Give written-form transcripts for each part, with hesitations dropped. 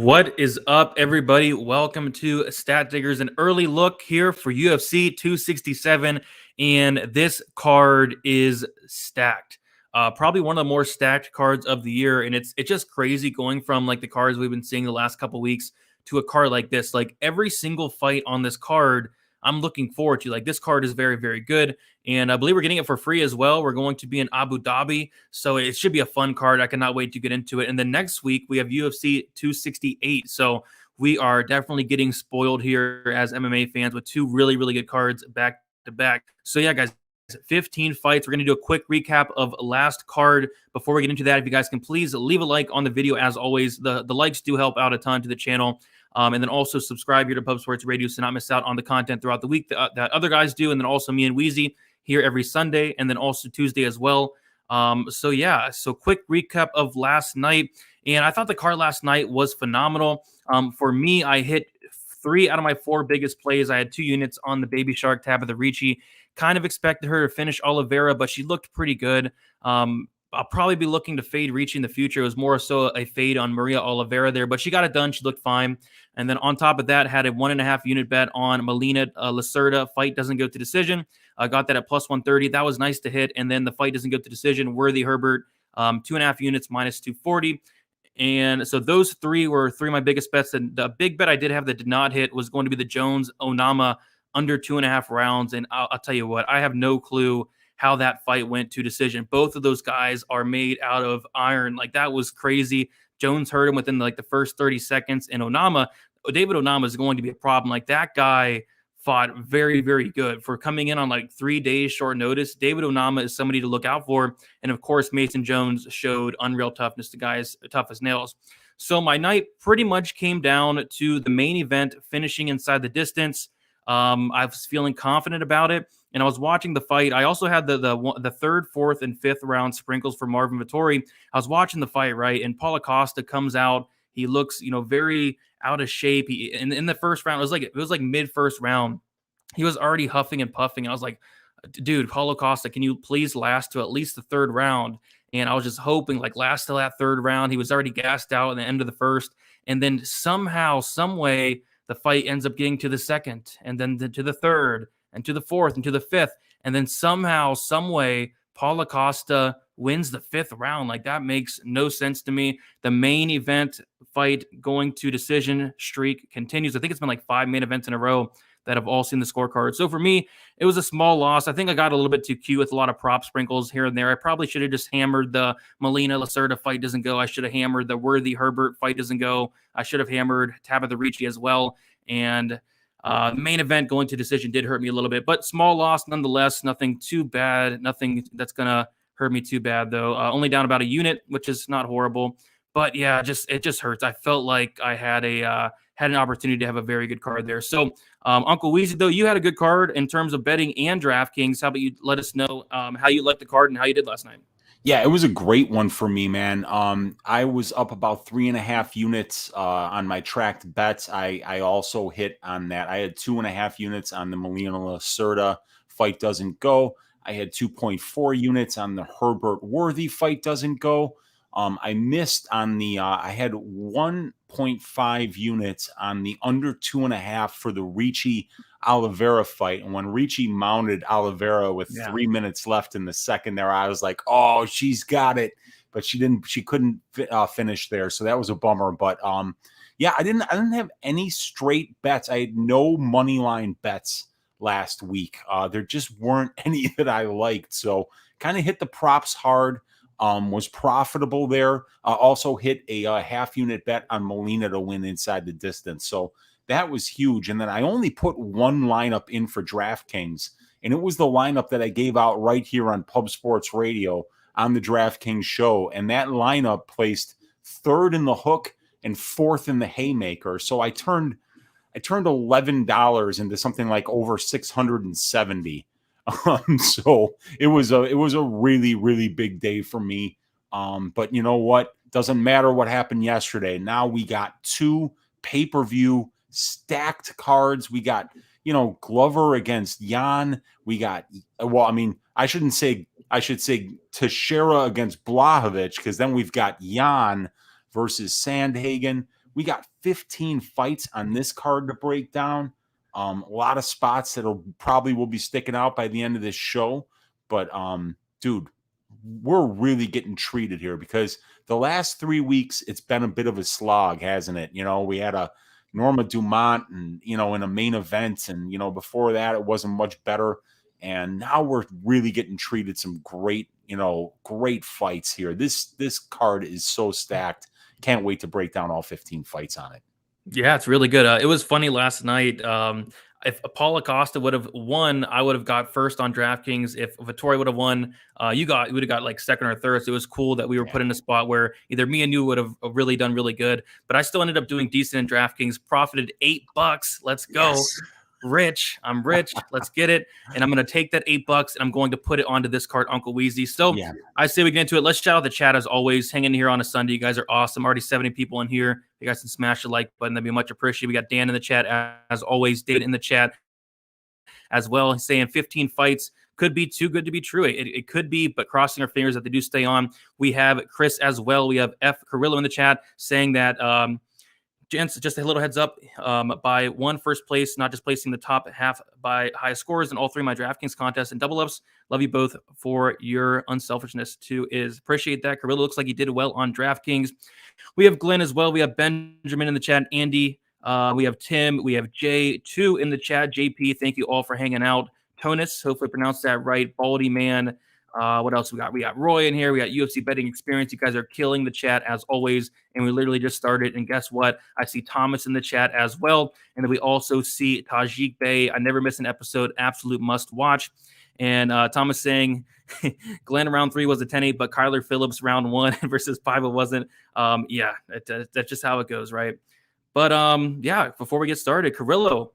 What is up, everybody? Welcome to Stat Diggers, an early look here for UFC 267, and this card is stacked. Probably one of the more stacked cards of the year, and it's just crazy going from like the cards we've been seeing the last couple weeks to a card like this. Like every single fight on this card, I'm looking forward to. Like this card is very, very good, and I believe we're getting it for free as well. We're going to be in Abu Dhabi, so it should be a fun card. I cannot wait to get into it. And then next week we have UFC 268, so we are definitely getting spoiled here as MMA fans with two really, really good cards back to back. So yeah, guys. 15 fights. We're going to do a quick recap of last card. Before we get into that, if you guys can please leave a like on the video. As always, the likes do help out a ton to the channel. And then also subscribe here to Pub Sports Radio so not miss out on the content throughout the week that other guys do. And then also me and Weezy here every Sunday and then also Tuesday as well. So quick recap of last night. And I thought the card last night was phenomenal. For me, I hit 3 out of my 4 biggest plays. I had 2 units on the Baby Shark Tabitha Ricci. Kind of expected her to finish Oliveira, but she looked pretty good. I'll probably be looking to fade Ricci in the future. It was more so a fade on Maria Oliveira there, but she got it done. She looked fine. And then on top of that, had a 1.5 unit bet on Melina Lacerda. Fight doesn't go to decision. I got that at plus 130. That was nice to hit. And then the fight doesn't go to decision. Worthy Herbert, 2.5 units minus 240. And so those 3 were 3 of my biggest bets. And the big bet I did have that did not hit was going to be the Jones Onama under 2.5 rounds. And I'll tell you what, I have no clue how that fight went to decision. Both of those guys are made out of iron. Like that was crazy. Jones hurt him within like the first 30 seconds. And David Onama is going to be a problem. Like that guy fought very, very good for coming in on like 3 days short notice. David Onama is somebody to look out for. And of course, Mason Jones showed unreal toughness. The guy's tough as nails. So my night pretty much came down to the main event finishing inside the distance. I was feeling confident about it, and I was watching the fight. I also had the 3rd, 4th, and 5th round sprinkles for Marvin Vettori. I was watching the fight, right, and Paulo Costa comes out. He looks, very out of shape. In the first round, it was like mid first round. He was already huffing and puffing, and I was like, dude, Paulo Costa, can you please last to at least the 3rd round? And I was just hoping, like, last to that 3rd round. He was already gassed out in the end of the first, and then somehow, some way, the fight ends up getting to the 2nd, and then to the 3rd, and to the 4th, and to the 5th. And then somehow, some way, Paulo Costa wins the 5th round. Like, that makes no sense to me. The main event fight going to decision streak continues. I think it's been like 5 main events in a row that have all seen the scorecard. So for me, it was a small loss. I think I got a little bit too cute with a lot of prop sprinkles here and there. I probably should have just hammered the Melina Lacerda fight doesn't go. I should have hammered the Worthy Herbert fight doesn't go. I should have hammered Tabitha Ricci as well. And the main event going to decision did hurt me a little bit, but small loss nonetheless. Nothing too bad. Nothing that's going to hurt me too bad, though. Only down about a unit, which is not horrible. But yeah, it just hurts. I felt like I had an opportunity to have a very good card there. So, Uncle Weezy, though, you had a good card in terms of betting and DraftKings. How about you let us know how you liked the card and how you did last night? Yeah, it was a great one for me, man. I was up about 3.5 units on my tracked bets. I also hit on that. I had 2.5 units on the Melina Lacerda fight doesn't go. I had 2.4 units on the Herbert Worthy fight doesn't go. I missed on the I had 1.5 units on the under 2.5 for the Ricci Oliveira fight. And when Ricci mounted Oliveira with 3 minutes left in the second there, I was like, oh, she's got it. But she couldn't finish there. So that was a bummer. But yeah, I didn't have any straight bets. I had no money line bets last week. There just weren't any that I liked. So kind of hit the props hard. Was profitable there. Also hit a half unit bet on Melina to win inside the distance. So that was huge. And then I only put one lineup in for DraftKings, and it was the lineup that I gave out right here on Pub Sports Radio on the DraftKings show. And that lineup placed 3rd in the hook and 4th in the haymaker. So I turned $11 into something like over 670. So it was a really, really big day for me. But you know what? Doesn't matter what happened yesterday. Now we got 2 pay-per-view stacked cards. We got, Glover against Jan. We got, I should say Teixeira against Błachowicz, because then we've got Jan versus Sandhagen. We got 15 fights on this card to break down. A lot of spots that probably will be sticking out by the end of this show. But, dude, we're really getting treated here because the last 3 weeks, it's been a bit of a slog, hasn't it? We had a Norma Dumont and, in a main event. And, before that, it wasn't much better. And now we're really getting treated some great, great fights here. This card is so stacked. Can't wait to break down all 15 fights on it. Yeah, it's really good. It was funny last night. If Paulo Costa would have won, I would have got first on DraftKings. If Vettori would have won, you would have got like second or third. So it was cool that we were put in a spot where either me and you would have really done really good. But I still ended up doing decent in DraftKings. Profited $8. Let's go. Yes. I'm rich. Let's get it. And I'm going to take that $8 and I'm going to put it onto this card, Uncle Weezy. So I say we get into it. Let's shout out the chat as always. Hang in here on a Sunday. You guys are awesome. Already 70 people in here. You guys can smash the like button. That'd be much appreciated. We got Dan in the chat as always. David in the chat as well. He's saying 15 fights could be too good to be true. It could be, but crossing our fingers that they do stay on. We have Chris as well. We have F. Carrillo in the chat saying that gents, just a little heads up, by one first place, not just placing the top half by highest scores in all three of my DraftKings contests and double ups. Love you both for your unselfishness too. Appreciate that. Carrillo looks like he did well on DraftKings. We have Glenn as well. We have Benjamin in the chat. Andy. We have Tim. We have J2 in the chat. JP, thank you all for hanging out. Tonus, hopefully pronounced that right. Baldy Man. What else we got? We got Roy in here. We got UFC Betting Experience. You guys are killing the chat as always. And we literally just started. And guess what? I see Thomas in the chat as well. And then we also see Tajik Bey. I never miss an episode. Absolute must watch. And Thomas saying Glenn round 3 was a 10-8, but Kyler Phillips round 1 versus Paiva wasn't. That's just how it goes, right? But before we get started, Carrillo,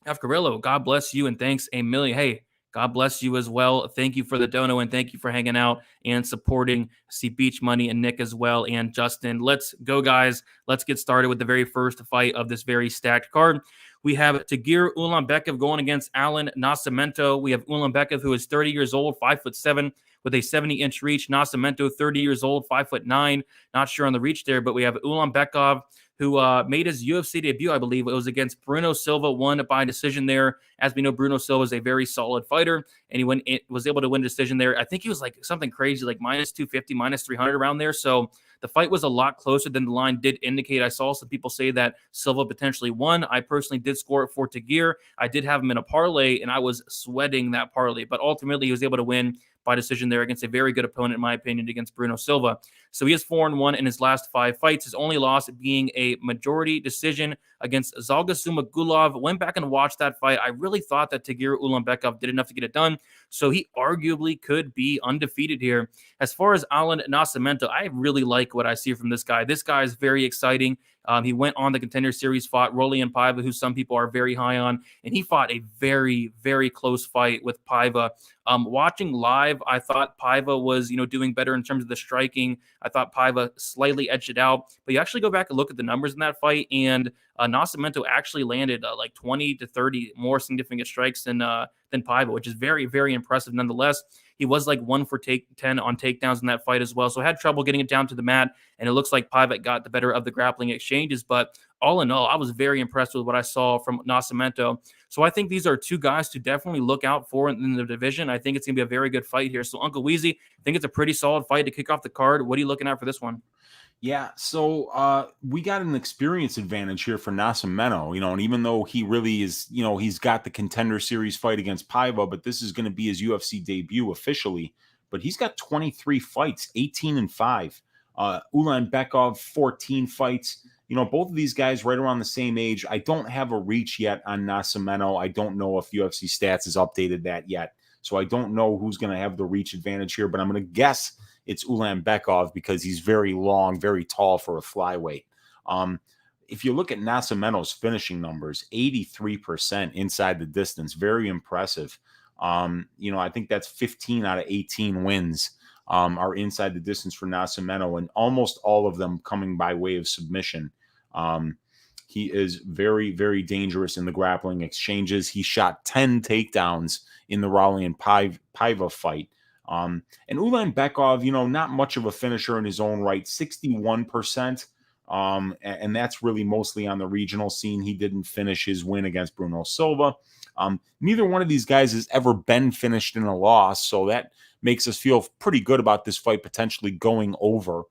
God bless you and thanks a million. Hey, God bless you as well. Thank you for the dono and thank you for hanging out and supporting. See Beach Money and Nick as well and Justin. Let's go, guys. Let's get started with the very first fight of this very stacked card. We have Tagir Ulanbekov going against Alan Nascimento. We have Ulanbekov, who is 30 years old, 5'7", with a 70-inch reach. Nascimento, 30 years old, 5'9". Not sure on the reach there, but we have Ulanbekov, who made his UFC debut, I believe. It was against Bruno Silva, won by decision there. As we know, Bruno Silva is a very solid fighter, and he was able to win decision there. I think he was like something crazy, like minus 250, minus 300 around there. So the fight was a lot closer than the line did indicate. I saw some people say that Silva potentially won. I personally did score it for Tagir. I did have him in a parlay, and I was sweating that parlay. But ultimately, he was able to win by decision there against a very good opponent, in my opinion, against Bruno Silva. So he is 4-1 in his last 5 fights. His only loss being a majority decision against Zhalgasumagulov. Went back and watched that fight. I really thought that Tagir Ulanbekov did enough to get it done. So he arguably could be undefeated here. As far as Alan Nascimento, I really like what I see from this guy. This guy is very exciting. He went on the Contender Series, fought Rolian Paiva, who some people are very high on, and he fought a very, very close fight with Paiva. Watching live, I thought Paiva was, doing better in terms of the striking. I thought Paiva slightly edged it out, but you actually go back and look at the numbers in that fight, and Nascimento actually landed like 20 to 30 more significant strikes than Paiva, which is very, very impressive nonetheless. He was like 1 for 10 on takedowns in that fight as well. So had trouble getting it down to the mat. And it looks like Paiva got the better of the grappling exchanges. But all in all, I was very impressed with what I saw from Nascimento. So I think these are two guys to definitely look out for in the division. I think it's going to be a very good fight here. So Uncle Weezy, I think it's a pretty solid fight to kick off the card. What are you looking at for this one? Yeah, so we got an experience advantage here for Nascimento, and even though he really is, he's got the Contender Series fight against Paiva, but this is going to be his UFC debut officially. But he's got 23 fights, 18-5. Ulanbekov, 14 fights. Both of these guys right around the same age. I don't have a reach yet on Nascimento. I don't know if UFC Stats has updated that yet. So I don't know who's going to have the reach advantage here, but I'm going to guess it's Ulanbekov because he's very long, very tall for a flyweight. If you look at Nascimento's finishing numbers, 83% inside the distance, very impressive. I think that's 15 out of 18 wins are inside the distance for Nascimento, and almost all of them coming by way of submission. He is very, very dangerous in the grappling exchanges. He shot 10 takedowns in the Rolian Paiva fight. And Ulanbekov, not much of a finisher in his own right, 61% And that's really mostly on the regional scene. He didn't finish his win against Bruno Silva. Neither one of these guys has ever been finished in a loss, so that makes us feel pretty good about this fight potentially going over.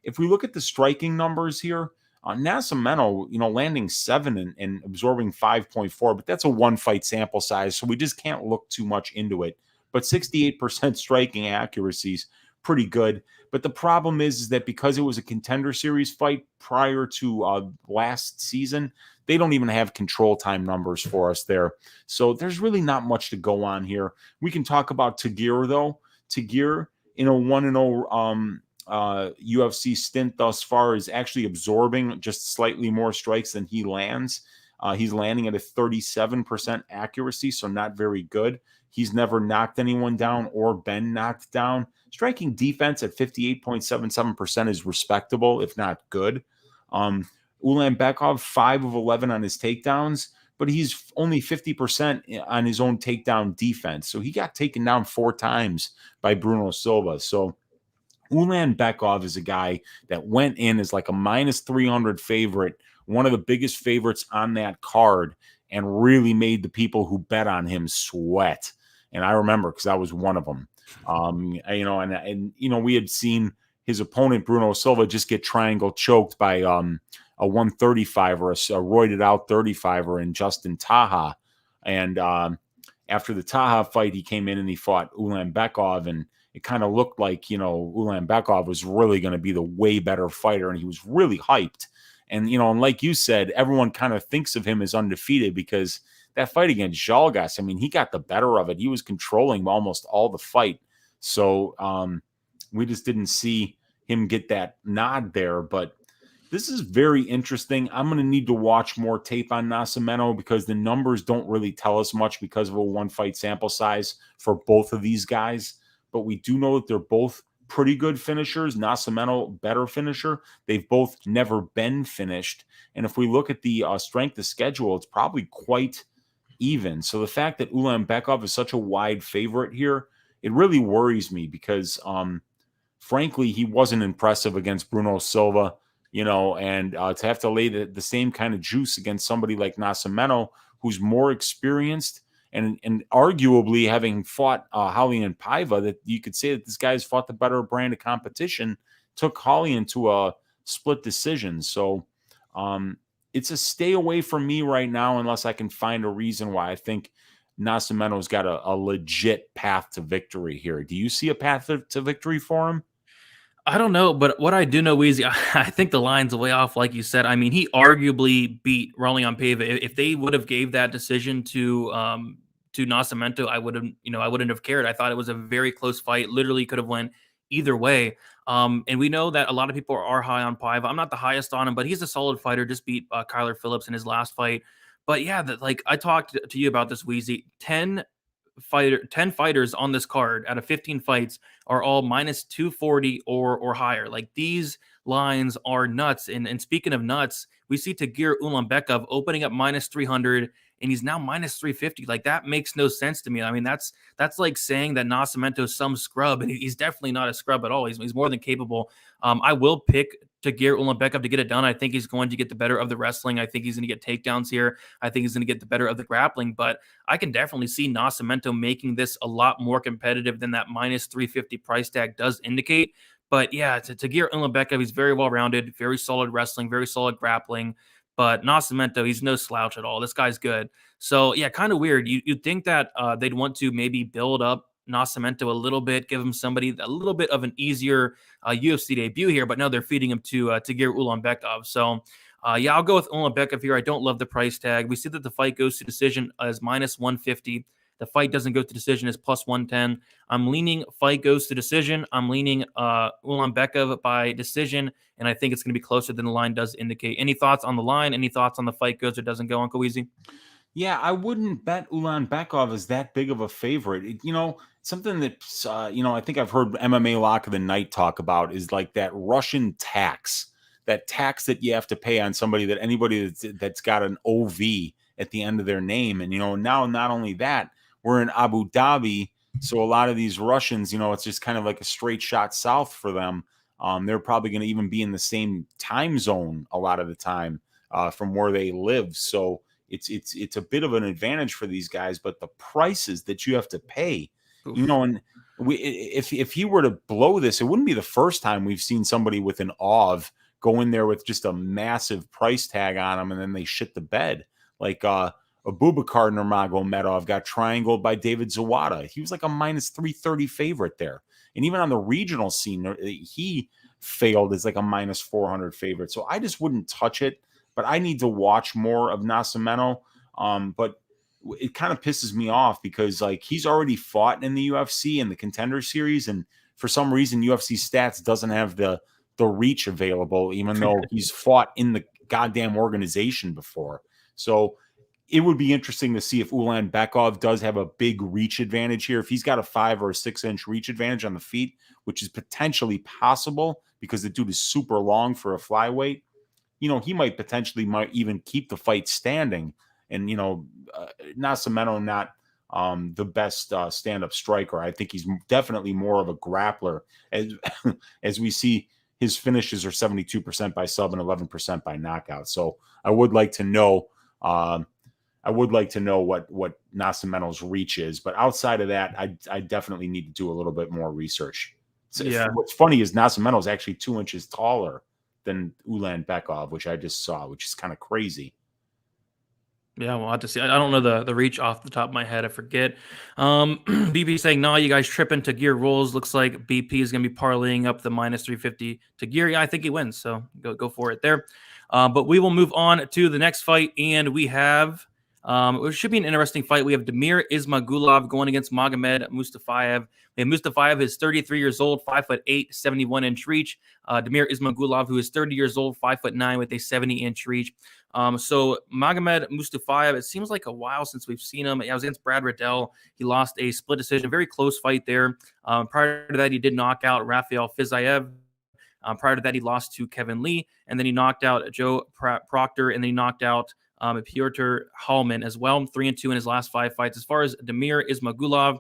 If we look at the striking numbers here, Nascimento, landing 7 and absorbing 5.4, but that's a one-fight sample size, so we just can't look too much into it. But 68% striking accuracies, pretty good. But the problem is that because it was a contender series fight prior to last season, they don't even have control time numbers for us there. So there's really not much to go on here. We can talk about Tagir, though. Tagir, in a 1-0 UFC stint thus far, is actually absorbing just slightly more strikes than he lands. He's landing at a 37% accuracy, so not very good. He's never knocked anyone down or been knocked down. Striking defense at 58.77% is respectable, if not good. Ulanbekov, 5 of 11 on his takedowns, but he's only 50% on his own takedown defense. So he got taken down 4 times by Bruno Silva. So Ulanbekov is a guy that went in as like a minus 300 favorite, one of the biggest favorites on that card, and really made the people who bet on him sweat. And I remember because I was one of them. We had seen his opponent Bruno Silva just get triangle choked by a 135 or a roided out 35er in Justin Taha. And after the Taha fight, he came in and he fought Ulanbekov, and it kind of looked like, Ulanbekov was really going to be the way better fighter, and he was really hyped. And, and like you said, everyone kind of thinks of him as undefeated because that fight against Zhalgas, he got the better of it. He was controlling almost all the fight. So we just didn't see him get that nod there. But this is very interesting. I'm going to need to watch more tape on Nascimento because the numbers don't really tell us much because of a one-fight sample size for both of these guys. But we do know that they're both pretty good finishers. Nascimento, better finisher. They've both never been finished. And if we look at the strength of schedule, it's probably quite even. So the fact that Ulanbekov is such a wide favorite here, it really worries me because, frankly, he wasn't impressive against Bruno Silva, and to have to lay the same kind of juice against somebody like Nascimento, who's more experienced and arguably having fought Holly and Paiva, that you could say that this guy's fought the better brand of competition, took Holly into a split decision. So it's a stay away from me right now unless I can find a reason why I think Nascimento's got a legit path to victory here. Do you see a path to victory for him? I don't know, but what I do know, Weezy, I think the line's way off, like you said. He arguably beat Raulian Paiva. If they would have gave that decision to Nascimento, I wouldn't have cared. I thought it was a very close fight. Literally could have went either way. And we know that a lot of people are high on Paiva. I'm not the highest on him, but he's a solid fighter. Just beat Kyler Phillips in his last fight. But yeah, I talked to you about this, Weezy. 10 fighters on this card out of 15 fights are all minus 240 or higher. Like, these lines are nuts. And speaking of nuts, we see Tagir Ulanbekov opening up minus 300, and he's now minus 350. Like, that makes no sense to me. That's like saying that Nascimento's some scrub, and he's definitely not a scrub at all. He's more than capable. I will pick Tagir Ulanbekov to get it done. I think he's going to get the better of the wrestling. I think he's going to get takedowns here. I think he's going to get the better of the grappling, but I can definitely see Nascimento making this a lot more competitive than that minus 350 price tag does indicate. But yeah, Tagir Ulanbekov, he's very well-rounded, very solid wrestling, very solid grappling. But Nascimento, he's no slouch at all. This guy's good. So yeah, kind of weird. You'd think that they'd want to maybe build up Nascimento a little bit, give him somebody a little bit of an easier UFC debut here, but no, they're feeding him to Tagir Ulanbekov. So yeah, I'll go with Ulanbekov here. I don't love the price tag. We see that the fight goes to decision as minus 150. The fight doesn't go to decision as plus 110. I'm leaning fight goes to decision. I'm leaning Ulanbekov by decision, and I think it's going to be closer than the line does indicate. Any thoughts on the line? Any thoughts on the fight goes or doesn't go, Uncle Weezy? Yeah, I wouldn't bet Ulanbekov is that big of a favorite. Something that, I think I've heard MMA Lock of the Night talk about is like that Russian tax, that tax that you have to pay on anybody that's got an OV at the end of their name. And, now not only that, we're in Abu Dhabi. So a lot of these Russians, it's just kind of like a straight shot south for them. They're probably going to even be in the same time zone a lot of the time from where they live. So it's a bit of an advantage for these guys, but the prices that you have to pay, Oof. and if he were to blow this, it wouldn't be the first time we've seen somebody with an OV go in there with just a massive price tag on them and then they shit the bed. Like Abubakar Nurmagomedov got triangled by David Zawada. He was like a minus 330 favorite there. And even on the regional scene, he failed as like a minus 400 favorite. So I just wouldn't touch it, but I need to watch more of Nascimento. But it kind of pisses me off because like he's already fought in the UFC in the Contender Series. And for some reason, UFC Stats doesn't have the reach available, even though he's fought in the goddamn organization before. So it would be interesting to see if Ulanbekov does have a big reach advantage here. If he's got a 5 or a 6 inch reach advantage on the feet, which is potentially possible because the dude is super long for a flyweight, he might even keep the fight standing. And, Nascimento, not the best stand-up striker. I think he's definitely more of a grappler as we see his finishes are 72% by sub and 11% by knockout. So I would like to know what Nascimento's reach is, but outside of that, I definitely need to do a little bit more research. So what's funny is Nascimento is actually 2 inches taller than Ulanbekov, which I just saw, which is kind of crazy. Yeah, we'll have to see. I don't know the reach off the top of my head. I forget. BP saying, no, you guys tripping. Tagir rolls. Looks like BP is going to be parlaying up the minus 350 Tagir. Yeah, I think he wins. So go for it there. But we will move on to the next fight. And we have, it should be an interesting fight. We have Damir Ismagulov going against Magomed Mustafayev. We have Mustafayev is 33 years old, 5'8", 71 inch reach. Damir Ismagulov, who is 30 years old, 5'9", with a 70 inch reach. So Magomed Mustafayev, it seems like a while since we've seen him. It was against Brad Riddell. He lost a split decision, very close fight there. Prior to that, he did knock out Rafael Fiziev. Prior to that, he lost to Kevin Lee, and then he knocked out Joe Proctor, and then he knocked out Petr Hallman as well. 3-2 in his last 5 fights. As far as Damir Ismagulov,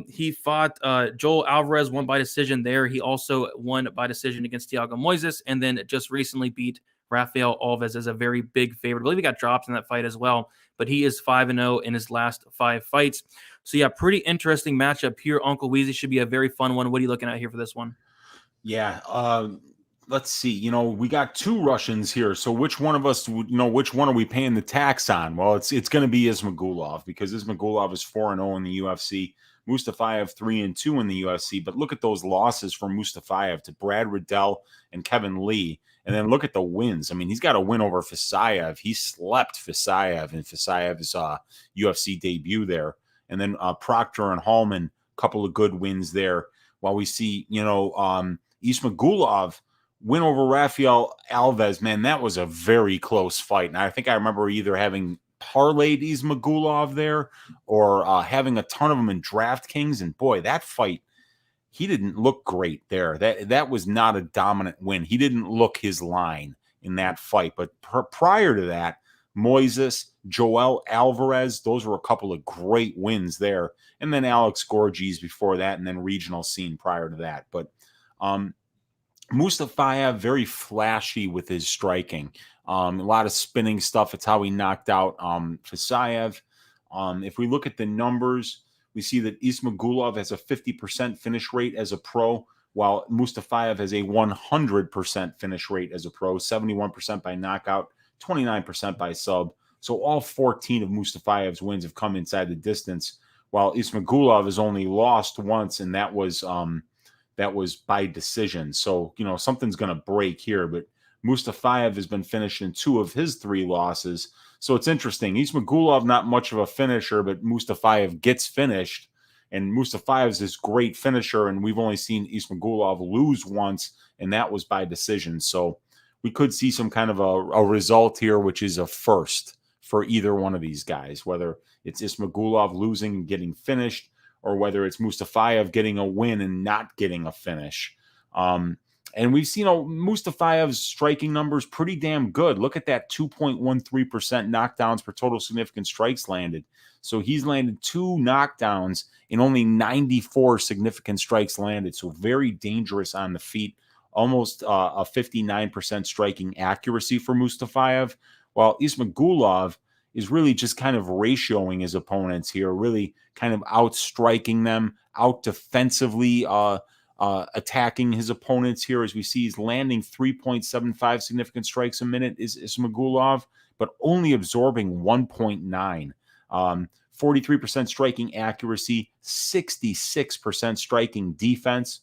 he fought Joel Alvarez, won by decision there. He also won by decision against Thiago Moises, and then just recently beat Rafael Alves as a very big favorite. I believe he got dropped in that fight as well, but he is 5-0 in his last 5 fights. So yeah, pretty interesting matchup here. Uncle Weezy should be a very fun one. What are you looking at here for this one? Yeah, let's see. We got 2 Russians here. So which one of us, which one are we paying the tax on? Well, it's going to be Ismagulov because Ismagulov is 4-0 in the UFC. Mustafayev 3-2 in the UFC. But look at those losses from Mustafayev to Brad Riddell and Kevin Lee. And then look at the wins. I mean, he's got a win over Fisayev. He slept Fisayev in Fisayev's UFC debut there. And then Proctor and Hallman, a couple of good wins there. While we see, Ismagulov win over Rafael Alves, man, that was a very close fight. And I think I remember either having parlayed Ismagulov there or having a ton of them in DraftKings. And boy, that fight, he didn't look great there. That was not a dominant win. He didn't look his line in that fight. But prior to that, Moises, Joel Alvarez, those were a couple of great wins there. And then Alex Gorgies before that, and then regional scene prior to that. But Mustafayev, very flashy with his striking. A lot of spinning stuff. It's how he knocked out Fisayev. If we look at the numbers, we see that Ismagulov has a 50% finish rate as a pro, while Mustafayev has a 100% finish rate as a pro, 71% by knockout, 29% by sub. So all 14 of Mustafayev's wins have come inside the distance, while Ismagulov has only lost once, and that was by decision. So, something's going to break here, but Mustafayev has been finished in 2 of his 3 losses. So it's interesting. Ismagulov, not much of a finisher, but Mustafayev gets finished. And Mustafayev's this great finisher, and we've only seen Ismagulov lose once, and that was by decision. So we could see some kind of a result here, which is a first for either one of these guys, whether it's Ismagulov losing and getting finished, or whether it's Mustafayev getting a win and not getting a finish. And we've seen Mustafayev's striking numbers pretty damn good. Look at that 2.13% knockdowns per total significant strikes landed. So he's landed 2 knockdowns in only 94 significant strikes landed. So very dangerous on the feet. almost a 59% striking accuracy for Mustafayev, while Ismagulov is really just kind of ratioing his opponents here, really kind of outstriking them, out defensively attacking his opponents here. As we see, he's landing 3.75 significant strikes a minute is Ismagulov, but only absorbing 1.9. 43% striking accuracy, 66% striking defense.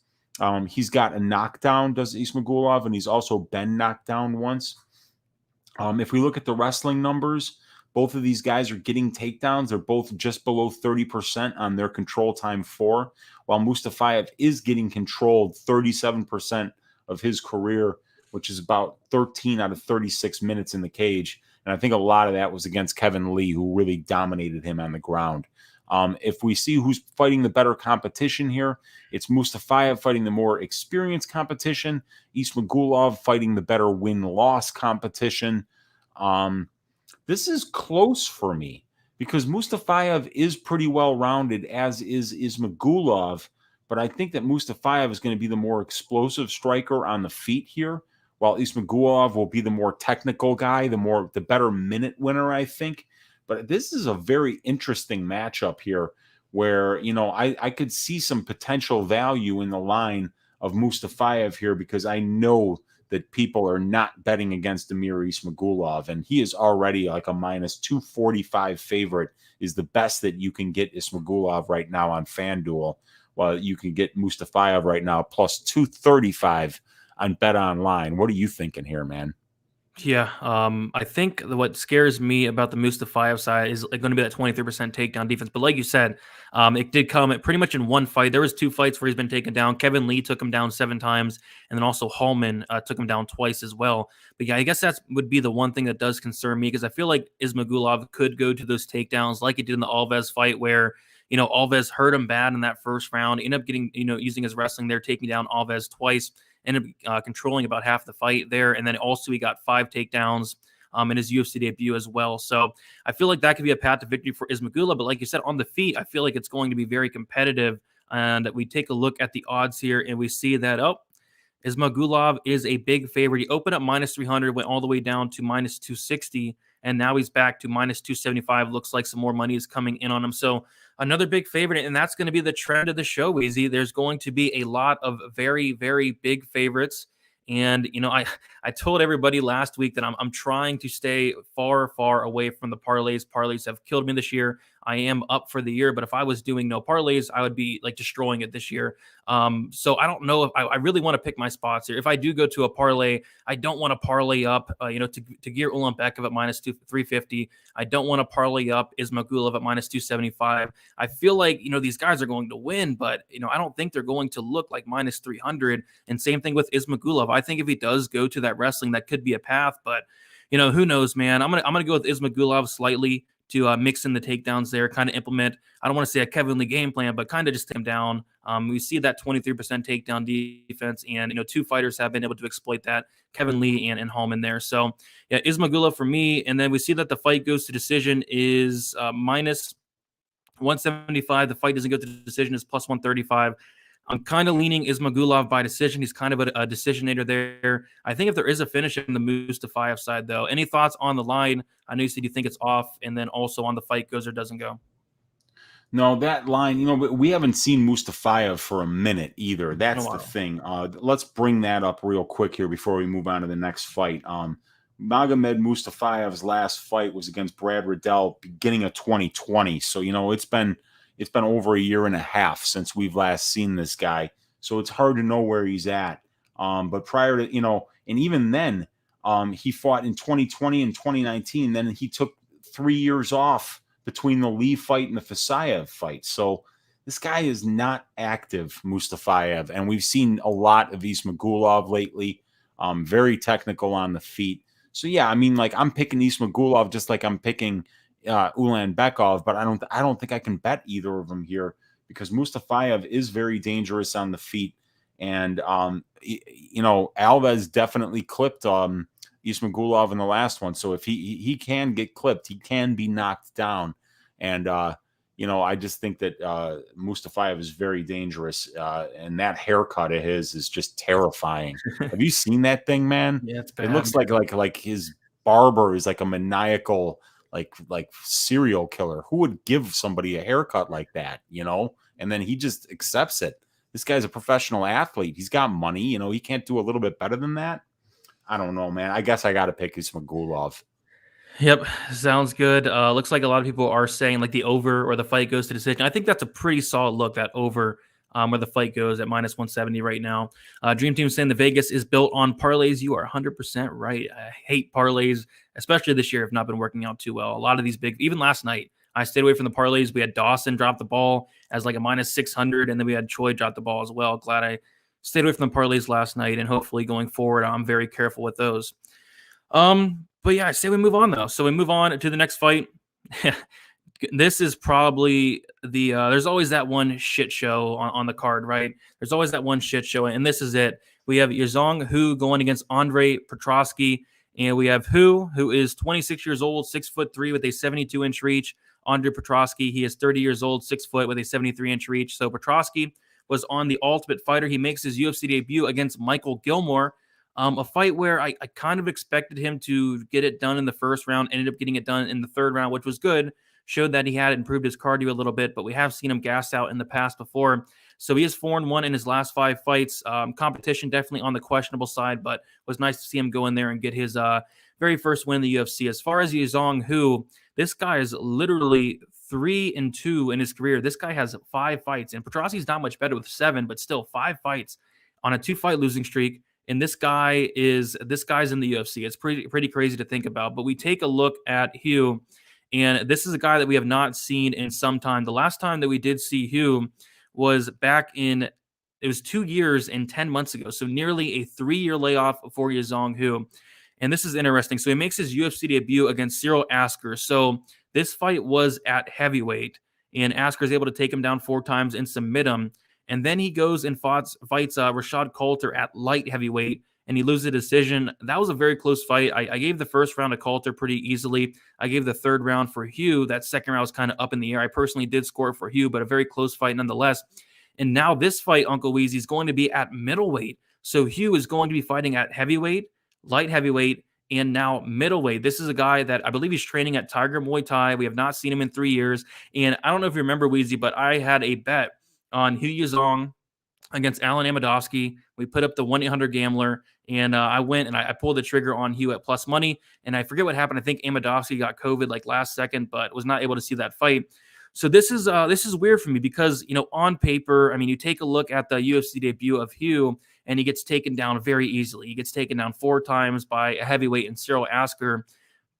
He's got a knockdown, does Ismagulov, and he's also been knocked down once. If we look at the wrestling numbers, both of these guys are getting takedowns. They're both just below 30% on their control time 4, while Mustafayev is getting controlled 37% of his career, which is about 13 out of 36 minutes in the cage. And I think a lot of that was against Kevin Lee, who really dominated him on the ground. If we see who's fighting the better competition here, it's Mustafayev fighting the more experienced competition, Ismagulov fighting the better win-loss competition. This is close for me because Mustafayev is pretty well-rounded, as is Ismagulov, but I think that Mustafayev is going to be the more explosive striker on the feet here, while Ismagulov will be the more technical guy, the better minute winner, I think. But this is a very interesting matchup here where, I could see some potential value in the line of Mustafayev here because I know that people are not betting against Damir Ismagulov, and he is already like a minus 245 favorite, is the best that you can get Ismagulov right now on FanDuel, while you can get Mustafayev right now plus 235 on Bet Online. What are you thinking here, man? Yeah, I think what scares me about the Mustafayev side is going to be that 23% takedown defense. But like you said, it did come pretty much in one fight. There was 2 fights where he's been taken down. Kevin Lee took him down 7 times, and then also Hallman took him down twice as well. But yeah, I guess that would be the one thing that does concern me because I feel like Ismagulov could go to those takedowns like he did in the Alves fight where, Alves hurt him bad in that first round, ended up getting, using his wrestling there, taking down Alves twice. Ended up controlling about half the fight there. And then also he got 5 takedowns in his UFC debut as well. So I feel like that could be a path to victory for Ismagulov. But like you said, on the feet, I feel like it's going to be very competitive. And we take a look at the odds here and we see that, Ismagulov is a big favorite. He opened up minus 300, went all the way down to minus 260. And now he's back to minus 275. Looks like some more money is coming in on him. So another big favorite, and that's going to be the trend of the show, Weezy. There's going to be a lot of very, very big favorites. And, I told everybody last week that I'm trying to stay far, far away from the parlays. Parlays have killed me this year. I am up for the year, but if I was doing no parlays, I would be like destroying it this year. So I don't know if I really want to pick my spots here. If I do go to a parlay, I don't want to parlay up, to Gear Ulanbekov at minus 350. I don't want to parlay up Ismagulov at minus 275. I feel like, these guys are going to win, but, I don't think they're going to look like minus 300. And same thing with Ismagulov. I think if he does go to that wrestling, that could be a path, but, who knows, man. I'm gonna go with Ismagulov slightly to mix in the takedowns there, kind of implement, I don't want to say a Kevin Lee game plan, but kind of just take him down. We see that 23% takedown defense, and 2 fighters have been able to exploit that, Kevin Lee and Hallman there. So yeah, Ismagulov for me, and then we see that the fight goes to decision is minus 175. The fight doesn't go to decision, is plus 135. I'm kind of leaning Ismagulov by decision. He's kind of a decisionator there. I think if there is a finish in the Mustafayev side, though. Any thoughts on the line? I know you said you think it's off, and then also on the fight goes or doesn't go. No, that line, we haven't seen Mustafayev for a minute either. That's the thing. Let's bring that up real quick here before we move on to the next fight. Magomed Mustafayev's last fight was against Brad Riddell beginning of 2020. So, it's been over a year and a half since we've last seen this guy. So it's hard to know where he's at. But prior to, and even then, he fought in 2020 and 2019. Then he took 3 years off between the Lee fight and the Fasayev fight. So this guy is not active, Mustafayev. And we've seen a lot of Ismagulov lately. Very technical on the feet. So yeah, I'm picking Ismagulov just like I'm picking Ulanbekov, but I don't think I can bet either of them here because Mustafayev is very dangerous on the feet, and Alves definitely clipped Ismagulov in the last one. So if he can get clipped, he can be knocked down, and I just think that Mustafayev is very dangerous, and that haircut of his is just terrifying. Have you seen that thing, man? Yeah, it's It bad. looks like his barber is like a maniacal like serial killer. Who would give somebody a haircut like that, And then he just accepts it. This guy's a professional athlete. He's got money, he can't do a little bit better than that. I don't know, man. I guess I got to pick Ismagulov. Yep, sounds good. Looks like a lot of people are saying like the over or the fight goes to decision. I think that's a pretty solid look, that over where the fight goes at minus 170 right now. Dream Team saying the Vegas is built on parlays. You are 100% right. I hate parlays, especially this year, have not been working out too well. A lot of these big, even last night, I stayed away from the parlays. We had Dawson drop the ball as like a minus 600, and then we had Choi drop the ball as well. Glad I stayed away from the parlays last night, and hopefully going forward, I'm very careful with those. But yeah, I say we move on though. So we move on to the next fight. This is probably the there's always that one shit show on the card, right? There's always that one shit show, and this is it. We have Yazong Hu going against Andre Petroski, and we have Hu, who is 26 years old, 6'3" with a 72-inch reach. Andre Petroski, he is 30 years old, 6 foot with a 73-inch reach. So Petroski was on the Ultimate Fighter. He makes his UFC debut against Michael Gilmore. A fight where I kind of expected him to get it done in the first round, ended up getting it done in the third round, which was good. Showed that he had improved his cardio a little bit, but we have seen him gas out in the past before. So he is 4-1 in his last 5 fights. Competition definitely on the questionable side, but was nice to see him go in there and get his very first win in the UFC. As far as Yazong Hu, this guy is literally 3-2 in his career. This guy has 5 fights, and Petroski's not much better with 7, but still 5 fights on a 2-fight losing streak. And this guy's in the UFC. It's pretty crazy to think about. But we take a look at Hu, and this is a guy that we have not seen in some time. The last time that we did see Hu was it was 2 years and 10 months ago. So nearly a 3-year layoff for Yazong Hu. And this is interesting. So he makes his UFC debut against Cyril Asker. So this fight was at heavyweight, and Asker is able to take him down 4 times and submit him. And then he goes and fights Rashad Coulter at light heavyweight, and he loses a decision. That was a very close fight. I gave the first round to Coulter pretty easily. I gave the third round for Hu. That second round was kind of up in the air. I personally did score for Hu, but a very close fight nonetheless. And now this fight, Uncle Weezy, is going to be at middleweight. So Hu is going to be fighting at heavyweight, light heavyweight, and now middleweight. This is a guy that I believe he's training at Tiger Muay Thai. We have not seen him in 3 years. And I don't know if you remember, Weezy, but I had a bet on Hu Yazong against Alan Amedovski. We put up the 1-800 gambler, and I went and I pulled the trigger on Hu at plus money. And I forget what happened. I think Amedovski got COVID like last second, but was not able to see that fight. So this is weird for me because, on paper, I mean, you take a look at the UFC debut of Hu, and he gets taken down very easily. He gets taken down 4 times by a heavyweight in Cyril Asker.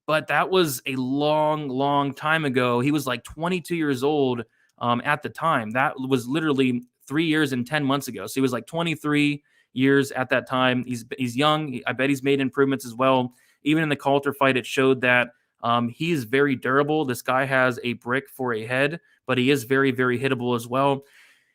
But that was a long, long time ago. He was like 22 years old at the time. That was literally 3 years and 10 months ago. So he was like 23 years at that time. He's young. I bet he's made improvements as well. Even in the Coulter fight, it showed that he's very durable. This guy has a brick for a head, but he is very, very hittable as well.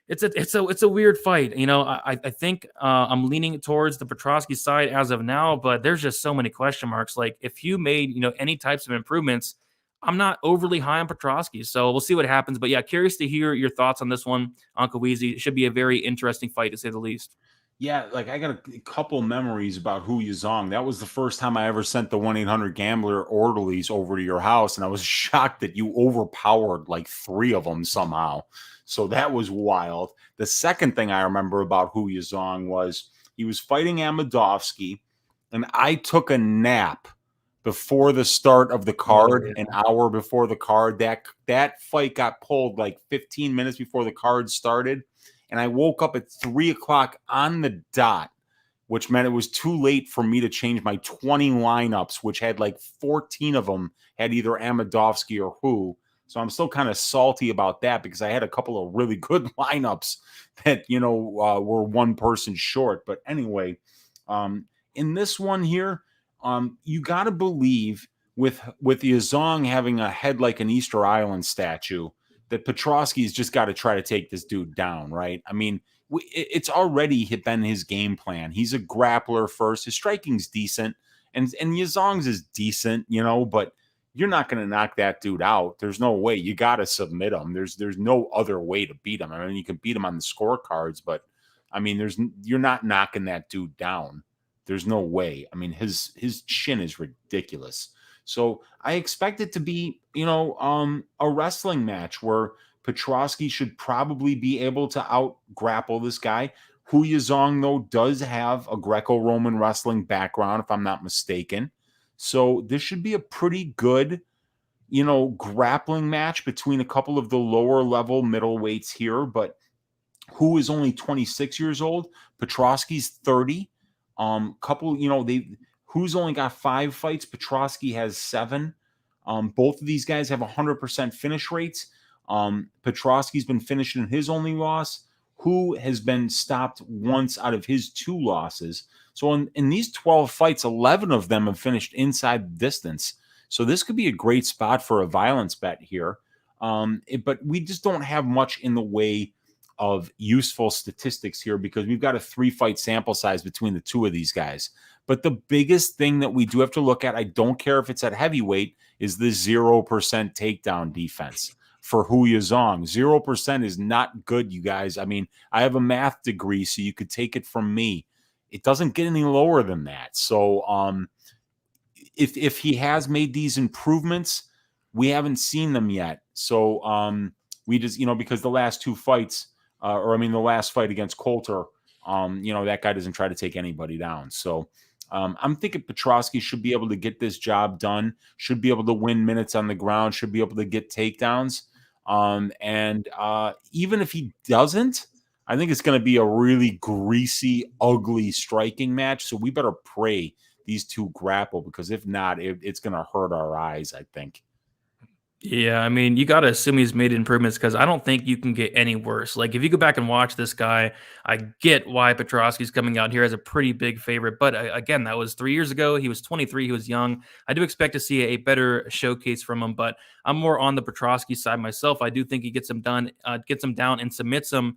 It's a weird fight. I think I'm leaning towards the Petroski side as of now, but there's just so many question marks. Like if you made, any types of improvements, I'm not overly high on Petroski, so we'll see what happens. But yeah, curious to hear your thoughts on this one, Uncle Weezy. It should be a very interesting fight, to say the least. Yeah, like I got a couple memories about Hu Yazong. That was the first time I ever sent the 1-800 gambler orderlies over to your house, and I was shocked that you overpowered like 3 of them somehow. So that was wild. The second thing I remember about Hu Yazong was he was fighting Amedovski, and I took a nap before the start of the card, an hour before the card. That fight got pulled like 15 minutes before the card started. And I woke up at 3 o'clock on the dot, which meant it was too late for me to change my 20 lineups, which had like 14 of them had either Amedovski or Hu. So I'm still kind of salty about that because I had a couple of really good lineups that, were one person short. But anyway, in this one here, you got to believe with Yazong having a head like an Easter Island statue that Petroski's just got to try to take this dude down, right? I mean, it's already been his game plan. He's a grappler first. His striking's decent, and Yazong's is decent, but you're not going to knock that dude out. There's no way. You got to submit him. There's no other way to beat him. I mean, you can beat him on the scorecards, but I mean, you're not knocking that dude down. There's no way. I mean, his chin is ridiculous. So I expect it to be, a wrestling match where Petrosky should probably be able to out grapple this guy. Hu Yazong, though, does have a Greco-Roman wrestling background, if I'm not mistaken. So this should be a pretty good, grappling match between a couple of the lower level middleweights here. But Hu is only 26 years old. Petrosky's 30. Who's only got 5 fights. Petrosky has 7. Both of these guys have 100% finish rates. Petrosky's been finishing his only loss. Hu has been stopped once out of his 2 losses. So in these 12 fights, 11 of them have finished inside the distance. So this could be a great spot for a violence bet here. But we just don't have much in the way of useful statistics here because we've got a 3-fight sample size between the 2 of these guys. But the biggest thing that we do have to look at, I don't care if it's at heavyweight, is the 0% takedown defense for Hu Yazong. 0% is not good, you guys. I mean, I have a math degree, so you could take it from me. It doesn't get any lower than that. So if he has made these improvements, we haven't seen them yet. So we just, because the last 2 fights, the last fight against Coulter, that guy doesn't try to take anybody down. So I'm thinking Petrosky should be able to get this job done, should be able to win minutes on the ground, should be able to get takedowns. And even if he doesn't, I think it's going to be a really greasy, ugly striking match. So we better pray these 2 grapple because if not, it's going to hurt our eyes, I think. Yeah, I mean, you got to assume he's made improvements because I don't think you can get any worse. Like, if you go back and watch this guy, I get why Petrosky's coming out here as a pretty big favorite. But again, that was 3 years ago. He was 23. He was young. I do expect to see a better showcase from him, but I'm more on the Petrosky side myself. I do think he gets him down and submits him.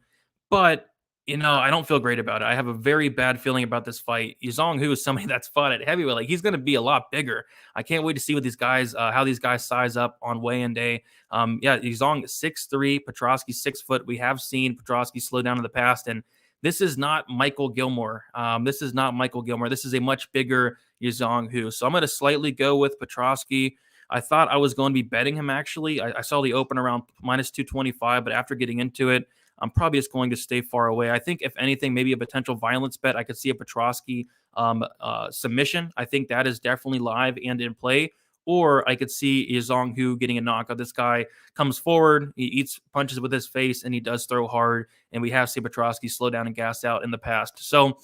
But I don't feel great about it. I have a very bad feeling about this fight. Yazong Hu is somebody that's fought at heavyweight. Like, he's going to be a lot bigger. I can't wait to see what these guys, how these guys size up on weigh-in day. Yazong 6'3", Petrosky 6 foot. We have seen Petrosky slow down in the past, and this is not Michael Gilmore. This is a much bigger Yazong Hu. So I'm going to slightly go with Petrosky. I thought I was going to be betting him, actually. I saw the open around minus 225, but after getting into it, I'm probably just going to stay far away. I think, if anything, maybe a potential violence bet, I could see a Petrosky submission. I think that is definitely live and in play. Or I could see Yazong Hu getting a knockout. This guy comes forward, he eats punches with his face, and he does throw hard. And we have seen Petrosky slow down and gas out in the past. So,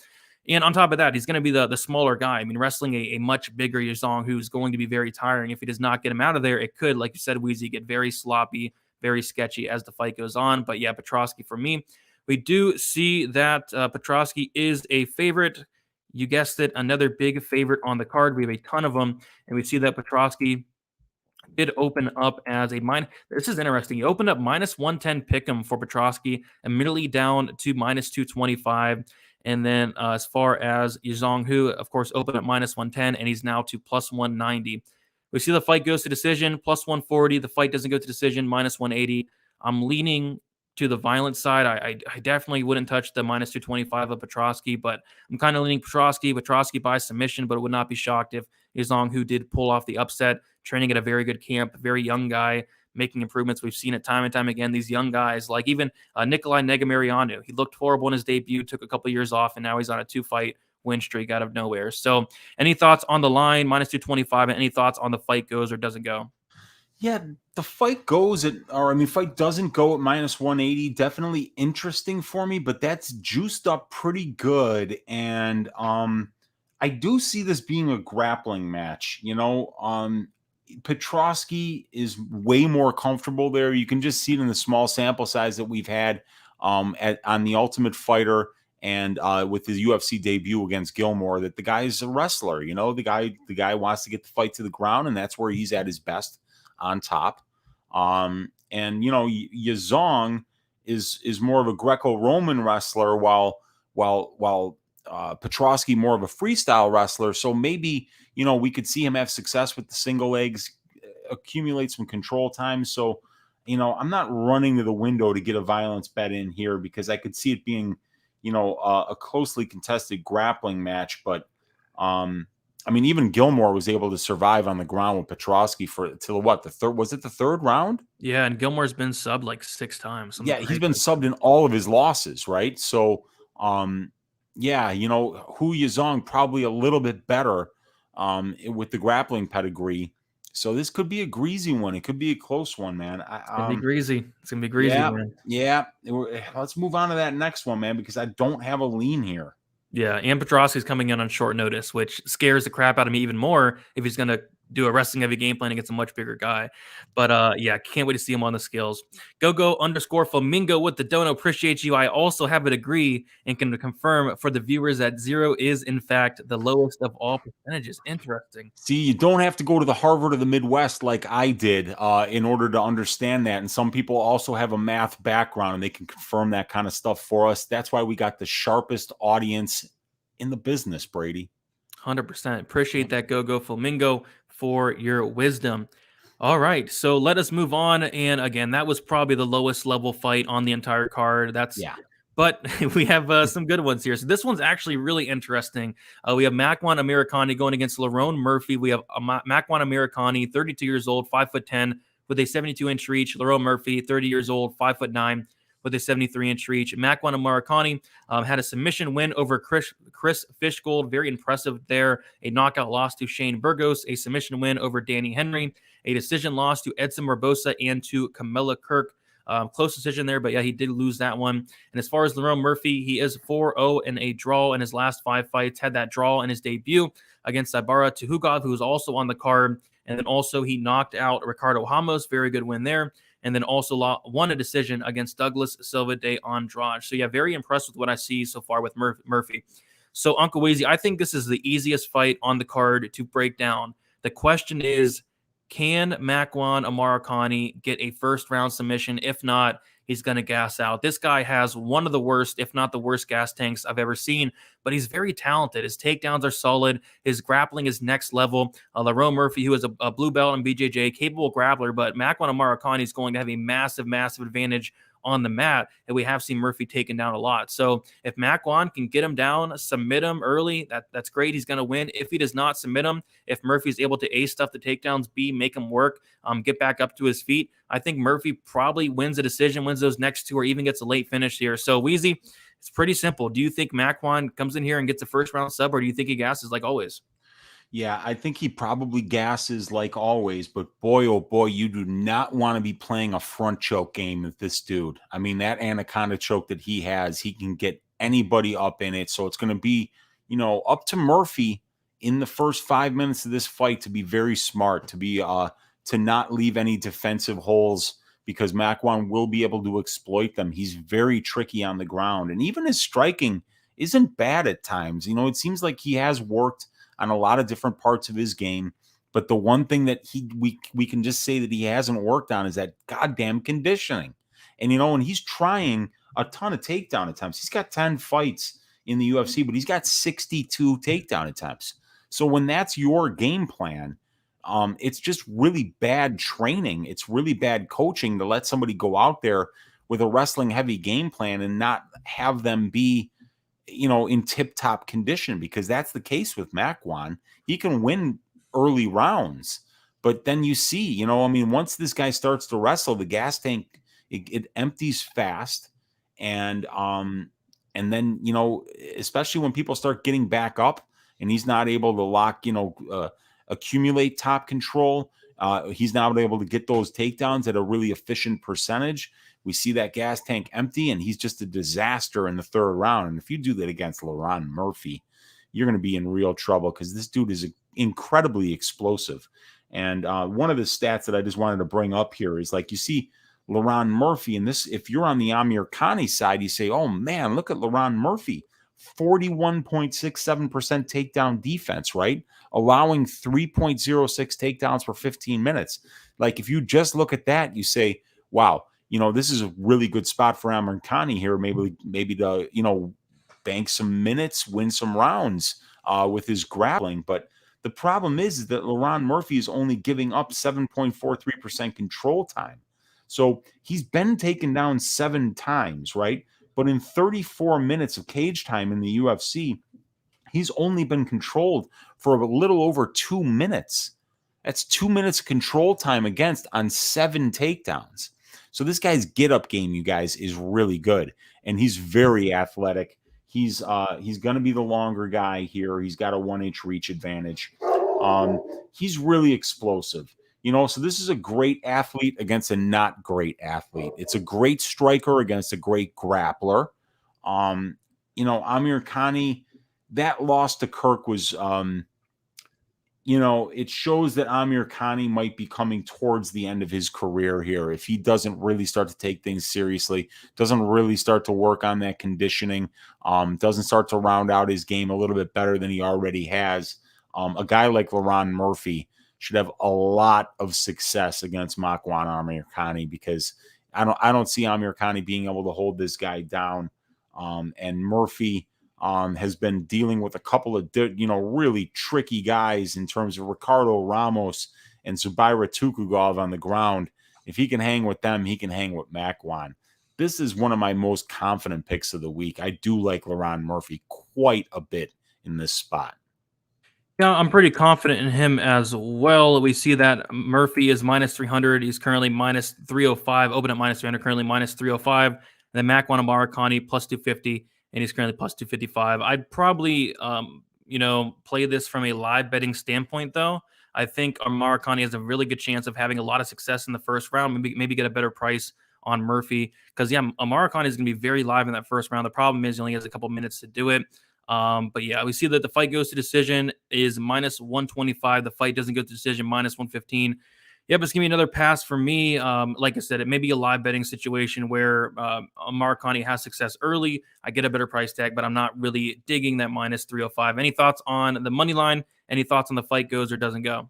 and on top of that, he's going to be the smaller guy. I mean, wrestling a much bigger Yazong Hu is going to be very tiring. If he does not get him out of there, it could, like you said, Weezy, get very sloppy, very sketchy as the fight goes on. But yeah, Petrosky for me. We do see that Petrosky is a favorite. You guessed it, another big favorite on the card. We have a ton of them, and we see that Petrosky did open up as a minus. This is interesting. He opened up minus 110 pick'em for Petrosky, immediately down to minus 225. And then as far as Yazong Hu, of course, opened up minus 110, and he's now to plus 190. We see the fight goes to decision, plus 140. The fight doesn't go to decision, minus 180. I'm leaning to the violent side. I definitely wouldn't touch the minus 225 of Petrosky, but I'm kind of leaning Petrosky by submission, but it would not be shocked if Yazong Hu did pull off the upset, training at a very good camp, very young guy, making improvements. We've seen it time and time again. These young guys, like even Nikolai Negumereanu, he looked horrible in his debut, took a couple of years off, and now he's on a 2-fight win streak out of nowhere. So any thoughts on the line, minus 225, and any thoughts on the fight goes or doesn't go? Yeah, the fight fight doesn't go at minus 180. Definitely interesting for me, but that's juiced up pretty good. And I do see this being a grappling match. Petrosky is way more comfortable there. You can just see it in the small sample size that we've had on the Ultimate Fighter and with his UFC debut against Gilmore, that the guy is a wrestler. The guy wants to get the fight to the ground, and that's where he's at his best, on top. Yazong is more of a Greco-Roman wrestler, while Petrosky more of a freestyle wrestler. So maybe we could see him have success with the single legs accumulate some control time. So, I'm not running to the window to get a violence bet in here because I could see it being, a closely contested grappling match. But, even Gilmore was able to survive on the ground with Petrosky till what, the third? Was it the third round? Yeah, and Gilmore's been subbed like 6 times. Yeah, he's been subbed in all of his losses, right? So, yeah, Hu Yazong probably a little bit better with the grappling pedigree. So this could be a greasy one. It could be a close one, man. It's gonna be greasy. It's gonna be greasy, man. Yeah. Let's move on to that next one, man, because I don't have a lean here. Yeah, and Petrosky's coming in on short notice, which scares the crap out of me even more if he's going to do a wrestling heavy game plan against a much bigger guy. But yeah, can't wait to see him on the scales. Go_Flamingo with the dono. Appreciate you. I also have a degree and can confirm for the viewers that 0 is in fact the lowest of all percentages. Interesting. See, you don't have to go to the Harvard of the Midwest like I did in order to understand that. And some people also have a math background and they can confirm that kind of stuff for us. That's why we got the sharpest audience in the business, Brady. 100%. Appreciate that, Go_Flamingo, for your wisdom. All right, so let us move on. And again, that was probably the lowest level fight on the entire card. But we have some good ones here. So this one's actually really interesting. We have Makwan Amirkhani going against Lerone Murphy. We have Makwan Amirkhani, 32 years old, 5'10", with a 72-inch reach. Lerone Murphy, 30 years old, 5'9", with a 73-inch reach. Makwan Amirkhani had a submission win over Chris Fishgold. Very impressive there. A knockout loss to Shane Burgos. A submission win over Danny Henry. A decision loss to Edson Barbosa and to Camilla Kirk. Close decision there, but yeah, he did lose that one. And as far as Lerone Murphy, he is 4-0 in a draw in his last 5 fights. Had that draw in his debut against Tybura Tukhugov, who was also on the card. And then also he knocked out Ricardo Ramos. Very good win there. And then also won a decision against Douglas Silva de Andrade. So yeah, very impressed with what I see so far with Murphy. So Uncle Weezy, I think this is the easiest fight on the card to break down. The question is, can Makwan Amirkhani get a first-round submission? If not, he's going to gas out. This guy has one of the worst, if not the worst, gas tanks I've ever seen, but he's very talented. His takedowns are solid. His grappling is next level. Lerone Murphy, who is a blue belt in BJJ, capable grappler, but Makwan Amirkhani is going to have a massive, massive advantage on the mat, and we have seen Murphy taken down a lot. So if Makwan can get him down, submit him early, that's great. He's going to win. If he does not submit him, if Murphy's able to A, stuff the takedowns, B, make him work, get back up to his feet, I think Murphy probably wins a decision, wins those next 2, or even gets a late finish here. So Weezy, it's pretty simple. Do you think Makwan comes in here and gets a first round sub, or do you think he gasses like always? Yeah, I think he probably gasses like always, but boy, oh boy, you do not want to be playing a front choke game with this dude. I mean, that anaconda choke that he has, he can get anybody up in it. So it's going to be, up to Murphy in the first 5 minutes of this fight to be very smart, to not leave any defensive holes, because Makwan will be able to exploit them. He's very tricky on the ground, and even his striking isn't bad at times. It seems like he has worked on a lot of different parts of his game, but the one thing that we can just say that he hasn't worked on is that goddamn conditioning. And and he's trying a ton of takedown attempts. He's got 10 fights in the UFC, but he's got 62 takedown attempts. So when that's your game plan, it's just really bad training. It's really bad coaching to let somebody go out there with a wrestling heavy game plan and not have them be in tip-top condition, because that's the case with Makwan. He can win early rounds, but then you see, once this guy starts to wrestle, the gas tank, it empties fast. And then, especially when people start getting back up and he's not able to lock, accumulate top control. He's not able to get those takedowns at a really efficient percentage. We see that gas tank empty, and he's just a disaster in the third round. And if you do that against Lerone Murphy, you're going to be in real trouble, because this dude is incredibly explosive. And one of the stats that I just wanted to bring up here is, like, you see Lerone Murphy, and this, if you're on the Amirkhani side, you say, oh man, look at Lerone Murphy, 41.67% takedown defense, right? Allowing 3.06 takedowns per 15 minutes. Like, if you just look at that, you say, wow, this is a really good spot for Amirkhani here, maybe to, bank some minutes, win some rounds with his grappling. But The problem is that Laron Murphy is only giving up 7.43% control time. So he's been taken down 7 times, right? But in 34 minutes of cage time in the UFC, he's only been controlled for a little over 2 minutes. That's 2 minutes of control time against on 7 takedowns. So this guy's get-up game, you guys, is really good. And he's very athletic. He's going to be the longer guy here. He's got a 1-inch reach advantage. He's really explosive. So this is a great athlete against a not great athlete. It's a great striker against a great grappler. Amir Khani, that loss to Kirk was, it shows that Amir Khani might be coming towards the end of his career here. If he doesn't really start to take things seriously, doesn't really start to work on that conditioning, doesn't start to round out his game a little bit better than he already has, a guy like Laron Murphy should have a lot of success against Makwan Amir Khani, because I don't see Amir Khani being able to hold this guy down. And Murphy has been dealing with a couple of really tricky guys in terms of Ricardo Ramos and Zubaira Tukhugov on the ground. If he can hang with them, he can hang with Makwan. This is one of my most confident picks of the week. I do like Laron Murphy quite a bit in this spot. Yeah, I'm pretty confident in him as well. We see that Murphy is minus 300. He's currently minus 305. Open at minus 300, currently minus 305. And then Makwan Amarikani plus 250, and he's currently plus 255. I'd probably, play this from a live betting standpoint, though. I think Amarikani has a really good chance of having a lot of success in the first round. Maybe get a better price on Murphy, because Amarikani is going to be very live in that first round. The problem is he only has a couple minutes to do it. But yeah, we see that the fight goes to decision is minus 125. The fight doesn't go to decision, minus 115. Yeah, but it's going to be another pass for me. Like I said, it may be a live betting situation where Amarikani has success early. I get a better price tag, but I'm not really digging that minus 305. Any thoughts on the money line? Any thoughts on the fight goes or doesn't go?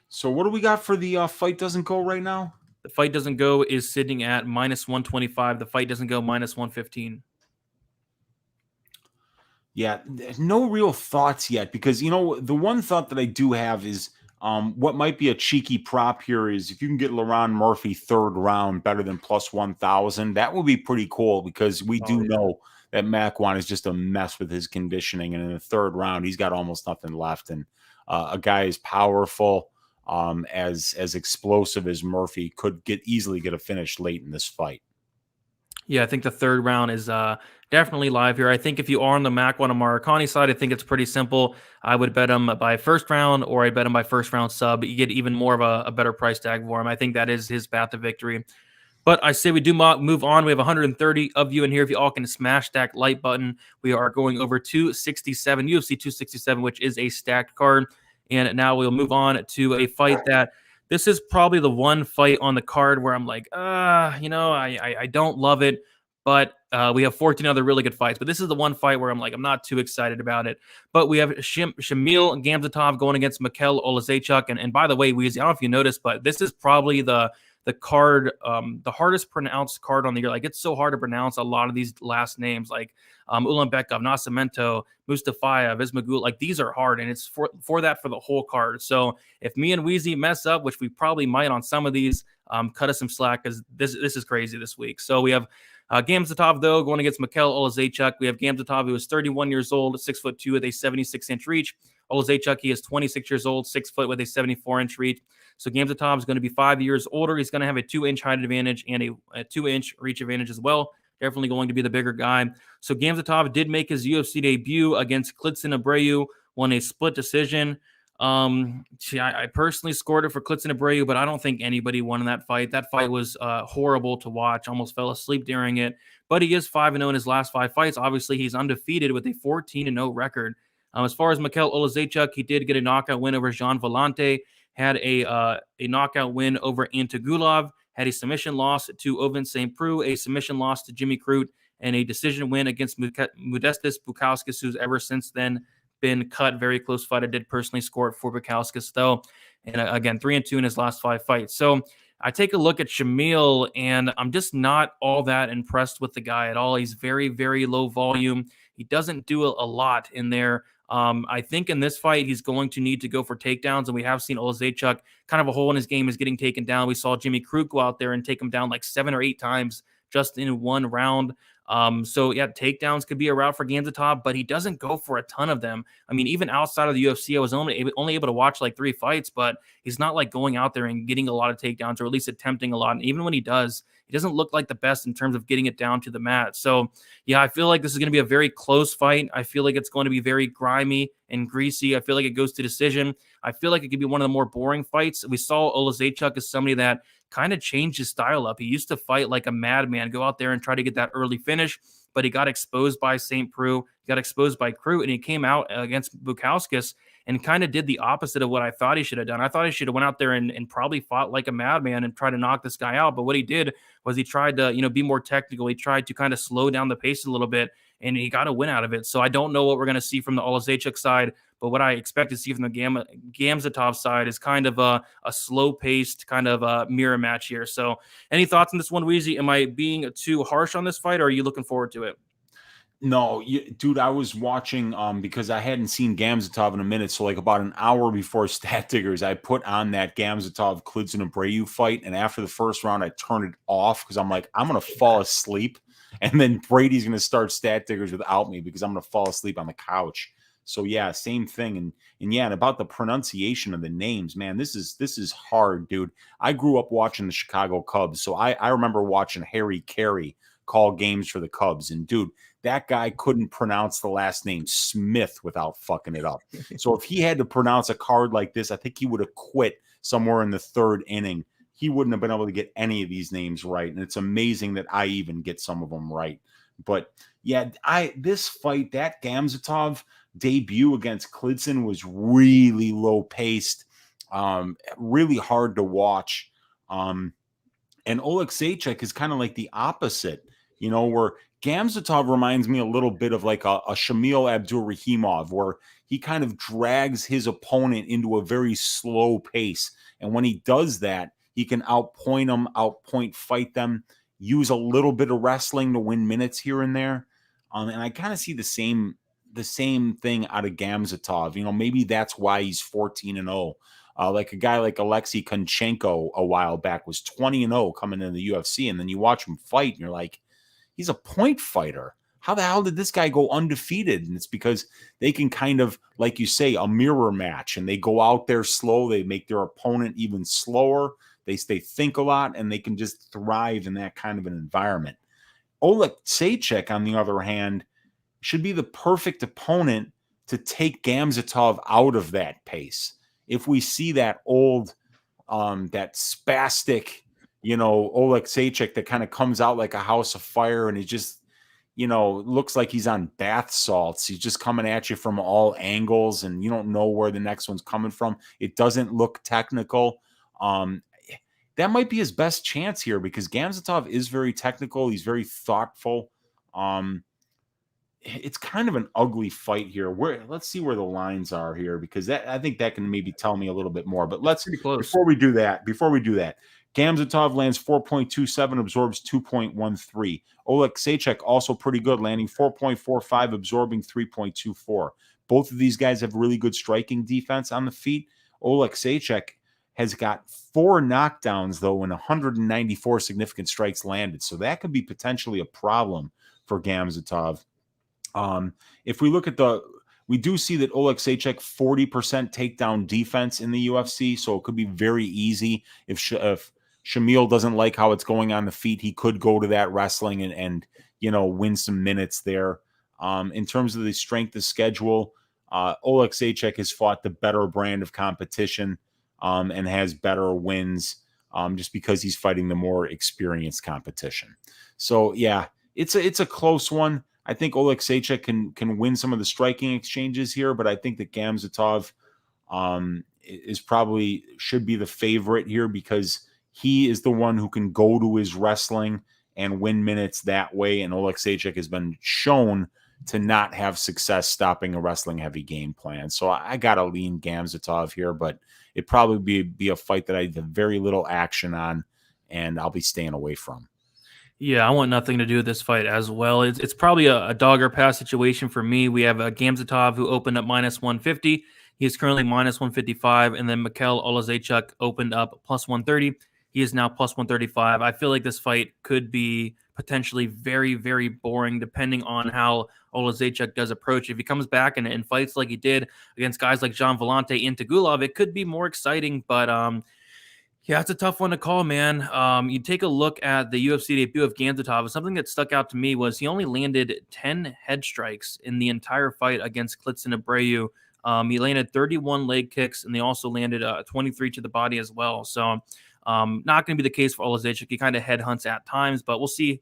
So what do we got for the fight doesn't go right now? The fight doesn't go is sitting at minus 125. The fight doesn't go minus 115. Yeah, no real thoughts yet, because, the one thought that I do have is what might be a cheeky prop here is if you can get Laron Murphy third round better than plus 1,000, that would be pretty cool, because we do know that Makwan is just a mess with his conditioning. And in the third round, he's got almost nothing left. And a guy as powerful, as explosive as Murphy could easily get a finish late in this fight. Yeah, I think the third round is definitely live here. I think if you are on the Makwan Amarikani side, I think it's pretty simple. I would bet him by first round, or I bet him by first round sub. You get even more of a better price tag for him. I think that is his path to victory. But I say we do move on. We have 130 of you in here. If you all can smash that like button, we are going over 267, UFC 267, which is a stacked card. And now we'll move on to a fight that this is probably the one fight on the card where I'm like, I don't love it, but we have 14 other really good fights. But this is the one fight where I'm like, I'm not too excited about it. But we have Shamil Gamzatov going against Mikhail Oleksiejczuk. And by the way, Weezy, I don't know if you noticed, but this is probably the card, the hardest pronounced card on the year. Like, it's so hard to pronounce a lot of these last names, like Ulanbekov, Nascimento, Mustafayev, Ismagul. Like, these are hard, and it's for the whole card. So if me and Weezy mess up, which we probably might on some of these, cut us some slack, because this is crazy this week. So we have Gamzatov, though, going against Mikhail Oleksiejczuk. We have Gamzatov, who is 31 years old, 6'2" with a 76-inch reach. Oleksiejczuk, he is 26 years old, 6 foot with a 74-inch reach. So Gamzatov is going to be 5 years older. He's going to have a 2-inch height advantage and a 2-inch reach advantage as well. Definitely going to be the bigger guy. So Gamzatov did make his UFC debut against Klidson Abreu, won a split decision. I personally scored it for Klidson Abreu, but I don't think anybody won in that fight. That fight was horrible to watch. Almost fell asleep during it. But he is 5-0 in his last 5 fights. Obviously, he's undefeated with a 14-0 record. As far as Mikhail Oleksiejczuk, he did get a knockout win over Jean Vellante, had a knockout win over Antagulov, had a submission loss to Ovince St. Preux, a submission loss to Jimmy Crute, and a decision win against Modestas Bukauskas, who's ever since then been cut. Very close fight. I did personally score it for Bukauskas, though. And again, 3-2 in his last 5 fights. So I take a look at Shamil, and I'm just not all that impressed with the guy at all. He's very, very low volume. He doesn't do a lot in there. I think in this fight, he's going to need to go for takedowns, and we have seen Oleksiejczuk kind of a hole in his game is getting taken down. We saw Jimmy Crute go out there and take him down like 7 or 8 times just in one round. So yeah, takedowns could be a route for Khamzat, but he doesn't go for a ton of them. I mean, even outside of the UFC, I was only able to watch like 3 fights, but he's not like going out there and getting a lot of takedowns, or at least attempting a lot. And even when he does, he doesn't look like the best in terms of getting it down to the mat. So yeah, I feel like this is going to be a very close fight. I feel like it's going to be very grimy and greasy. I feel like it goes to decision. I feel like it could be one of the more boring fights. We saw Oleksiejczuk as somebody that kind of changed his style up. He used to fight like a madman, go out there and try to get that early finish, but he got exposed by St. Preux, he got exposed by Crute, and he came out against Błachowicz and kind of did the opposite of what I thought he should have done. I thought he should have went out there and probably fought like a madman and tried to knock this guy out. But what he did was he tried to, be more technical. He tried to kind of slow down the pace a little bit, and he got a win out of it. So I don't know what we're going to see from the Oleksiejczuk side, but what I expect to see from the Khamzat side is kind of a slow-paced kind of a mirror match here. So any thoughts on this one, Weezy? Am I being too harsh on this fight, or are you looking forward to it? No, dude, I was watching because I hadn't seen Khamzat in a minute. So like about an hour before Stat Diggers, I put on that Khamzat Klidson and Abreu fight. And after the first round, I turned it off because I'm like, I'm going to fall asleep. And then Brady's going to start Stat Diggers without me because I'm going to fall asleep on the couch. So yeah, same thing. And yeah, and about the pronunciation of the names, man, this is hard, dude. I grew up watching the Chicago Cubs. So I remember watching Harry Carey call games for the Cubs. And dude, that guy couldn't pronounce the last name Smith without fucking it up. So if he had to pronounce a card like this, I think he would have quit somewhere in the 3rd inning. He wouldn't have been able to get any of these names right. And it's amazing that I even get some of them right. But yeah, this fight, that Khamzat debut against Klidson was really low paced, really hard to watch. And Oleksiejczuk is kind of like the opposite, where Khamzat reminds me a little bit of like a Shamil Abdurakhimov, where he kind of drags his opponent into a very slow pace. And when he does that, he can outpoint them, outpoint fight them, use a little bit of wrestling to win minutes here and there. And I kind of see the same thing out of Khamzat. Maybe that's why he's 14-0. Like a guy like Alexei Konchenko a while back was 20-0 coming into the UFC. And then you watch him fight and you're like, he's a point fighter. How the hell did this guy go undefeated? And it's because they can kind of, like you say, a mirror match, and they go out there slow. They make their opponent even slower. They think a lot, and they can just thrive in that kind of an environment. Oleksiejczuk, on the other hand, should be the perfect opponent to take Khamzat out of that pace. If we see that old, that spastic, Oleksiejczuk that kind of comes out like a house of fire, and he just, looks like he's on bath salts. He's just coming at you from all angles, and you don't know where the next one's coming from. It doesn't look technical. That might be his best chance here because Khamzat is very technical. He's very thoughtful. It's kind of an ugly fight here. Let's see where the lines are here, because I think that can maybe tell me a little bit more. But before we do that, Khamzat lands 4.27, absorbs 2.13. Oleksiejczuk also pretty good, landing 4.45, absorbing 3.24. Both of these guys have really good striking defense on the feet. Oleksiejczuk has got 4 knockdowns, though, and 194 significant strikes landed. So that could be potentially a problem for Khamzat. If we look at we do see that Oleksiejczuk 40% takedown defense in the UFC, so it could be very easy. If Shamil doesn't like how it's going on the feet, he could go to that wrestling and win some minutes there. In terms of the strength of schedule, Oleksiejczuk has fought the better brand of competition and has better wins just because he's fighting the more experienced competition. So yeah, it's a close one. I think Oleksiejczuk can win some of the striking exchanges here, but I think that Khamzat should be the favorite here because he is the one who can go to his wrestling and win minutes that way. And Oleksiejczuk has been shown to not have success stopping a wrestling heavy game plan. So I got to lean Khamzat here, but it'd probably be a fight that I have very little action on and I'll be staying away from. Yeah, I want nothing to do with this fight as well. It's probably a dog or pass situation for me. We have Gamzatov, who opened up minus 150. He is currently minus 155. And then Mikhail Olazechuk opened up plus 130. He is now plus 135. I feel like this fight could be potentially very, very boring depending on how Olazechuk does approach. If he comes back and fights like he did against guys like Jean Vellante and Tugulov, it could be more exciting. But yeah, it's a tough one to call, man. You take a look at the UFC debut of Gamzatov. Something that stuck out to me was he only landed 10 head strikes in the entire fight against Klidson Abreu. He landed 31 leg kicks, and they also landed 23 to the body as well. So not going to be the case for Olazechuk. He kind of headhunts at times, but we'll see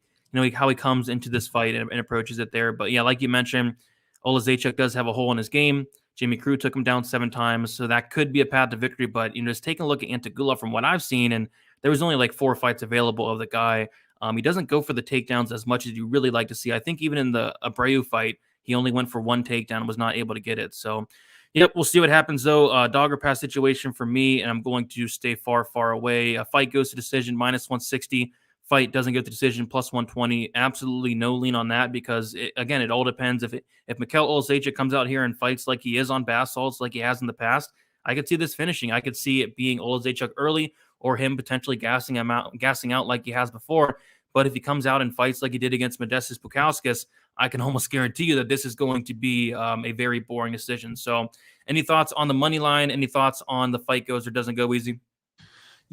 how he comes into this fight and approaches it there. But yeah, like you mentioned, Olazechuk does have a hole in his game. Jimmy Crew took him down 7 times, so that could be a path to victory. But just taking a look at Antagula from what I've seen, and there was only like 4 fights available of the guy. He doesn't go for the takedowns as much as you really like to see. I think even in the Abreu fight, he only went for 1 takedown and was not able to get it. So, yep, we'll see what happens though. Dog or pass situation for me, and I'm going to stay far, far away. A fight goes to decision minus 160. Fight doesn't go to decision plus 120. Absolutely no lean on that because again, it all depends. If Mikhail Olazechuk comes out here and fights like he is on bath salts, like he has in the past, I could see this finishing. I could see it being Olazechuk early or him potentially gassing out like he has before. But if he comes out and fights like he did against Modestas Bukauskas, I can almost guarantee you that this is going to be a very boring decision. So, any thoughts on the money line? Any thoughts on the fight goes or doesn't go easy?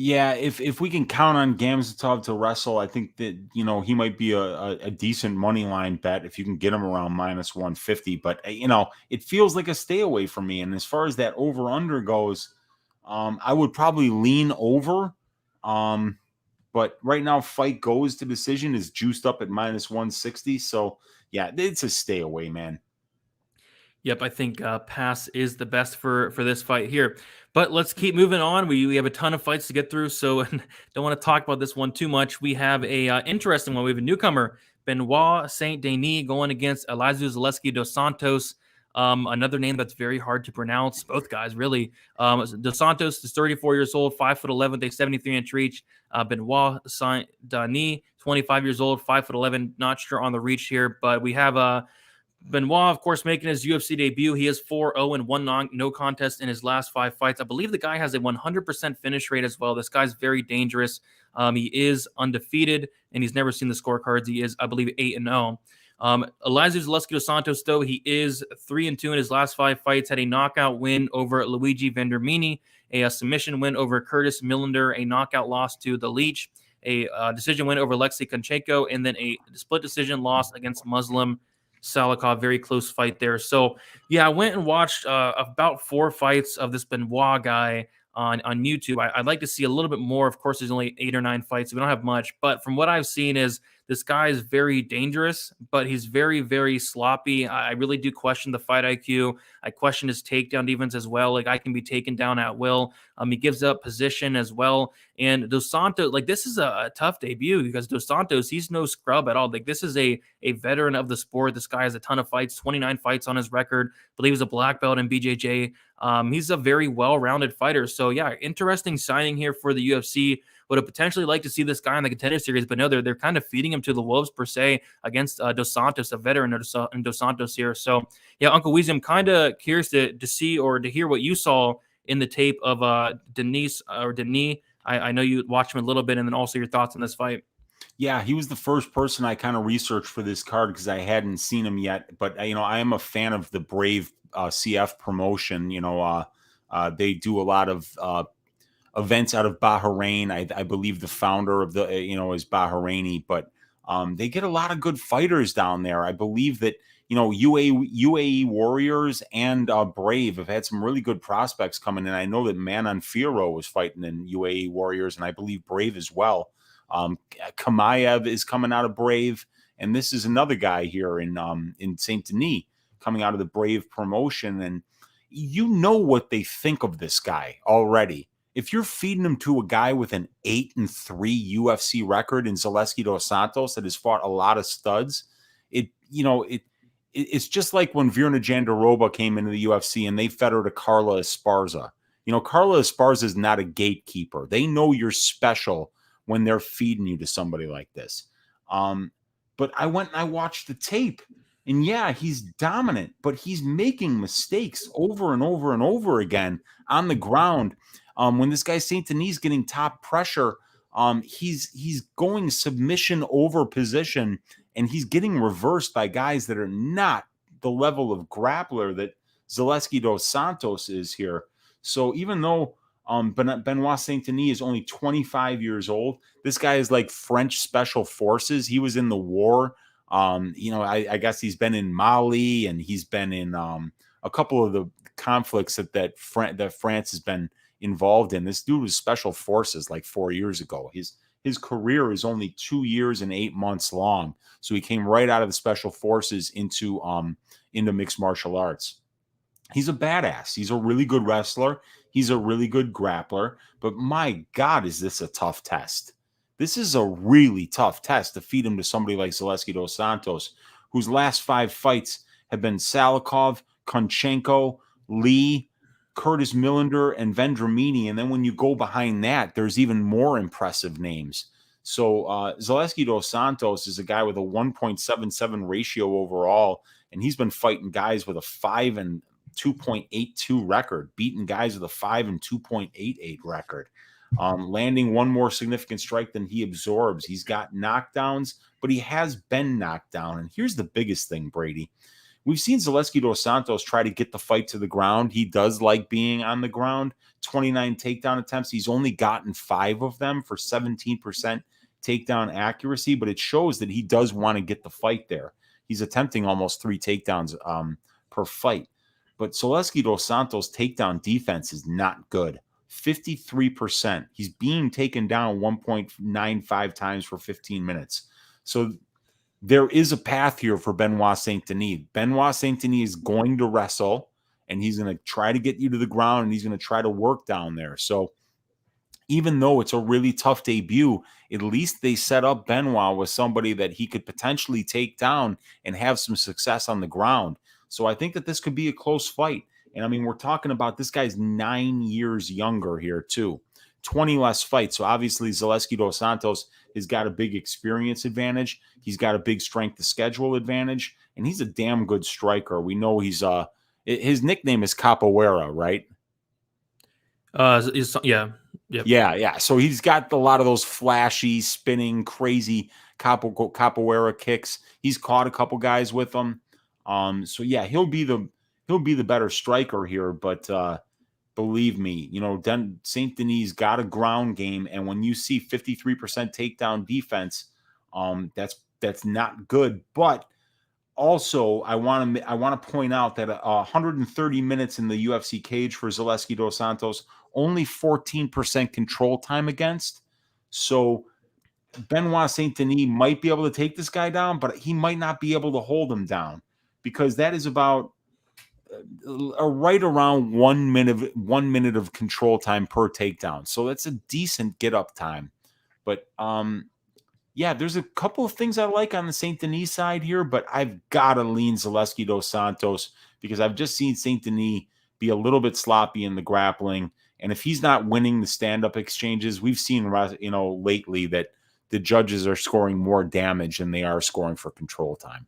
Yeah, if we can count on Gamzatov to wrestle, I think that he might be a decent money line bet if you can get him around minus 150. But it feels like a stay away from me. And as far as that over under goes, I would probably lean over. But right now, fight goes to decision is juiced up at minus 160. So yeah, it's a stay away, man. Yep, I think pass is the best for this fight here. But let's keep moving on. We have a ton of fights to get through, so don't want to talk about this one too much. We have a interesting one. We have a newcomer, Benoit Saint Denis, going against Elizeu Zaleski dos Santos. Another name that's very hard to pronounce. Both guys, really. Dos Santos is 34 years old, 5'11", they 73-inch reach. Benoit Saint Denis, 25 years old, 5'11". Not sure on the reach here, but we have Benoit, of course, making his UFC debut. He is 4-0 and 1 no contest in his last 5 fights. I believe the guy has a 100% finish rate as well. This guy's very dangerous. He is undefeated, and he's never seen the scorecards. He is, I believe, 8-0. Elizeu Zaleski dos Santos, though, he is 3-2 in his last 5 fights. Had a knockout win over Luigi Vendermini, a submission win over Curtis Millender, a knockout loss to The Leech, a decision win over Alexei Konchenko, and then a split decision loss against Muslim Salikov. Very close fight there. So, yeah, I went and watched about 4 fights of this Benoit guy on YouTube. I'd like to see a little bit more. Of course, there's only 8 or 9 fights, so we don't have much. But from what I've seen is this guy is very dangerous, but he's very, very sloppy. I really do question the fight IQ. I question his takedown defense as well. Like, I can be taken down at will. He gives up position as well. And Dos Santos, like, this is a tough debut because Dos Santos, he's no scrub at all. Like, this is a veteran of the sport. This guy has a ton of fights, 29 fights on his record. I believe he's a black belt in BJJ. He's a very well-rounded fighter. So, yeah, interesting signing here for the UFC. Would have potentially like to see this guy in the Contender Series, but no, they're kind of feeding him to the wolves per se against Dos Santos, a veteran of Dos Santos here. So, yeah, Uncle Weezy, I'm kind of curious to see or to hear what you saw in the tape of Denis. I know you watched him a little bit, and then also your thoughts on this fight. Yeah, he was the first person I kind of researched for this card because I hadn't seen him yet. But I am a fan of the Brave CF promotion. They do a lot of events out of Bahrain. I believe the founder of the is Bahraini, but they get a lot of good fighters down there. I believe that UAE Warriors and Brave have had some really good prospects coming in. I know that Manon Firo was fighting in UAE Warriors, and I believe Brave as well. Chimaev is coming out of Brave, and this is another guy here in Saint Denis coming out of the Brave promotion. And what they think of this guy already. If you're feeding him to a guy with an 8-3 UFC record in Zaleski dos Santos that has fought a lot of studs, it's just like when Virna Jandiroba came into the UFC and they fed her to Carla Esparza. Carla Esparza is not a gatekeeper. They know you're special when they're feeding you to somebody like this. But I went and I watched the tape, and yeah, he's dominant, but he's making mistakes over and over and over again on the ground. When this guy Saint Denis getting top pressure, he's going submission over position, and he's getting reversed by guys that are not the level of grappler that Zaleski dos Santos is here. So even though Benoit Saint Denis is only 25 years old, this guy is like French special forces. He was in the war. I guess he's been in Mali, and he's been in a couple of the conflicts that France has been involved in. This dude was special forces like 4 years ago. His career is only 2 years and 8 months long. So he came right out of the special forces into mixed martial arts. He's a badass. He's a really good wrestler. He's a really good grappler. But my God, is this a tough test? This is a really tough test to feed him to somebody like Zaleski dos Santos, whose last 5 fights have been Salikov, Konchenko, Lee, Curtis Millender, and Vendramini. And then when you go behind that, there's even more impressive names. So Zaleski dos Santos is a guy with a 1.77 ratio overall, and he's been fighting guys with a 5 and 2.82 record, beating guys with a 5 and 2.88 record, landing one more significant strike than he absorbs. He's got knockdowns, but he has been knocked down. And here's the biggest thing, Brady. We've seen Zaleski dos Santos try to get the fight to the ground. He does like being on the ground. 29 takedown attempts. He's only gotten 5 of them for 17% takedown accuracy, but it shows that he does want to get the fight there. He's attempting almost 3 takedowns per fight. But Zaleski dos Santos' takedown defense is not good. 53%. He's being taken down 1.95 times for 15 minutes. So there is a path here for Benoit Saint Denis. Benoit Saint Denis is going to wrestle, and he's going to try to get you to the ground, and he's going to try to work down there. So even though it's a really tough debut, at least they set up Benoit with somebody that he could potentially take down and have some success on the ground. So I think that this could be a close fight. And I mean, we're talking about this guy's 9 years younger here too, 20 less fights. So obviously Zaleski dos Santos has got a big experience advantage. He's got a big strength to schedule advantage, and he's a damn good striker. We know he's his nickname is Capoeira, right? Yeah. Yep. Yeah. So he's got a lot of those flashy, spinning, crazy capoeira kicks. He's caught a couple guys with them. So yeah, he'll be the better striker here, but believe me, Saint Denis got a ground game, and when you see 53% takedown defense, that's not good. But also, I want to point out that 130 minutes in the UFC cage for Zaleski dos Santos, only 14% control time against. So Benoit Saint Denis might be able to take this guy down, but he might not be able to hold him down, because that is about right around 1 minute of control time per takedown. So that's a decent get up time. But yeah, there's a couple of things I like on the Saint Denis side here, but I've got to lean Zaleski dos Santos because I've just seen Saint Denis be a little bit sloppy in the grappling. And if he's not winning the stand-up exchanges, we've seen, lately that the judges are scoring more damage than they are scoring for control time.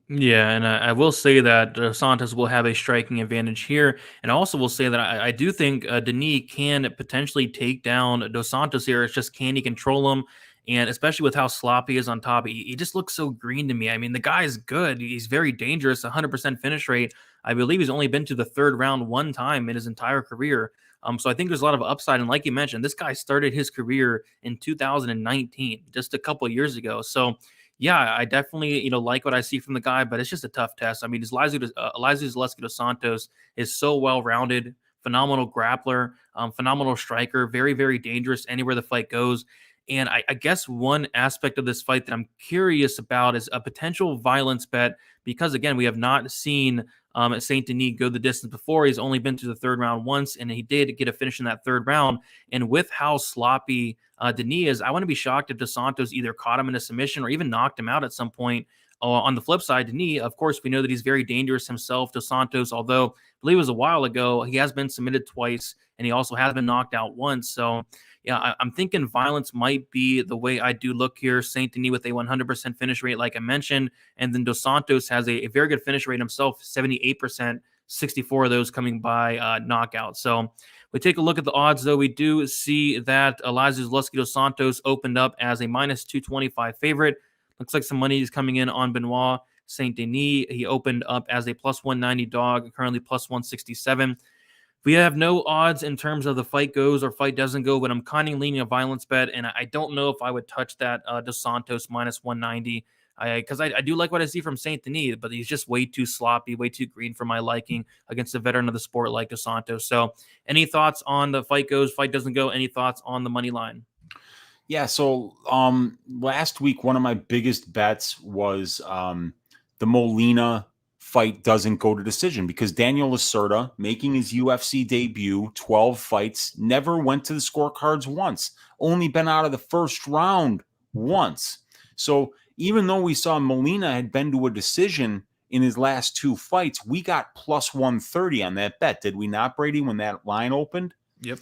Yeah, and I will say that Santos will have a striking advantage here. And I also will say that I do think Denis can potentially take down dos Santos here. It's just, can he control him? And especially with how sloppy he is on top, he just looks so green to me. I mean, the guy is good. He's very dangerous, 100% finish rate. I believe he's only been to the 3rd round 1 time in his entire career. So I think there's a lot of upside. And like you mentioned, this guy started his career in 2019, just a couple of years ago. So yeah, I definitely, like what I see from the guy, but it's just a tough test. I mean, Zaleski dos Santos is so well-rounded, phenomenal grappler, phenomenal striker, very, very dangerous anywhere the fight goes. And I guess one aspect of this fight that I'm curious about is a potential violence bet, because again, we have not seen Saint Denis go the distance before. He's only been to the 3rd round once, and he did get a finish in that 3rd round. And with how sloppy Denis is, I want to be shocked if dos Santos either caught him in a submission or even knocked him out at some point. On the flip side, Denis, of course, we know that he's very dangerous himself. Dos Santos, although I believe it was a while ago, he has been submitted twice, and he also has been knocked out once. So yeah, I'm thinking violence might be the way I do look here. Saint Denis with a 100% finish rate, like I mentioned, and then Dos Santos has a very good finish rate himself, 78%, 64 of those coming by knockout. So we take a look at the odds, though. We do see that Elizeu Zaleski dos Santos opened up as a minus 225 favorite. Looks like some money is coming in on Benoit Saint Denis. He opened up as a plus 190 dog, currently plus 167. We have no odds in terms of the fight goes or fight doesn't go, but I'm kind of leaning a violence bet, and I don't know if I would touch that Dos Santos minus 190. Because I do like what I see from Saint Denis, but he's just way too sloppy, way too green for my liking against a veteran of the sport like Dos Santos. So any thoughts on the fight goes, fight doesn't go? Any thoughts on the money line? Yeah, so last week, one of my biggest bets was the Molina fight doesn't go to decision because Daniel Lacerda, making his UFC debut, 12 fights, never went to the scorecards once, only been out of the first round once. So even though we saw Molina had been to a decision in his last 2 fights, we got plus 130 on that bet. Did we not, Brady, when that line opened? Yep.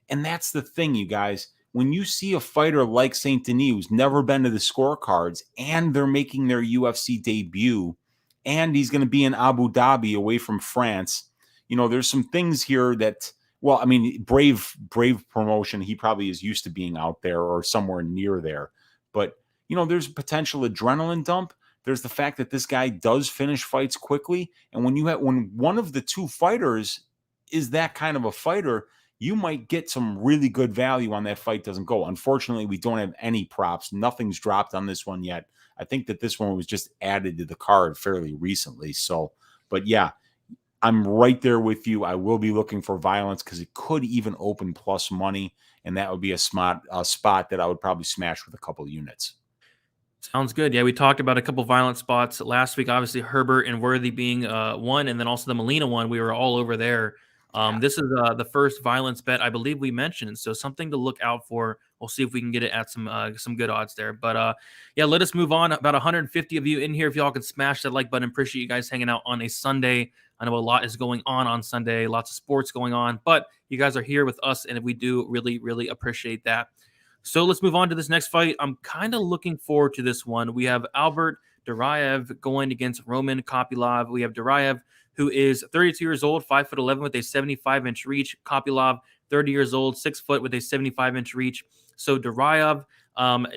And that's the thing, you guys. When you see a fighter like Saint Denis who's never been to the scorecards and they're making their UFC debut and he's going to be in Abu Dhabi away from France, there's some things here that, well, I mean, brave promotion. He probably is used to being out there or somewhere near there. But there's a potential adrenaline dump. There's the fact that this guy does finish fights quickly. And when one of the 2 fighters is that kind of a fighter, you might get some really good value on that fight doesn't go. Unfortunately, we don't have any props. Nothing's dropped on this one yet. I think that this one was just added to the card fairly recently. So, but yeah, I'm right there with you. I will be looking for violence because it could even open plus money. And that would be a spot that I would probably smash with a couple of units. Sounds good. Yeah, we talked about a couple violent spots last week. Obviously, Herbert and Worthy being one, and then also the Molina one. We were all over there. This is the first violence bet I believe we mentioned, so something to look out for. We'll see if we can get it at some good odds there. But yeah, let us move on. About 150 of you in here. If y'all could smash that like button, appreciate you guys hanging out on a Sunday. I know a lot is going on Sunday, lots of sports going on, but you guys are here with us, and we do really, really appreciate that. So let's move on to this next fight. I'm kind of looking forward to this one. We have Albert Duraev going against Roman Kopylov. We have Duraev, who is 32 years old, 5'11" with a 75-inch reach. Kopylov, 30 years old, 6 foot with a 75-inch reach. So Duraev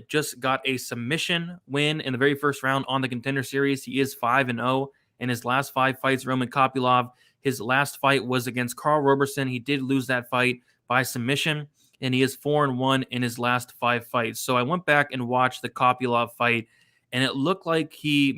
just got a submission win in the very first round on the Contender Series. He is 5-0 in his last 5 fights. Roman Kopylov, his last fight was against Karl Roberson. He did lose that fight by submission, and he is 4-1 in his last 5 fights. So I went back and watched the Kopylov fight, and it looked like he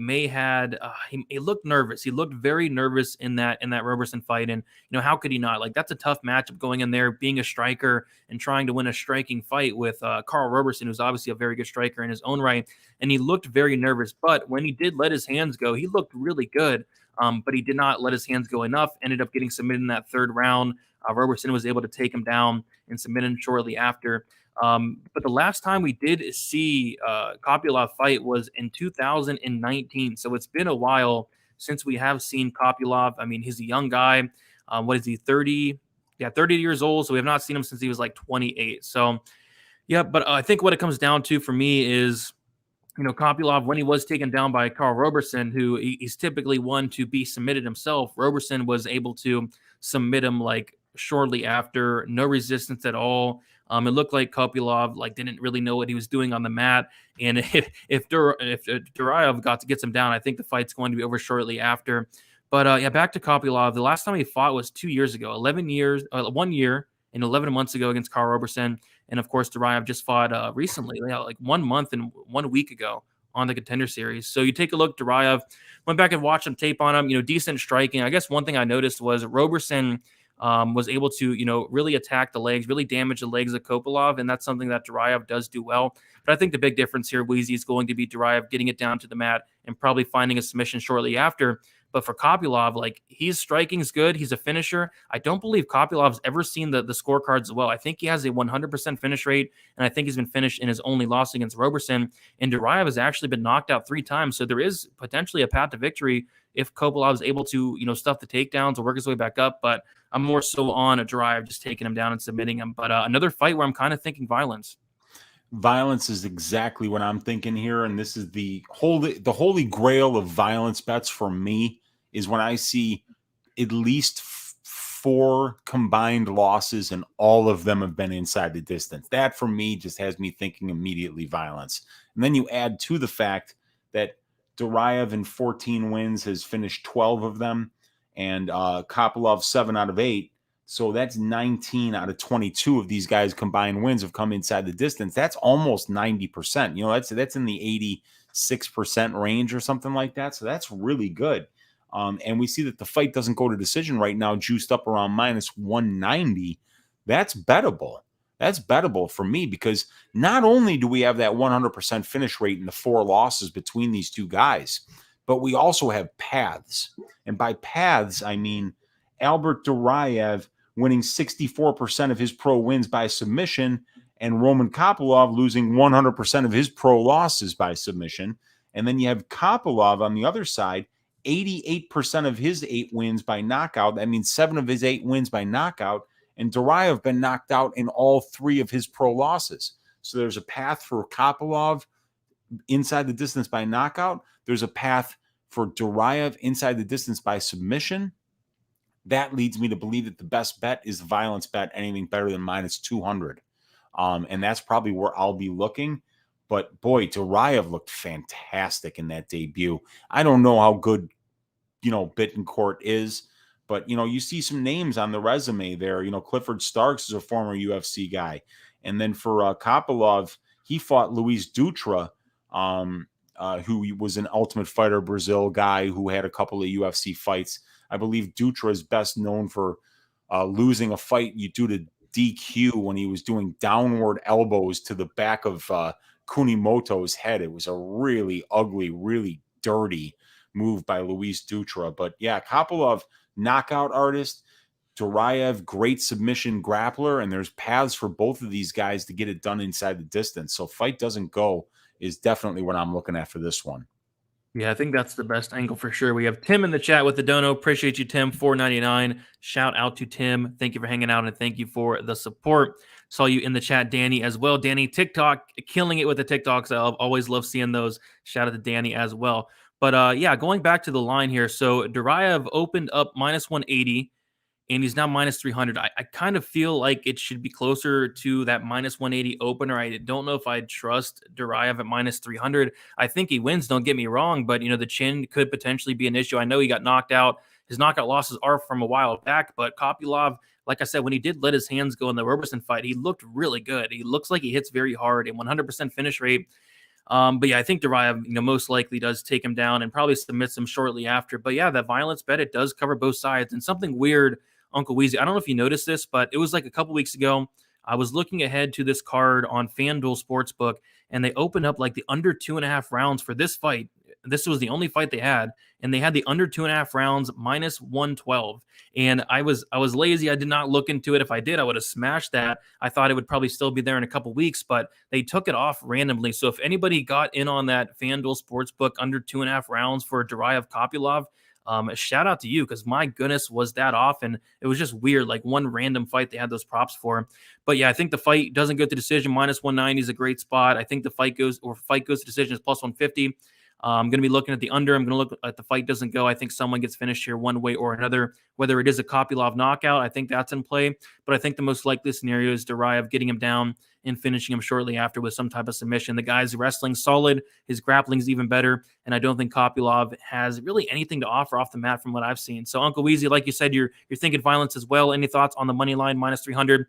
he looked nervous. He looked very nervous in that Roberson fight. And, how could he not? Like, that's a tough matchup going in there, being a striker and trying to win a striking fight with Karl Roberson, who's obviously a very good striker in his own right. And he looked very nervous. But when he did let his hands go, he looked really good. But he did not let his hands go enough, ended up getting submitted in that 3rd round. Roberson was able to take him down and submit him shortly after. But the last time we did see Kopylov fight was in 2019. So it's been a while since we have seen Kopylov. I mean, he's a young guy. What is he, 30? Yeah, 30 years old. So we have not seen him since he was like 28. So, yeah, but I think what it comes down to for me is, Kopylov, when he was taken down by Karl Roberson, who he's typically one to be submitted himself, Roberson was able to submit him like shortly after, no resistance at all. It looked like Kopylov didn't really know what he was doing on the mat, and if Duraev gets him down, I think the fight's going to be over shortly after. But yeah, back to Kopylov. The last time he fought was 2 years ago, 1 year and 11 months ago against Karl Roberson, and of course Duraev just fought recently, like 1 month and 1 week ago on the Contender Series. So you take a look, Duraev, went back and watched some tape on him. Decent striking. I guess one thing I noticed was Roberson was able to, really attack the legs, really damage the legs of Kopylov, and that's something that Duraev does do well. But I think the big difference here, Weezy, is going to be Duraev getting it down to the mat and probably finding a submission shortly after. But for Kopylov, like, his striking's good. He's a finisher. I don't believe Kopylov's ever seen the scorecards as well. I think he has a 100% finish rate, and I think he's been finished in his only loss against Roberson. And Duraev has actually been knocked out 3 times, so there is potentially a path to victory if Kopylov is able to, stuff the takedowns or work his way back up. But I'm more so on a Duraev, just taking him down and submitting him. But another fight where I'm kind of thinking violence. Violence is exactly what I'm thinking here, and this is the holy grail of violence bets for me is when I see at least 4 combined losses and all of them have been inside the distance. That for me just has me thinking immediately violence. And then you add to the fact that Duraev in 14 wins has finished 12 of them, and Kopylov 7 out of 8. So that's 19 out of 22 of these guys' combined wins have come inside the distance. That's almost 90%. That's in the 86% range or something like that. So that's really good. And we see that the fight doesn't go to decision right now, juiced up around minus 190. That's bettable. That's bettable for me because not only do we have that 100% finish rate in the 4 losses between these two guys, but we also have paths. And by paths, I mean Albert Duraev winning 64% of his pro wins by submission, and Roman Kopylov losing 100% of his pro losses by submission. And then you have Kopylov on the other side, 88% of his 8 wins by knockout. That means 7 of his 8 wins by knockout. And Duraev been knocked out in all 3 of his pro losses. So there's a path for Kopylov inside the distance by knockout. There's a path for Duraev inside the distance by submission. That leads me to believe that the best bet is the violence bet, anything better than minus 200. And that's probably where I'll be looking. But boy, Duraev looked fantastic in that debut. I don't know how good, Bittencourt is, but, you see some names on the resume there. Clifford Starks is a former UFC guy. And then for Kopylov, he fought Luis Dutra, who was an Ultimate Fighter Brazil guy who had a couple of UFC fights. I believe Dutra is best known for losing a fight due to DQ when he was doing downward elbows to the back of Kunimoto's head. It was a really ugly, really dirty move by Luis Dutra. But yeah, Kopylov, knockout artist. Duraev, great submission grappler. And there's paths for both of these guys to get it done inside the distance. So fight doesn't go is definitely what I'm looking at for this one. Yeah, I think that's the best angle for sure. We have Tim in the chat with the dono. Appreciate you, Tim. $4.99. Shout out to Tim. Thank you for hanging out and thank you for the support. Saw you in the chat, Danny, as well. Danny, TikTok, killing it with the TikToks. I always love seeing those. Shout out to Danny as well. But yeah, going back to the line here. So Duraev opened up minus 180. And he's now minus 300. I kind of feel like it should be closer to that minus 180 opener. I don't know if I'd trust Duraev at minus 300. I think he wins, don't get me wrong, but, the chin could potentially be an issue. I know he got knocked out. His knockout losses are from a while back, but Kopylov, like I said, when he did let his hands go in the Roberson fight, he looked really good. He looks like he hits very hard, and 100% finish rate. But yeah, I think Duraev, most likely does take him down and probably submits him shortly after. But yeah, that violence bet, it does cover both sides. And something weird, Uncle Weezy, I don't know if you noticed this, but it was like a couple weeks ago. I was looking ahead to this card on FanDuel Sportsbook, and they opened up like the under 2.5 rounds for this fight. This was the only fight they had, and they had the under 2.5 rounds minus 112. And I was lazy. I did not look into it. If I did, I would have smashed that. I thought it would probably still be there in a couple weeks, but they took it off randomly. So if anybody got in on that FanDuel Sportsbook under 2.5 rounds for Duraev Kopylov, shout out to you, because my goodness, was that off, and it was just weird. Like one random fight they had those props for. But yeah, I think the fight doesn't go to decision. Minus 190 is a great spot. I think the fight goes to decision is plus 150. I'm going to be looking at the under. I'm going to look at the fight doesn't go. I think someone gets finished here one way or another, whether it is a Kopylov knockout. I think that's in play, but I think the most likely scenario is Duraev getting him down and finishing him shortly after with some type of submission. The guy's wrestling solid. His grappling's even better. And I don't think Kopylov has really anything to offer off the mat from what I've seen. So Uncle Weezy, like you said, you're thinking violence as well. Any thoughts on the money line minus 300?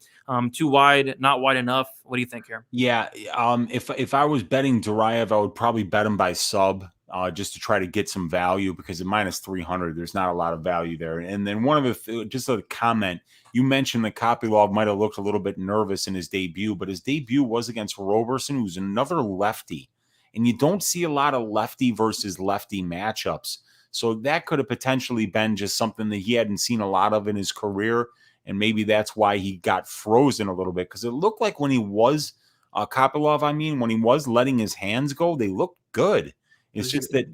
Too wide, not wide enough. What do you think here? Yeah. If I was betting Duraev, I would probably bet him by sub. Just to try to get some value, because at minus 300, there's not a lot of value there. And then one of the, just a comment, you mentioned that Kopylov might have looked a little bit nervous in his debut, but his debut was against Roberson, who's another lefty. And you don't see a lot of lefty versus lefty matchups. So that could have potentially been just something that he hadn't seen a lot of in his career. And maybe that's why he got frozen a little bit, because it looked like when he was Kopylov, when he was letting his hands go, they looked good. It's just that,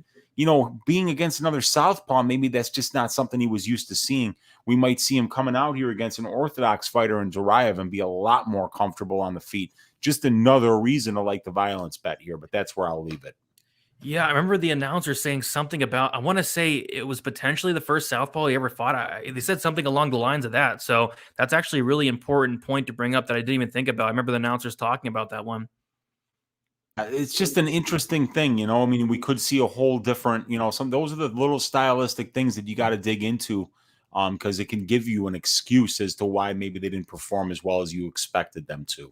being against another southpaw, maybe that's just not something he was used to seeing. We might see him coming out here against an orthodox fighter in Duraev and be a lot more comfortable on the feet. Just another reason to like the violence bet here, but that's where I'll leave it. Yeah, I remember the announcer saying something about, I want to say it was potentially the first southpaw he ever fought. They said something along the lines of that. So that's actually a really important point to bring up that I didn't even think about. I remember the announcers talking about that one. It's just an interesting thing, we could see a whole different, those are the little stylistic things that you got to dig into, because it can give you an excuse as to why maybe they didn't perform as well as you expected them to.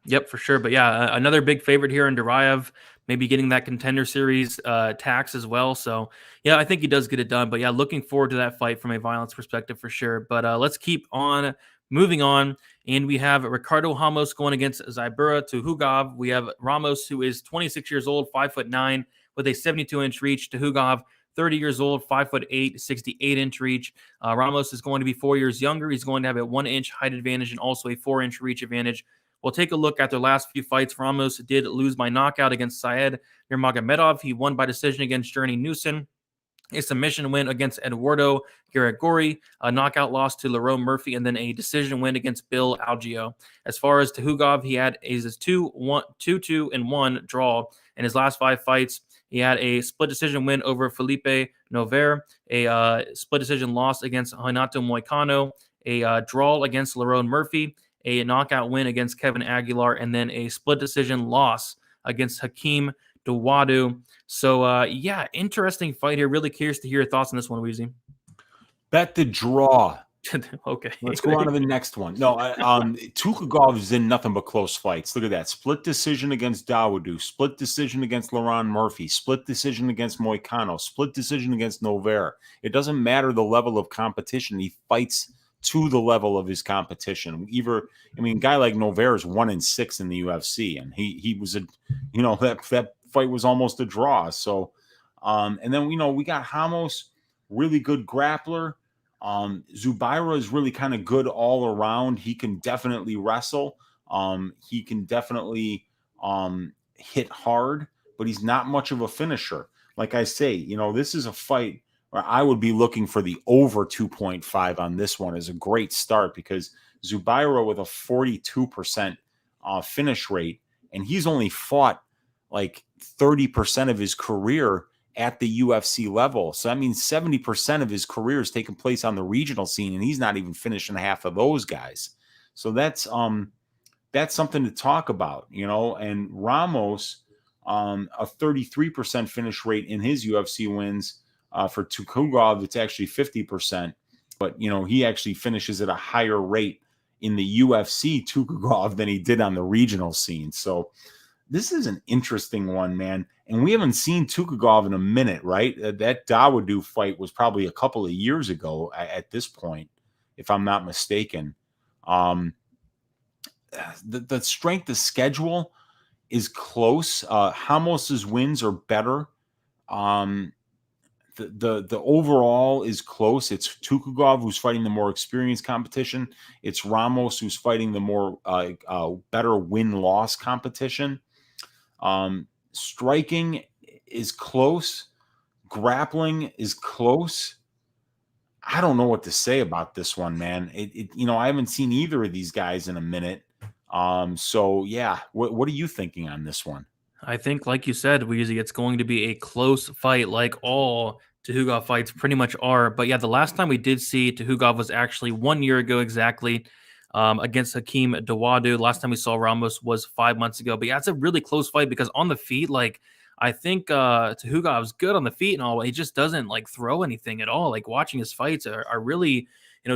Yep, for sure. But yeah, another big favorite here in Duraev, maybe getting that contender series tax as well. So yeah, I think he does get it done. But yeah, looking forward to that fight from a violence perspective for sure. But let's keep on moving on. And we have Ricardo Ramos going against Tybura Tukhugov. We have Ramos, who is 26 years old, 5'9", with a 72-inch reach. Tukhugov, 30 years old, 5'8", 68-inch reach. Ramos is going to be 4 years younger. He's going to have a 1-inch height advantage and also a 4-inch reach advantage. We'll take a look at their last few fights. Ramos did lose by knockout against Syed Nurmagomedov. He won by decision against Journey Newson. A submission win against Eduardo Garagori, a knockout loss to Lerone Murphy, and then a decision win against Bill Algeo. As far as Tukhugov, he had his 2-2-1 draw in his last 5 fights. He had a split decision win over Felipe Nover, a split decision loss against Renato Moicano, a draw against Lerone Murphy, a knockout win against Kevin Aguilar, and then a split decision loss against Hakeem Dawadu. So, yeah, interesting fight here. Really curious to hear your thoughts on this one, Weezy. Bet the draw. Okay. Let's go on to the next one. No, Tukhugov is in nothing but close fights. Look at that. Split decision against Dawadu. Split decision against Lerone Murphy. Split decision against Moicano. Split decision against Nover. It doesn't matter the level of competition. He fights to the level of his competition. A guy like Nover is 1-6 in the UFC, and he was that fight was almost a draw. So, and then we got Ramos, really good grappler. Tybura is really kind of good all around. He can definitely wrestle. He can definitely hit hard, but he's not much of a finisher. Like I say, this is a fight where I would be looking for the over 2.5 on this one as a great start, because Tybura with a 42% finish rate, and he's only fought like 30% of his career at the UFC level. So that means 70% of his career has taken place on the regional scene, and he's not even finishing half of those guys. So that's something to talk about, and Ramos, a 33% finish rate in his UFC wins. For Tukhugov, it's actually 50%, but he actually finishes at a higher rate in the UFC Tukhugov than he did on the regional scene. So this is an interesting one, man. And we haven't seen Tukhugov in a minute, right? That Dawadu fight was probably a couple of years ago at this point, if I'm not mistaken. The strength of schedule is close. Ramos's wins are better. The overall is close. It's Tukhugov who's fighting the more experienced competition. It's Ramos who's fighting the more better win-loss competition. Striking is close. Grappling is close. I don't know what to say about this one, man. I haven't seen either of these guys in a minute. So yeah, what are you thinking on this one? I think, like you said, Weezy, it's going to be a close fight, like all Tukhugov fights pretty much are. But yeah, the last time we did see Tukhugov was actually 1 year ago exactly, against Hakeem Dawadu. Last time we saw Ramos was 5 months ago. But yeah, it's a really close fight because on the feet, like, I think Tuhugov's good on the feet and all, but he just doesn't throw anything at all. Like, watching his fights are really,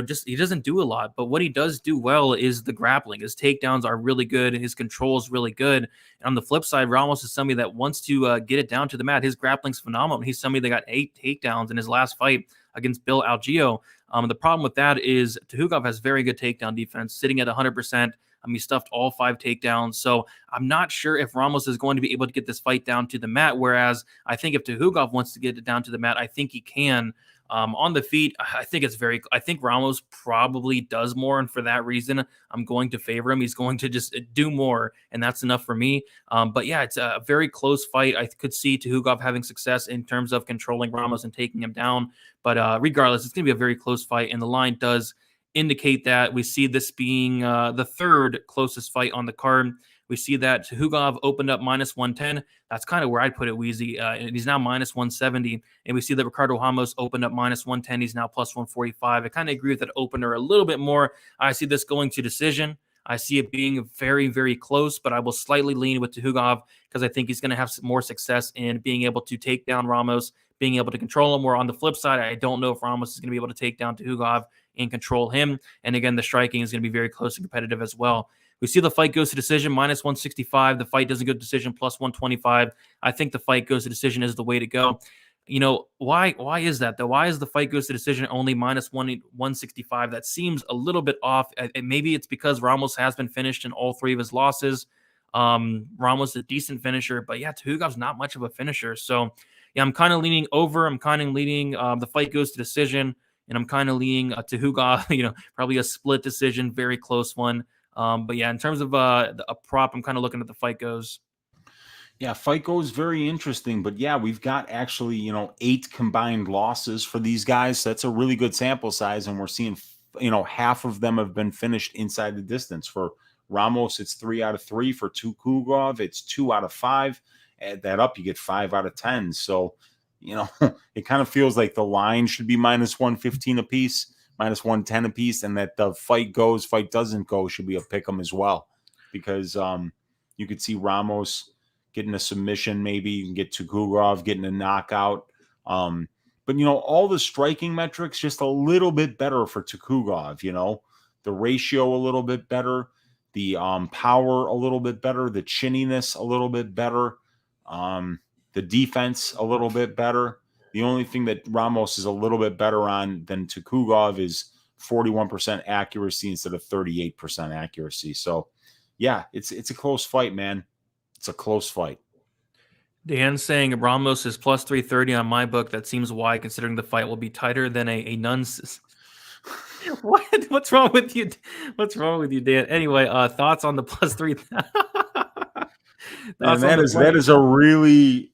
just he doesn't do a lot. But what he does do well is the grappling. His takedowns are really good. His control is really good. And on the flip side, Ramos is somebody that wants to get it down to the mat. His grappling's phenomenal. He's somebody that got 8 takedowns in his last fight against Bill Algeo. The problem with that is Tukhugov has very good takedown defense, sitting at 100%. He stuffed all 5 takedowns. So I'm not sure if Ramos is going to be able to get this fight down to the mat, whereas I think if Tukhugov wants to get it down to the mat, I think he can. On the feet, I think Ramos probably does more, and for that reason, I'm going to favor him. He's going to just do more, and that's enough for me. But yeah, it's a very close fight. I could see Tukhugov having success in terms of controlling Ramos and taking him down. But regardless, it's going to be a very close fight, and the line does indicate that. We see this being the third closest fight on the card. We see that Tukhugov opened up -110. That's kind of where I'd put it, Weezy. And he's now -170. And we see that Ricardo Ramos opened up -110. He's now +145. I kind of agree with that opener a little bit more. I see this going to decision. I see it being very, very close, but I will slightly lean with Tukhugov because I think he's going to have more success in being able to take down Ramos, being able to control him. Where on the flip side, I don't know if Ramos is going to be able to take down Tukhugov and control him. And again, the striking is going to be very close and competitive as well. We see the fight goes to decision, -165. The fight doesn't go to decision, +125. I think the fight goes to decision is the way to go. Why is that, though? Why is the fight goes to decision only -165? That seems a little bit off. Maybe it's because Ramos has been finished in all 3 of his losses. Ramos is a decent finisher, but yeah, Tukhugov's not much of a finisher. So yeah, I'm kind of leaning over. I'm kind of leaning the fight goes to decision, and I'm kind of leaning Tukhugov, probably a split decision, very close one. But yeah, in terms of a prop, I'm kind of looking at the fight goes. Yeah, fight goes very interesting. But yeah, we've got actually, 8 combined losses for these guys. That's a really good sample size. And we're seeing, half of them have been finished inside the distance. For Ramos, it's 3 out of 3. For Tukhugov, it's 2 out of 5. Add that up, you get 5 out of 10. So, it kind of feels like the line should be -115 apiece, -110 apiece, and that the fight doesn't go should be a pick 'em as well, because you could see Ramos getting a submission, maybe you can get Tukhugov getting a knockout. But all the striking metrics just a little bit better for Tukhugov. The ratio a little bit better, the power a little bit better, the chinniness a little bit better, the defense a little bit better. The only thing that Ramos is a little bit better on than Tukhugov is 41% accuracy instead of 38% accuracy. So, yeah, it's a close fight, man. It's a close fight. Dan saying Ramos is +330 on my book. That seems wide, considering the fight will be tighter than a nun's. What? What's wrong with you? What's wrong with you, Dan? Anyway, thoughts on the +3? And that is a really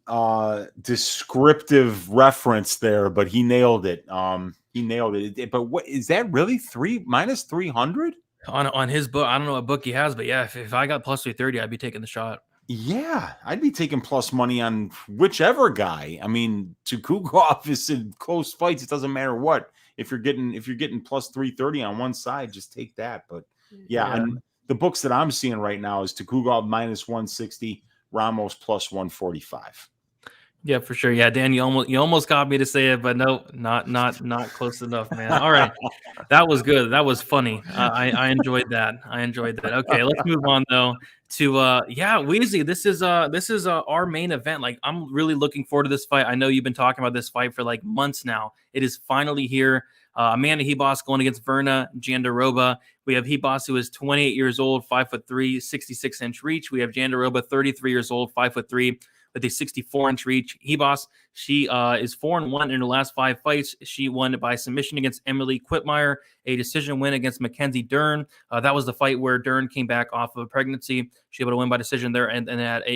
descriptive reference there, but he nailed it. He nailed it. But what is that really -300 on his book? I don't know what book he has, but yeah, if I got +330, I'd be taking the shot. Yeah, I'd be taking plus money on whichever guy. I mean, Tukhugov is in close fights. It doesn't matter what. If you're getting +330 on one side, just take that. But yeah. The books that I'm seeing right now is Tukhugov -160, Ramos +145. Yeah, for sure. Yeah, Dan, you almost got me to say it, but no, not close enough, man. All right, that was good. That was funny. I enjoyed that. Okay, let's move on though to Weezy. This is our main event. Like, I'm really looking forward to this fight. I know you've been talking about this fight for like months now. It is finally here. Amanda Ribas going against Virna Jandiroba. We have Ribas, who is 28 years old, 5'3", 66-inch reach. We have Jandiroba, 33 years old, 5'3", with a 64-inch reach. Ribas, she is 4-1 in her last 5 fights. She won by submission against Emily Quitmeyer, a decision win against Mackenzie Dern. That was the fight where Dern came back off of a pregnancy. She was able to win by decision there, and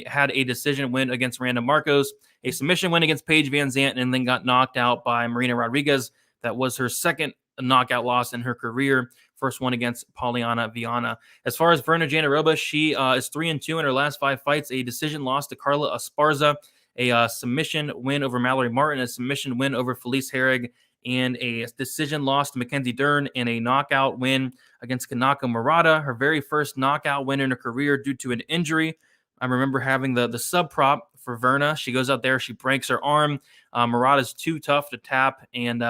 had a decision win against Miranda Marcos, a submission win against Paige Van Zandt, and then got knocked out by Marina Rodriguez. That was her second knockout loss in her career. First one against Poliana Viana. As far as Virna Jandiroba, she is 3-2 in her last 5 fights. A decision loss to Carla Esparza, a submission win over Mallory Martin, a submission win over Felice Herrig, and a decision loss to Mackenzie Dern, and a knockout win against Kanako Murata, her very first knockout win in her career due to an injury. I remember having the sub prop for Virna. She goes out there, she breaks her arm. Murata's too tough to tap, and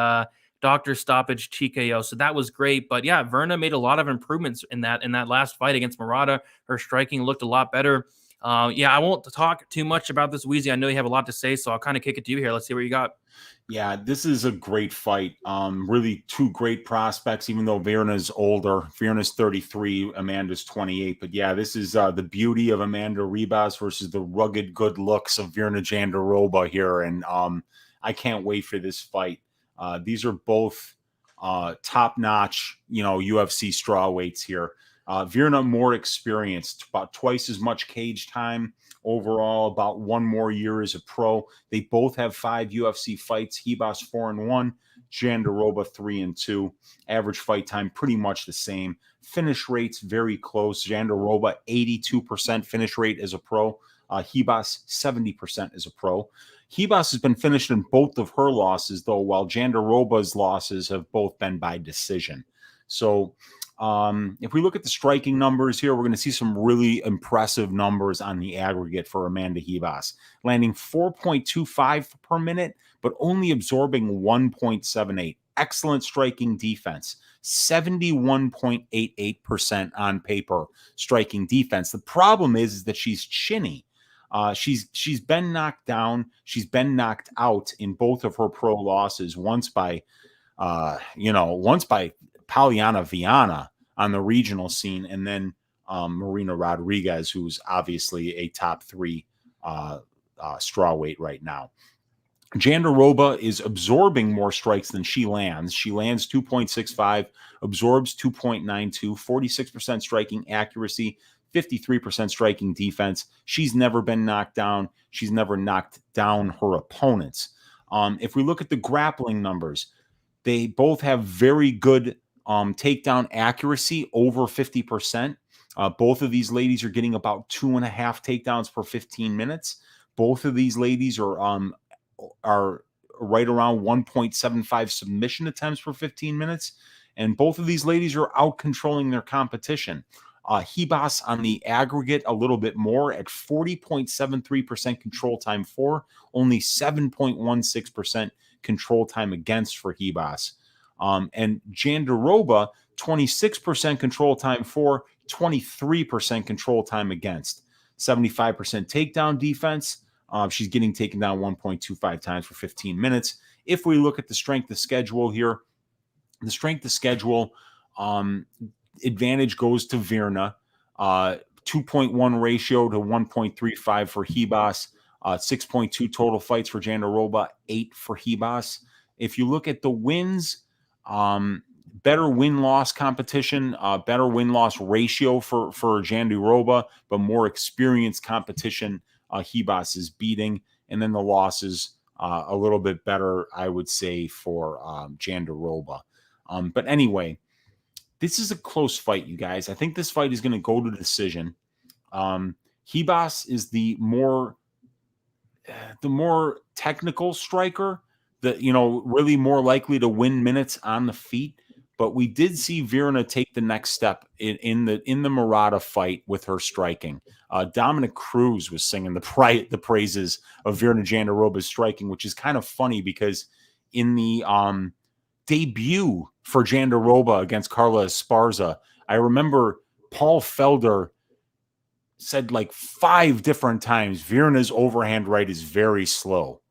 doctor stoppage TKO. So that was great. But yeah, Virna made a lot of improvements in that last fight against Murata. Her striking looked a lot better. Yeah, I won't talk too much about this, Weezy. I know you have a lot to say, so I'll kind of kick it to you here. Let's see what you got. Yeah, this is a great fight. Really two great prospects, even though Virna's older. Virna's 33, Amanda's 28. But yeah, this is the beauty of Amanda Ribas versus the rugged good looks of Virna Jandiroba here. And I can't wait for this fight. These are both top-notch, UFC strawweights here. Virna more experienced, about twice as much cage time overall, about one more year as a pro. They both have 5 UFC fights. Ribas 4-1, Jandiroba 3-2. Average fight time pretty much the same. Finish rates very close. Jandiroba 82% finish rate as a pro. Ribas 70% as a pro. Ribas has been finished in both of her losses, though, while Jandiroba's losses have both been by decision. So if we look at the striking numbers here, we're going to see some really impressive numbers on the aggregate for Amanda Ribas, landing 4.25 per minute, but only absorbing 1.78. Excellent striking defense, 71.88% on paper striking defense. The problem is that she's chinny. She's been knocked down. She's been knocked out in both of her pro losses. Once by Polyana Viana on the regional scene, and then Marina Rodriguez, who's obviously a top 3 strawweight right now. Jandiroba is absorbing more strikes than she lands. She lands 2.65, absorbs 2.92, 46% striking accuracy, 53% striking defense. She's never been knocked down. She's never knocked down her opponents. If we look at the grappling numbers, they both have very good takedown accuracy, over 50%. Both of these ladies are getting about 2.5 takedowns per 15 minutes. Both of these ladies are right around 1.75 submission attempts per 15 minutes. And both of these ladies are out controlling their competition. Ribas on the aggregate a little bit more at 40.73% control time for, only 7.16% control time against for Ribas. And Jandiroba, 26% control time for, 23% control time against, 75% takedown defense. She's getting taken down 1.25 times for 15 minutes. If we look at the strength of schedule here, the strength of schedule advantage goes to Virna. 2.1 ratio to 1.35 for Ribas. 6.2 total fights for Jandiroba, 8 for Ribas. If you look at the wins, better win-loss competition, better win-loss ratio for Jandiroba, but more experienced competition Ribas is beating. And then the losses a little bit better, I would say, for Jandiroba. But anyway, this is a close fight, you guys. I think this fight is going to go to decision. Ribas is the more technical striker, really more likely to win minutes on the feet. But we did see Virna take the next step in the Murata fight with her striking. Dominic Cruz was singing the praises of Virna Jandiroba's striking, which is kind of funny because in the debut for Jandiroba against Carla Esparza, I remember Paul Felder said like 5 different times, Virna's overhand right is very slow,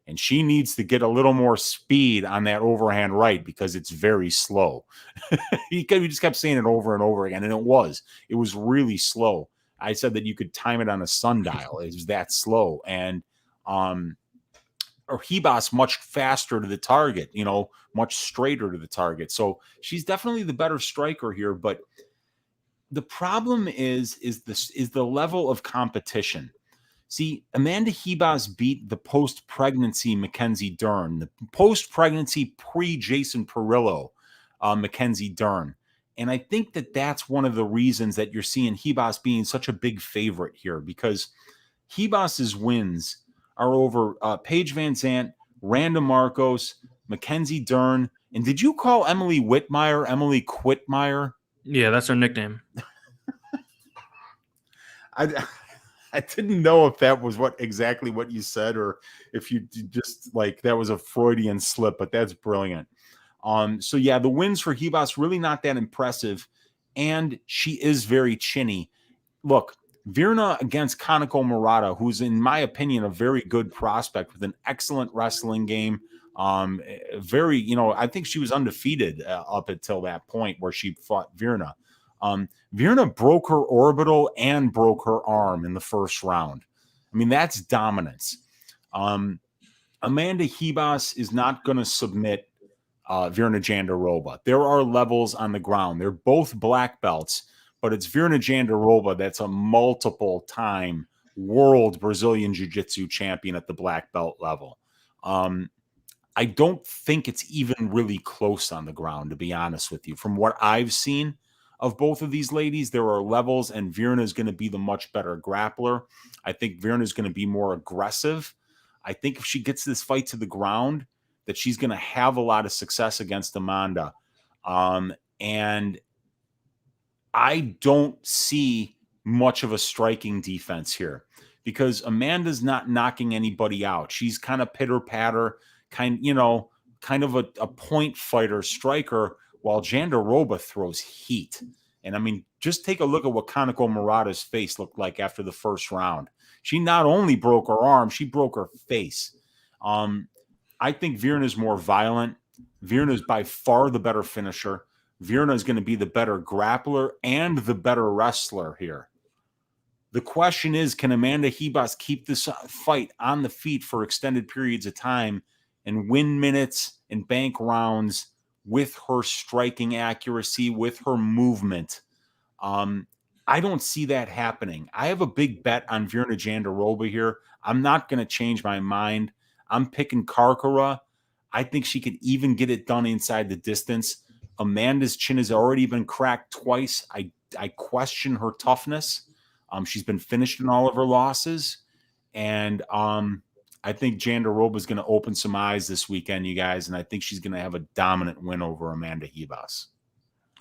and she needs to get a little more speed on that overhand right because it's very slow. He just kept saying it over and over again, and it was really slow. I said that you could time it on a sundial. It was that slow. And Ribas much faster to the target, much straighter to the target. So she's definitely the better striker here, but the problem is the level of competition. See, Amanda Ribas beat the post-pregnancy Mackenzie Dern, the post-pregnancy pre-Jason Perillo Mackenzie Dern. And I think that that's one of the reasons that you're seeing Ribas being such a big favorite here, because Ribas's wins are over Paige Van Zandt, Randa Marcos, Mackenzie Dern, and did you call Emily Whitmire Emily Quitmire? Yeah, that's her nickname. I didn't know if that was exactly what you said, or if you just that was a Freudian slip, but that's brilliant. So yeah, the wins for Ribas really not that impressive, and she is very chinny. look, Virna against Kaneko Murata, who's in my opinion a very good prospect with an excellent wrestling game. Very, I think she was undefeated up until that point where she fought Virna. Virna broke her orbital and broke her arm in the first round. I mean, that's dominance. Amanda Ribas is not going to submit Virna Jandiroba. There are levels on the ground. They're both black belts, but it's Virna Jandiroba that's a multiple-time world Brazilian Jiu-Jitsu champion at the black belt level. I don't think it's even really close on the ground, to be honest with you. From what I've seen of both of these ladies, there are levels, and Virna is going to be the much better grappler. I think Virna is going to be more aggressive. I think if she gets this fight to the ground, that she's going to have a lot of success against Amanda. And I don't see much of a striking defense here because Amanda's not knocking anybody out. She's kind of pitter-patter, kind of a point fighter striker, while Jandiroba throws heat. And I mean, just take a look at what Kaneko Murata's face looked like after the first round. She not only broke her arm, she broke her face. I think Virna is more violent. Virna is by far the better finisher. Virna is going to be the better grappler and the better wrestler here. The question is, can Amanda Ribas keep this fight on the feet for extended periods of time and win minutes and bank rounds with her striking accuracy, with her movement? I don't see that happening. I have a big bet on Virna Jandiroba here. I'm not going to change my mind. I'm picking Karkara. I think she could even get it done inside the distance. Amanda's chin has already been cracked twice. I question her toughness. She's been finished in all of her losses. And I think Jandiroba is going to open some eyes this weekend, you guys, and I think she's going to have a dominant win over Amanda Ribas.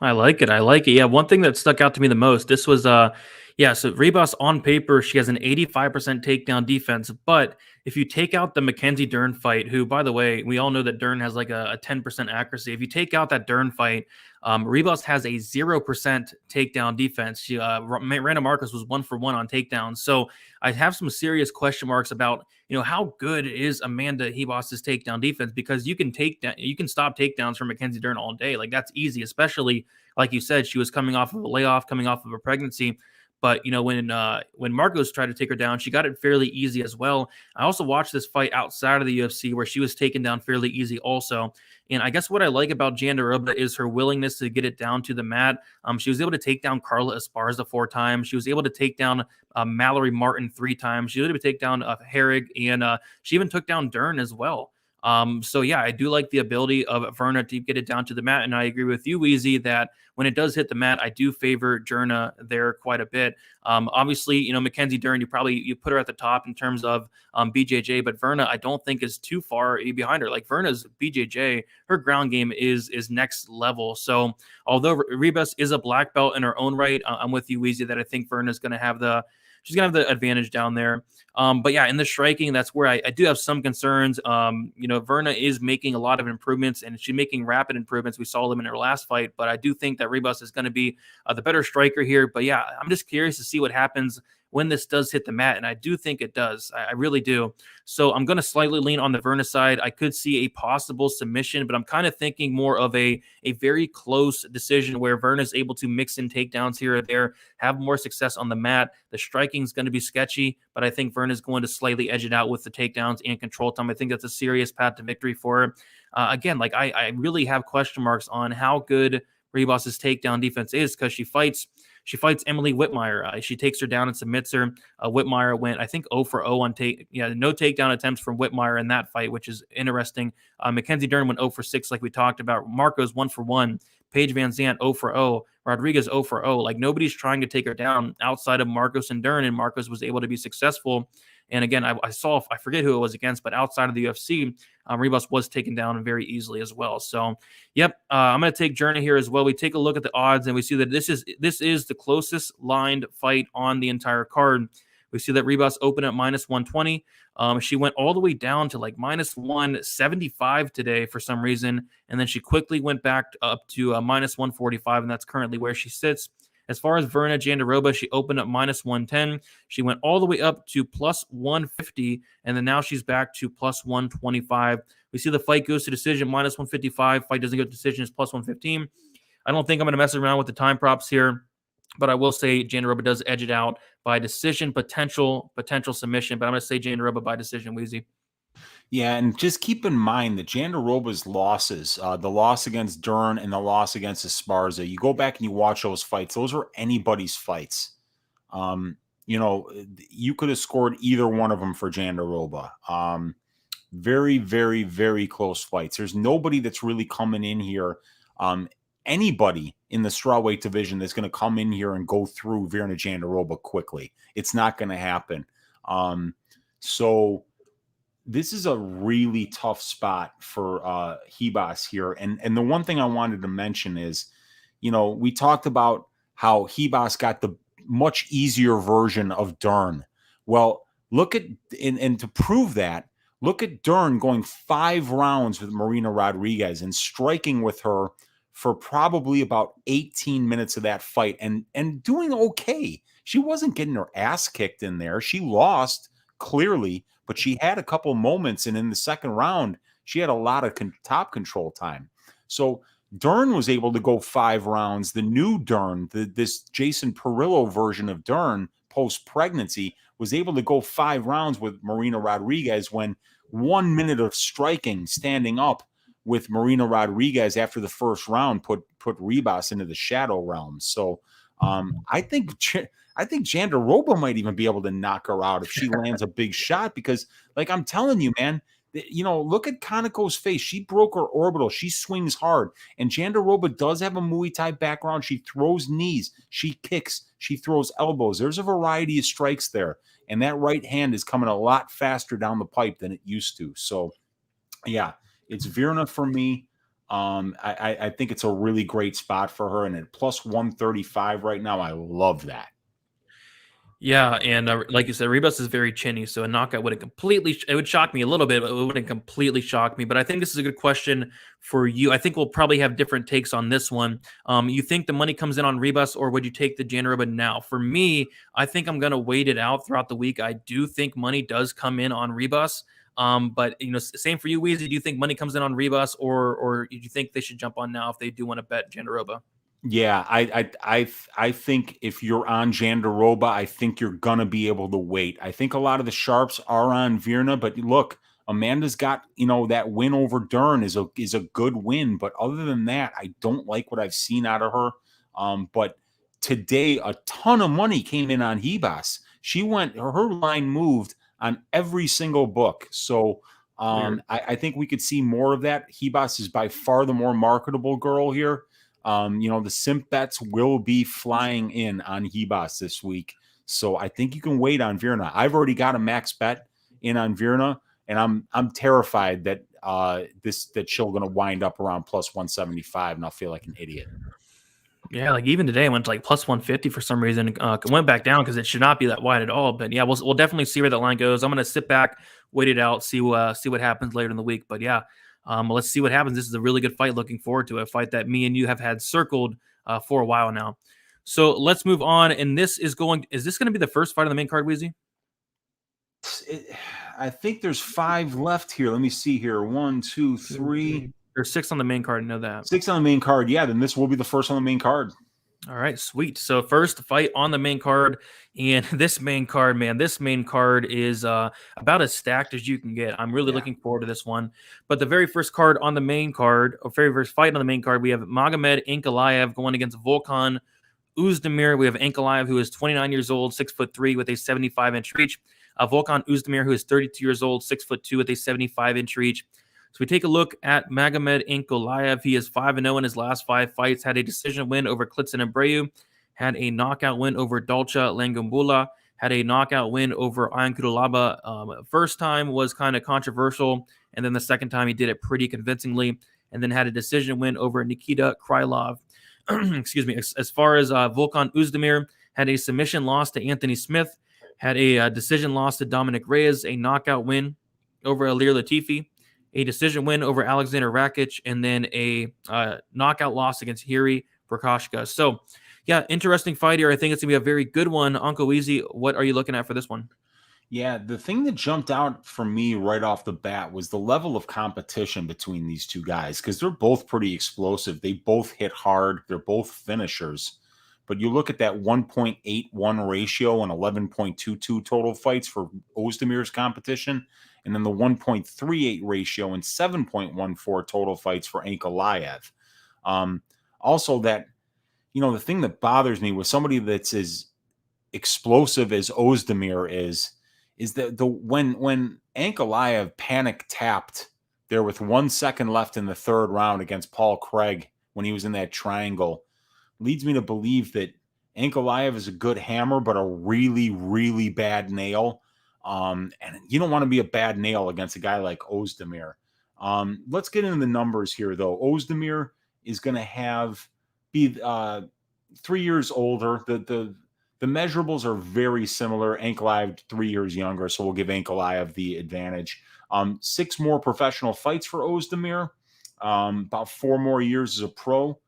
I like it. Yeah, one thing that stuck out to me the most, this was so Ribas on paper, she has an 85% takedown defense, but if you take out the Mackenzie Dern fight, who, by the way, we all know that Dern has like a 10% accuracy. If you take out that Dern fight, Ribas has a 0% takedown defense. Randa Marcos was 1 for 1 on takedowns. So I have some serious question marks about, how good is Amanda Ribas's takedown defense, because you can stop takedowns from Mackenzie Dern all day. Like, that's easy, especially like you said, she was coming off of a layoff, coming off of a pregnancy. But, when Marcos tried to take her down, she got it fairly easy as well. I also watched this fight outside of the UFC where she was taken down fairly easy also. And I guess what I like about Jandiroba is her willingness to get it down to the mat. She was able to take down Carla Esparza 4 times. She was able to take down Mallory Martin 3 times. She was able to take down Herrig, and she even took down Dern as well. So yeah, I do like the ability of Virna to get it down to the mat, and I agree with you, Weezy, that when it does hit the mat, I do favor Virna there quite a bit. Obviously, Mackenzie Dern, you put her at the top in terms of BJJ, but Virna, I don't think is too far behind her. Like, Virna's BJJ, her ground game is next level. So although Ribas is a black belt in her own right, I'm with you, Weezy, that I think Virna's going to have she's going to have the advantage down there. But yeah, in the striking, that's where I do have some concerns. Virna is making a lot of improvements, and she's making rapid improvements. We saw them in her last fight, but I do think that Ribas is going to be the better striker here. But yeah, I'm just curious to see what happens when this does hit the mat, and I do think it does. I really do. So I'm going to slightly lean on the Virna side. I could see a possible submission, but I'm kind of thinking more of a very close decision where Virna is able to mix in takedowns here or there, have more success on the mat. The striking is going to be sketchy, but I think Virna is going to slightly edge it out with the takedowns and control time. I think that's a serious path to victory for her. Again, I really have question marks on how good Ribas's takedown defense is, because she fights Emily Whitmire. She takes her down and submits her. Whitmire went, I think, 0 for 0 on no takedown attempts from Whitmire in that fight, which is interesting. Mackenzie Dern went 0 for 6, like we talked about. Marcos 1 for 1. Paige Van Zandt 0 for 0. Rodriguez 0 for 0. Like, nobody's trying to take her down outside of Marcos and Dern, and Marcos was able to be successful. And again, I forget who it was against, but outside of the UFC, Ribas was taken down very easily as well. So, yep, I'm going to take Virna here as well. We take a look at the odds, and we see that this is the closest lined fight on the entire card. We see that Ribas opened at -120. She went all the way down to like -175 today for some reason, and then she quickly went back up to -145, and that's currently where she sits As far as Verna Jandiroba, she opened up -110. She went all the way up to +150, and then now she's back to +125. We see the fight goes to decision, -155. Fight doesn't go to decision, is +115. I don't think I'm going to mess around with the time props here, but I will say Jandiroba does edge it out by decision, potential submission, but I'm going to say Jandiroba by decision, Weezy. Yeah, and just keep in mind that Jandiroba's losses, the loss against Dern and the loss against Esparza, you go back and you watch those fights, those were anybody's fights. You could have scored either one of them for Jandiroba. Very, very, very close fights. There's nobody that's really coming in here. Anybody in the strawweight division that's going to come in here and go through Virna Jandiroba quickly. It's not going to happen. So this is a really tough spot for Ribas here. And the one thing I wanted to mention is, we talked about how Ribas got the much easier version of Dern. Well, look at, and to prove that, look at Dern going 5 rounds with Marina Rodriguez and striking with her for probably about 18 minutes of that fight and doing okay. She wasn't getting her ass kicked in there. She lost clearly, but she had a couple moments, and in the second round, she had a lot of top control time. So Dern was able to go 5 rounds. The new Dern, this Jason Perillo version of Dern post-pregnancy, was able to go 5 rounds with Marina Rodriguez when 1 minute of striking, standing up with Marina Rodriguez after the first round put Ribas into the shadow realm. So I think Jandiroba might even be able to knock her out if she lands a big shot, because, like I'm telling you, man, look at Kaneko's face. She broke her orbital. She swings hard. And Jandiroba does have a Muay Thai background. She throws knees. She kicks. She throws elbows. There's a variety of strikes there. And that right hand is coming a lot faster down the pipe than it used to. So, yeah, it's Virna for me. I think it's a really great spot for her. And at +135 right now, I love that. Yeah, and like you said, Ribas is very chinny, so a knockout wouldn't it would shock me a little bit, but it wouldn't completely shock me. But I think this is a good question for you. I think we'll probably have different takes on this one. You think the money comes in on Ribas, or would you take the Jandiroba now? For me, I think I'm going to wait it out throughout the week. I do think money does come in on Ribas. But same for you, Weezy. Do you think money comes in on Ribas, or do you think they should jump on now if they do want to bet Jandiroba? Yeah, I think if you're on Jandiroba, I think you're gonna be able to wait. I think a lot of the sharps are on Virna, but look, Amanda's got, that win over Dern is a good win. But other than that, I don't like what I've seen out of her. But today, a ton of money came in on Ribas. Her line moved on every single book. So I think we could see more of that. Ribas is by far the more marketable girl here. The simp bets will be flying in on Ribas this week. So I think you can wait on Virna. I've already got a max bet in on Virna, and I'm terrified that she'll going to wind up around +175, and I'll feel like an idiot. Yeah, like even today I went to like +150 for some reason. It went back down because it should not be that wide at all. But yeah, we'll definitely see where that line goes. I'm going to sit back, wait it out, see what happens later in the week. But yeah, let's see what happens. This is a really good fight. Looking forward to it. A fight that me and you have had circled for a while now. So let's move on. And is this going to be the first fight on the main card, Weezy? I think there's 5 left here. Let me see here. 1, 2, 3. There's 6 on the main card. I know that. 6 on the main card. Yeah, then this will be the first on the main card. All right, sweet. So first fight on the main card, and this main card, man, is about as stacked as you can get. I'm really looking forward to this one. But the very first card on the main card, or very first fight on the main card, we have Magomed Ankalaev going against Volkan Oezdemir. We have Ankalaev, who is 29 years old, 6'3", with a 75-inch reach. Volkan Oezdemir, who is 32 years old, 6'2", with a 75-inch reach. So we take a look at Magomed Ankalaev. He is 5-0 in his last 5 fights, had a decision win over Klitzen Abreu, had a knockout win over Dolce Langumbula, had a knockout win over Ankalaev. First time was kind of controversial, and then the second time he did it pretty convincingly, and then had a decision win over Nikita Krylov. Excuse me. As far as Volkan Oezdemir, had a submission loss to Anthony Smith, had a decision loss to Dominic Reyes, a knockout win over Alir Latifi, a decision win over Alexander Rakic, and then a knockout loss against Hiri Prokashka. So Yeah, interesting fight here. I think it's going to be a very good one. Uncle Weezy, what are you looking at for this one? Yeah, the thing that jumped out for me right off the bat was the level of competition between these two guys because they're both pretty explosive. They both hit hard. They're both finishers. But you look at that 1.81 ratio and 11.22 total fights for Oezdemir's competition, and then the 1.38 ratio and 7.14 total fights for Ankalaev. Also, the thing that bothers me with somebody that's as explosive as Oezdemir is that when Ankalaev panic tapped there with 1 second left in the third round against Paul Craig when he was in that triangle, leads me to believe that Ankalaev is a good hammer, but a really, really bad nail. And you don't want to be a bad nail against a guy like Oezdemir. Let's get into the numbers here, though. Oezdemir is going to be 3 years older. The measurables are very similar. Ankalaev 3 years younger, so we'll give Ankalaev the advantage. 6 more professional fights for Oezdemir, about 4 more years as a pro,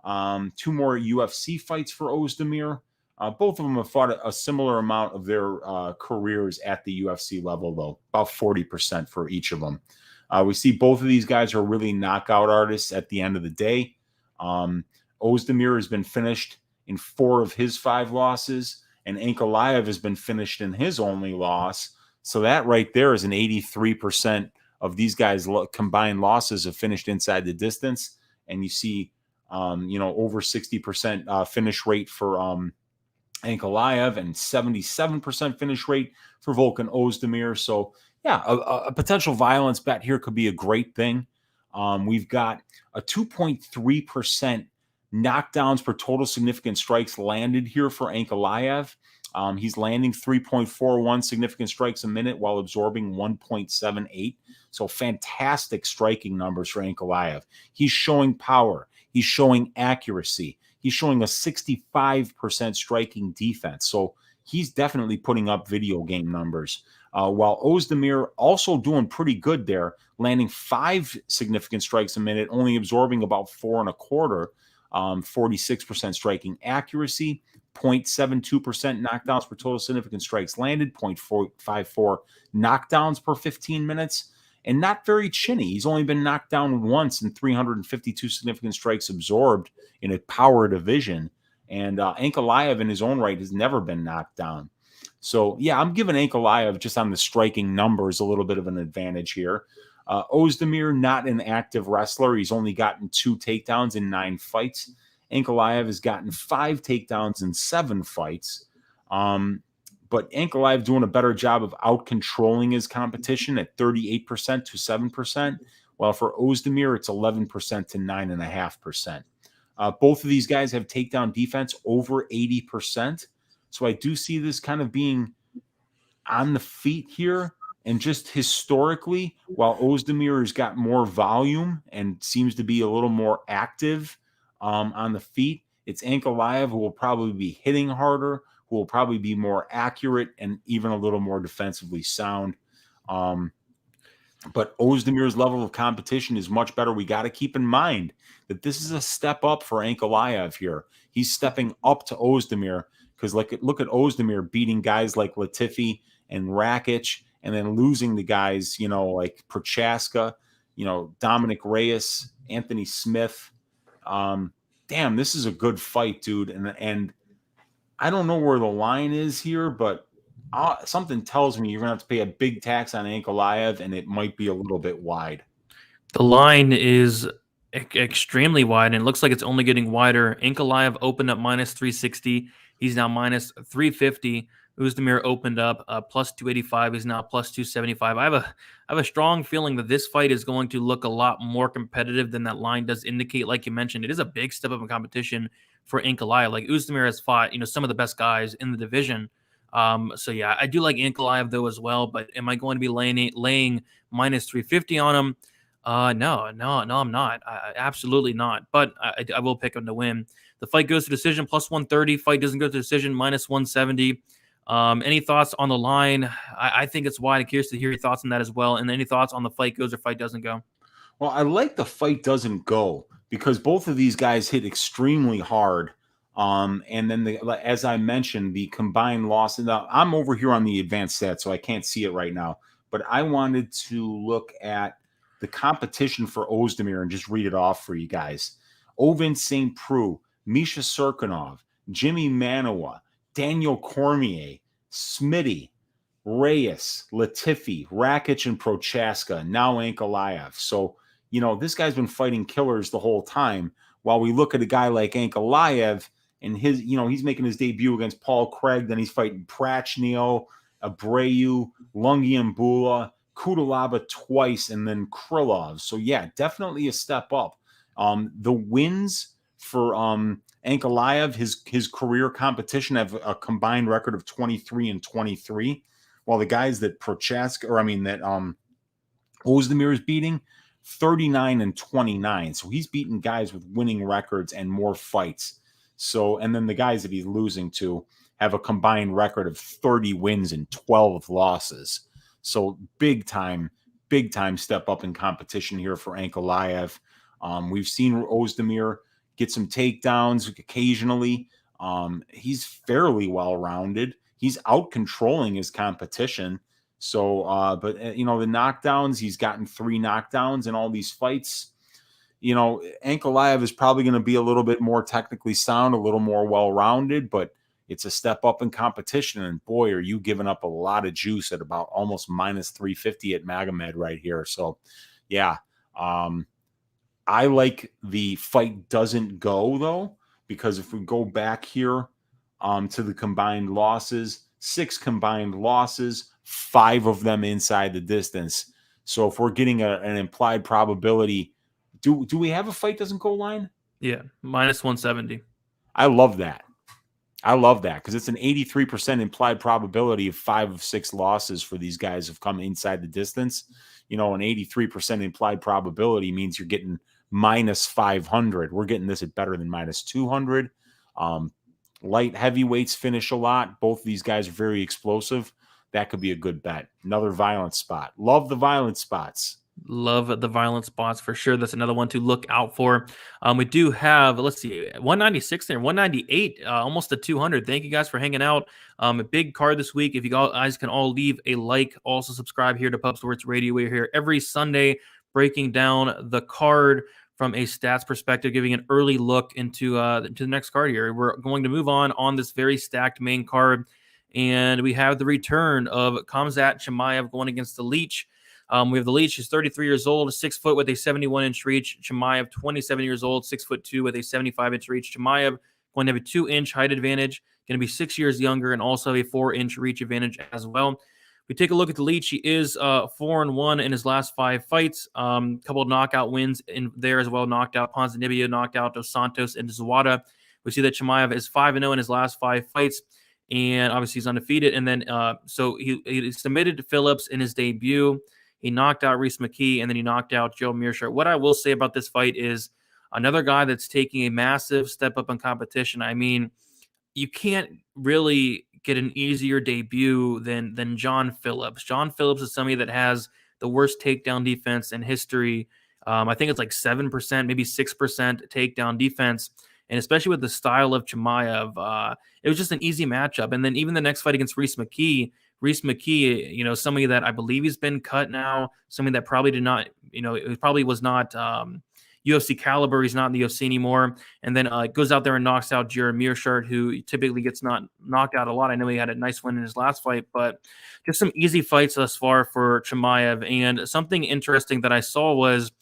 2 more UFC fights for Oezdemir. Both of them have fought a similar amount of their careers at the UFC level, though, about 40% for each of them. We see both of these guys are really knockout artists at the end of the day. Oezdemir has been finished in 4 of his 5 losses, and Ankalaev has been finished in his only loss. So that right there is an 83% of these guys' combined losses have finished inside the distance. And you see, over 60% finish rate for Ankalaev and 77% finish rate for Volkan Oezdemir. So, yeah, a potential violence bet here could be a great thing. We've got a 2.3% knockdowns per total significant strikes landed here for Ankalaev. He's landing 3.41 significant strikes a minute while absorbing 1.78. So fantastic striking numbers for Ankalaev. He's showing power. He's showing accuracy. He's showing a 65% striking defense. So he's definitely putting up video game numbers. While Oezdemir also doing pretty good there, landing 5 significant strikes a minute, only absorbing about 4.25. 46% striking accuracy, 0.72% knockdowns per total significant strikes landed, 0.54 knockdowns per 15 minutes, and not very chinny. He's only been knocked down once in 352 significant strikes absorbed in a power division. And Ankalaev in his own right has never been knocked down. So, yeah, I'm giving Ankalaev just on the striking numbers a little bit of an advantage here. Oezdemir, not an active wrestler. He's only gotten 2 takedowns in 9 fights. Ankalaev has gotten 5 takedowns in 7 fights. But Ankalaev doing a better job of out-controlling his competition at 38% to 7%, while for Oezdemir, it's 11% to 9.5%. Both of these guys have takedown defense over 80%. So I do see this kind of being on the feet here. And just historically, while Oezdemir has got more volume and seems to be a little more active on the feet, it's Ankalaev who will probably be hitting harder, who will probably be more accurate and even a little more defensively sound. But Oezdemir's level of competition is much better. We got to keep in mind that this is a step up for Ankalaev here. He's stepping up to Oezdemir because look at Oezdemir beating guys like Latifi and Rakic, and then losing the guys, like Prochaska, Dominic Reyes, Anthony Smith. Damn, this is a good fight, dude. And I don't know where the line is here, but something tells me you're going to have to pay a big tax on Ankalaev, and it might be a little bit wide. The line is extremely wide, and it looks like it's only getting wider. Ankalaev opened up minus 360. He's now minus 350. Oezdemir opened up plus 285. He's now plus 275. I have a strong feeling that this fight is going to look a lot more competitive than that line does indicate. Like you mentioned, it is a big step up in competition for Ankalaev. Like Oezdemir has fought, some of the best guys in the division. So yeah, I do like Ankalaev though as well. But am I going to be laying minus 350 on him? No, I'm not. Absolutely not. But I will pick him to win. The fight goes to decision plus 130. Fight doesn't go to decision minus 170. Any thoughts on the line? I think it's wide. I'm curious to hear your thoughts on that as well. And any thoughts on the fight goes or fight doesn't go? Well, I like the fight doesn't go because both of these guys hit extremely hard. And then, as I mentioned, the combined loss. Now, I'm over here on the advanced stats, so I can't see it right now. But I wanted to look at the competition for Oezdemir and just read it off for you guys. Ovin St. Preux, Misha Serkinov, Jimmy Manoa, Daniel Cormier, Smitty, Reyes, Latifi, Rakic, and Prochaska, now Ankalaev. So, this guy's been fighting killers the whole time. While we look at a guy like Ankalaev and his, he's making his debut against Paul Craig, then he's fighting Prachnio, Abreu, Lungiambula, Kudalaba twice, and then Krylov. So, yeah, definitely a step up. The wins for Ankalaev, his career competition, have a combined record of 23-23, while the guys that Oezdemir is beating, 39-29. So he's beating guys with winning records and more fights. So, and then the guys that he's losing to have a combined record of 30 wins and 12 losses. So big time step up in competition here for Ankalaev. We've seen Oezdemir get some takedowns occasionally. He's fairly well-rounded. He's out-controlling his competition. So, but the knockdowns, he's gotten 3 knockdowns in all these fights. Ankalaev is probably going to be a little bit more technically sound, a little more well-rounded, but it's a step up in competition. And boy, are you giving up a lot of juice at about almost minus 350 at Magomed right here. So, yeah, I like the fight doesn't go, though, because if we go back here to the combined losses, 6 combined losses, 5 of them inside the distance. So if we're getting an implied probability, do we have a fight doesn't go line? Yeah, minus 170. I love that because it's an 83% implied probability of 5 of 6 losses for these guys have come inside the distance. An 83% implied probability means you're getting minus 500. We're getting this at better than minus 200. Light heavyweights finish a lot. Both of these guys are very explosive. That could be a good bet. Another violent spot. Love the violent spots. Love the violent spots for sure. That's another one to look out for. We do have, let's see, 196 there, 198, almost a 200. Thank you guys for hanging out. A big card this week. If you guys can all leave a like, also subscribe here to Pub Sports Radio. We're here every Sunday breaking down the card from a stats perspective, giving an early look into the next card here. We're going to move on this very stacked main card, and we have the return of Khamzat Chimaev going against the Leech. We have the Leech, who's 33 years old, 6 foot with a 71-inch reach. Chimaev, 27 years old, 6'2" with a 75-inch reach. Chimaev going to have a 2-inch height advantage, going to be 6 years younger, and also a 4-inch reach advantage as well. We take a look at the Leech. He is 4-1 in his last 5 fights. Couple of knockout wins in there as well. Knocked out Ponzinibbio, knocked out Dos Santos and Zawada. We see that Chimaev is 5-0 in his last 5 fights, and obviously he's undefeated. And then so he submitted to Phillips in his debut. He knocked out Rhys McKee, and then he knocked out Joe Mearshart. What I will say about this fight is another guy that's taking a massive step up in competition. I mean, you can't really get an easier debut than John Phillips. John Phillips is somebody that has the worst takedown defense in history. I think it's like 7%, maybe 6% takedown defense. And especially with the style of Chimaev, it was just an easy matchup. And then even the next fight against Rhys McKee, somebody that I believe he's been cut now, somebody that probably did not, it probably was not UFC caliber. He's not in the UFC anymore. And then goes out there and knocks out Jared Mearshart, who typically gets not knocked out a lot. I know he had a nice win in his last fight, but just some easy fights thus far for Chimaev. And something interesting that I saw was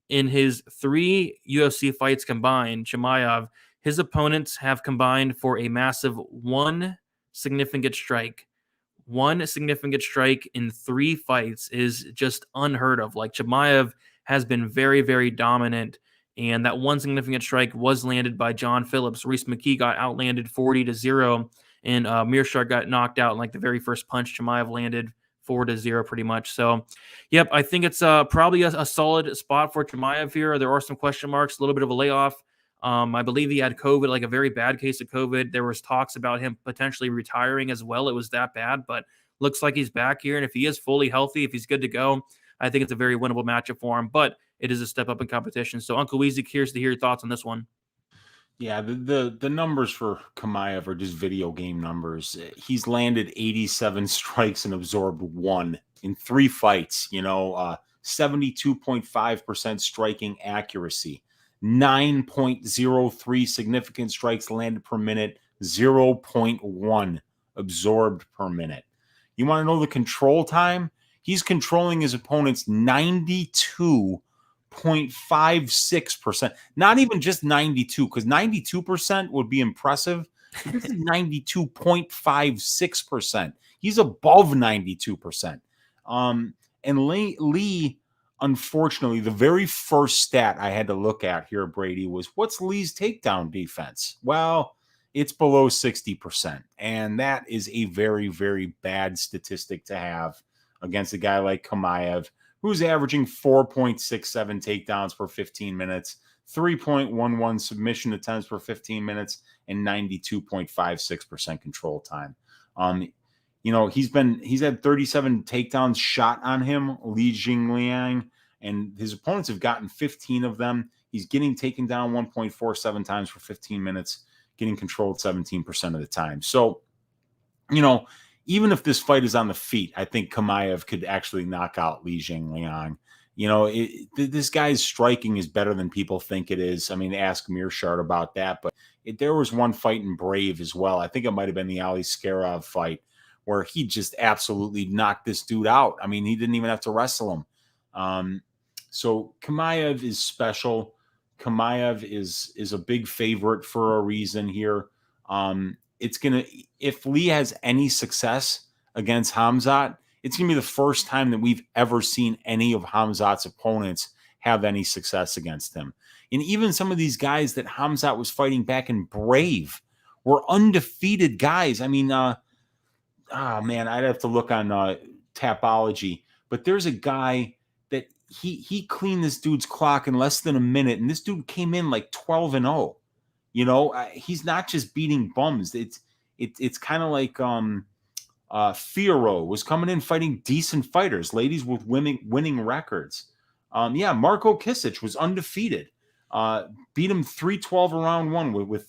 in his 3 UFC fights combined, Chimaev, his opponents have combined for a massive 1 significant strike. 1 significant strike in 3 fights is just unheard of. Like, Chimaev has been very, very dominant, and that 1 significant strike was landed by John Phillips. Rhys McKee got outlanded 40-0, and Mearshart got knocked out in like the very first punch. Chimaev landed 4-0 pretty much. So, yep, I think it's probably a solid spot for Chimaev here. There are some question marks, a little bit of a layoff. I believe he had COVID, like a very bad case of COVID. There was talks about him potentially retiring as well. It was that bad, but looks like he's back here. And if he is fully healthy, if he's good to go, I think it's a very winnable matchup for him, but it is a step up in competition. So Uncle Weezy, curious to hear your thoughts on this one. Yeah, the numbers for Chimaev are just video game numbers. He's landed 87 strikes and absorbed 1 in 3 fights. 72.5% striking accuracy, 9.03 significant strikes landed per minute, 0.1 absorbed per minute. You want to know the control time? He's controlling his opponent's 92.56%. Not even just 92, because 92% would be impressive. This is 92.56%. He's above 92%. And Lee, unfortunately, the very first stat I had to look at here, Brady, was what's Lee's takedown defense? Well, it's below 60%. And that is a very, very bad statistic to have against a guy like Chimaev, who's averaging 4.67 takedowns per 15 minutes, 3.11 submission attempts per 15 minutes, and 92.56% control time. He's had 37 takedowns shot on him, Li Jingliang, and his opponents have gotten 15 of them. He's getting taken down 1.47 times for 15 minutes, getting controlled 17% of the time. So, even if this fight is on the feet, I think Chimaev could actually knock out Li Jingliang. This guy's striking is better than people think it is. I mean, ask Mearshart about that. But there was one fight in Brave as well. I think it might have been the Ali Skarov fight where he just absolutely knocked this dude out. I mean, he didn't even have to wrestle him. So Chimaev is special. Chimaev is a big favorite for a reason here. If Lee has any success against Khamzat, it's going to be the first time that we've ever seen any of Khamzat's opponents have any success against him. And even some of these guys that Khamzat was fighting back in Brave were undefeated guys. I mean, I'd have to look on Tapology, but there's a guy that he cleaned this dude's clock in less than a minute, and this dude came in like 12-0. He's not just beating bums. It's kind of like Fiorot was coming in fighting decent fighters, ladies with winning records. Marko Kisic was undefeated. Beat him 3-12 around 1 with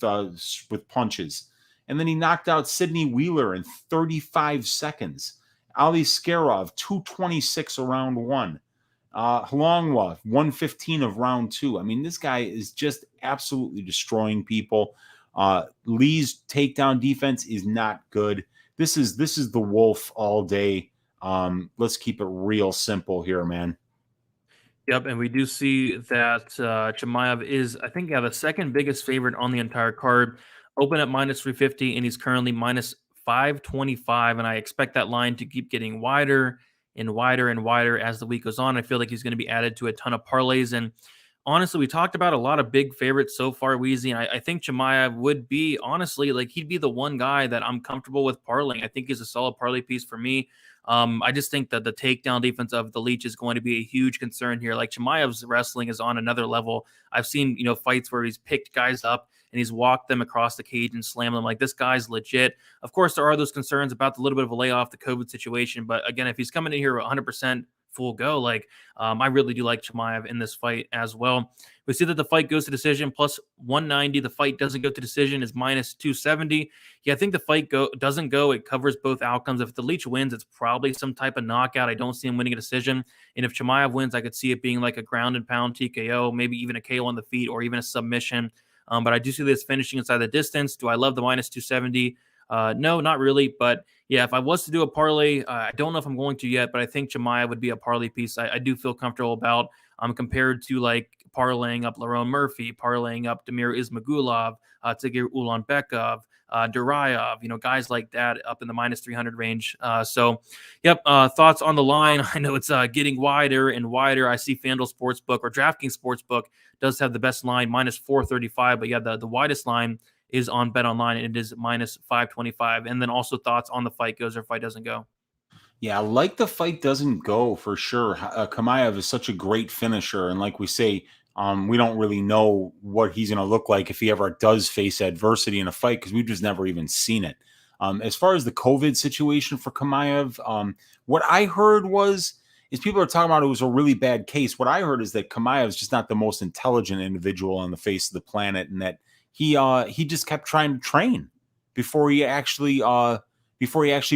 punches. And then he knocked out Sidney Wheeler in 35 seconds. Ali Skarov, 226 around 1. Halongwa, 115 of round 2. I mean, this guy is just absolutely destroying people. Lee's takedown defense is not good. This is the wolf all day. Let's keep it real simple here, man. Yep, and we do see that Chimaev is, I think, the second biggest favorite on the entire card. Open at minus 350, and he's currently minus 525, and I expect that line to keep getting wider and wider and wider as the week goes on. I feel like he's going to be added to a ton of parlays, and honestly, we talked about a lot of big favorites so far, Weezy, and I think Chimaev would be, honestly, like he'd be the one guy that I'm comfortable with parlaying. I think he's a solid parlay piece for me. I just think that the takedown defense of the Leech is going to be a huge concern here. Like Chimaev's wrestling is on another level. I've seen, fights where he's picked guys up and he's walked them across the cage and slammed them. Like, this guy's legit. Of course, there are those concerns about the little bit of a layoff, the COVID situation. But again, if he's coming in here 100% full go, I really do like Chimaev in this fight as well. We see that the fight goes to decision plus 190. The fight doesn't go to decision is minus 270. Yeah, I think the fight doesn't go. It covers both outcomes. If the Leech wins, it's probably some type of knockout. I don't see him winning a decision. And if Chimaev wins, I could see it being like a ground and pound TKO, maybe even a KO on the feet or even a submission. But I do see this finishing inside the distance. Do I love the minus 270? No, not really. But yeah, if I was to do a parlay, I don't know if I'm going to yet, but I think Chimaev would be a parlay piece I do feel comfortable about compared to like parlaying up Lerone Murphy, parlaying up Damir Ismagulov, Tagir Ulanbekov, Duraev, guys like that up in the minus 300 range. Thoughts on the line. I know it's getting wider and wider. I see FanDuel Sportsbook or DraftKings Sportsbook does have the best line, minus 435. But yeah, the widest line is on Bet Online, and it is minus 525. And then also thoughts on the fight goes or fight doesn't go. Yeah, like the fight doesn't go for sure. Chimaev is such a great finisher. And like we say, we don't really know what he's going to look like if he ever does face adversity in a fight because we've just never even seen it. As far as the COVID situation for Chimaev, what I heard is people are talking about it was a really bad case. What I heard is that Chimaev is just not the most intelligent individual on the face of the planet and that he just kept trying to train before he actually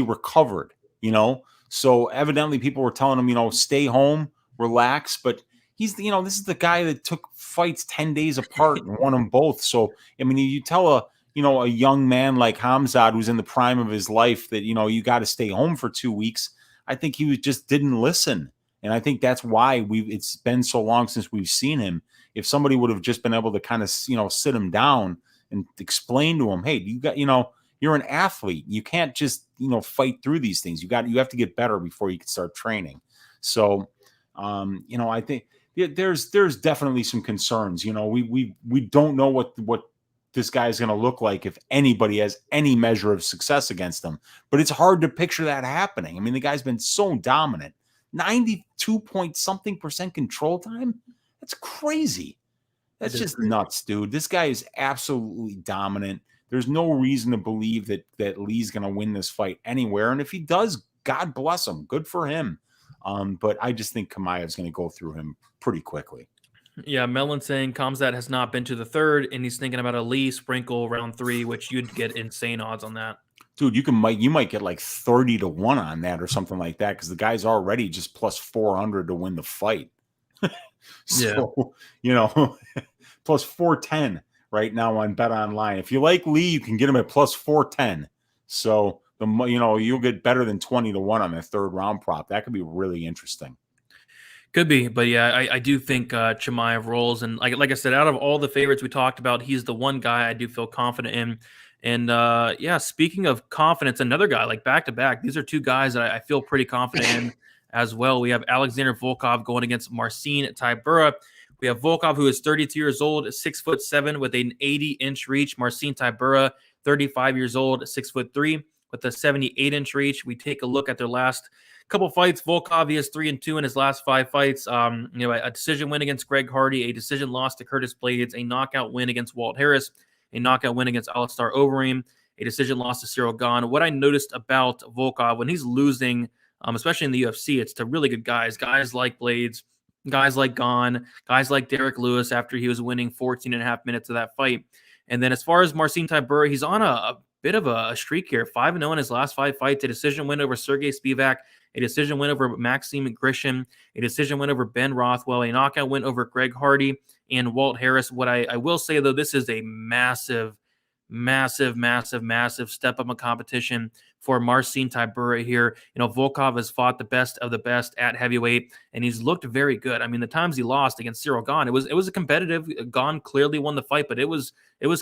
recovered, you know. So evidently people were telling him, you know, stay home, relax, but he's, you know, this is the guy that took fights 10 days apart and won them both. So I mean, you tell a young man like Khamzat, who's in the prime of his life, that, you know, you got to stay home for 2 weeks. I think he just didn't listen. And I think that's why it's been so long since we've seen him. If somebody would have just been able to kind of, you know, sit him down and explain to him, hey, you're an athlete. You can't just, you know, fight through these things. You have to get better before you can start training. So, you know, I think there's definitely some concerns. You know, we don't know what this guy is going to look like if anybody has any measure of success against him. But it's hard to picture that happening. I mean, the guy's been so dominant. 92 point something % control time. That's crazy. That's just nuts, dude. This guy is absolutely dominant. There's no reason to believe that Lee's going to win this fight anywhere. And if he does, God bless him. Good for him. But I just think Chimaev's going to go through him pretty quickly. Yeah, Mellon saying Khamzat has not been to the third, and he's thinking about a Lee sprinkle round 3, which you'd get insane odds on that. Dude, you might get like 30 to 1 on that or something like that, because the guy's already just plus 400 to win the fight. So, yeah. You know, plus 410 right now on Bet Online. If you like Lee, you can get him at plus 410. So you'll get better than 20 to 1 on the third round prop. That could be really interesting. Could be, but yeah, I do think Chimaev rolls, and like I said, out of all the favorites we talked about, he's the one guy I do feel confident in. And yeah, speaking of confidence, another guy like back to back. These are two guys that I feel pretty confident in as well. We have Alexander Volkov going against Marcin Tybura. We have Volkov, who is 32 years old, 6'7" with an 80-inch reach. Marcin Tybura, 35 years old, 6'3" with a 78-inch reach. We take a look at their last couple fights. Volkov, he is 3-2 in his last 5 fights. A decision win against Greg Hardy, a decision loss to Curtis Blades, a knockout win against Walt Harris, a knockout win against Alistair Overeem, a decision loss to Cyril Gane. What I noticed about Volkov when he's losing, especially in the UFC, it's to really good guys like Blades, guys like Gane, guys like Derek Lewis after he was winning 14 and a half minutes of that fight. And then as far as Marcin Tybura, he's on a bit of a streak here, 5-0 in his last 5 fights, a decision win over Sergey Spivak, a decision win over Maxime Grishin, a decision win over Ben Rothwell, a knockout win over Greg Hardy and Walt Harris. What I will say, though, this is a massive step up in competition for Marcin Tybura here. You know, Volkov has fought the best of the best at heavyweight, and he's looked very good. I mean, the times he lost against Cyril Gane, it was a competitive. Gane clearly won the fight, but it was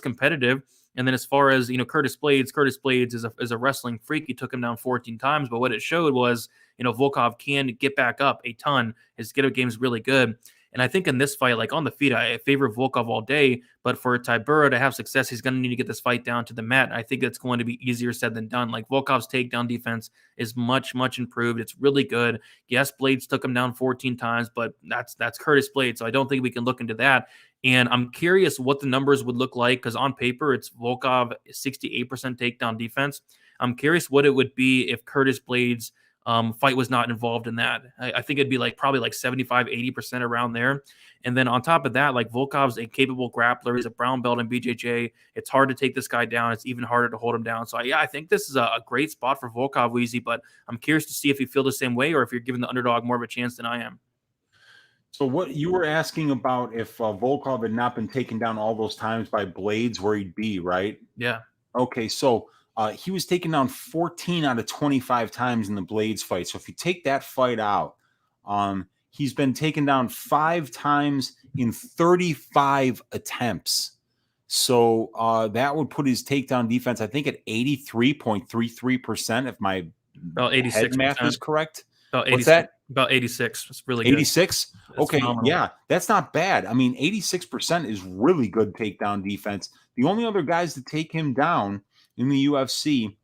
competitive. And then as far as, you know, Curtis Blades is a wrestling freak. He took him down 14 times, but what it showed was, you know, Volkov can get back up a ton. His get-up game is really good. And I think in this fight, like on the feet, I favor Volkov all day. But for Tybura to have success, he's going to need to get this fight down to the mat. I think it's going to be easier said than done. Like Volkov's takedown defense is much improved. It's really good. Yes, Blades took him down 14 times, but that's Curtis Blades. So I don't think we can look into that. And I'm curious what the numbers would look like, because on paper, it's Volkov 68% takedown defense. I'm curious what it would be if Curtis Blades' fight was not involved in that. I think it'd be probably 75-80% around there. And then on top of that, like Volkov's a capable grappler. He's a brown belt in BJJ. It's hard to take this guy down. It's even harder to hold him down. So yeah, I think this is a great spot for Volkov, Weezy, but I'm curious to see if you feel the same way or if you're giving the underdog more of a chance than I am. So what you were asking about, if Volkov had not been taken down all those times by Blades, where he'd be, right? Yeah. Okay, so he was taken down 14 out of 25 times in the Blades fight. So if you take that fight out, he's been taken down 5 times in 35 attempts. So that would put his takedown defense, I think, at 83.33%, if my head math is correct. About 86. What's that? About 86. It's really good. 86? Okay, phenomenal. Yeah, that's not bad. I mean, 86% is really good takedown defense. The only other guys to take him down in the UFC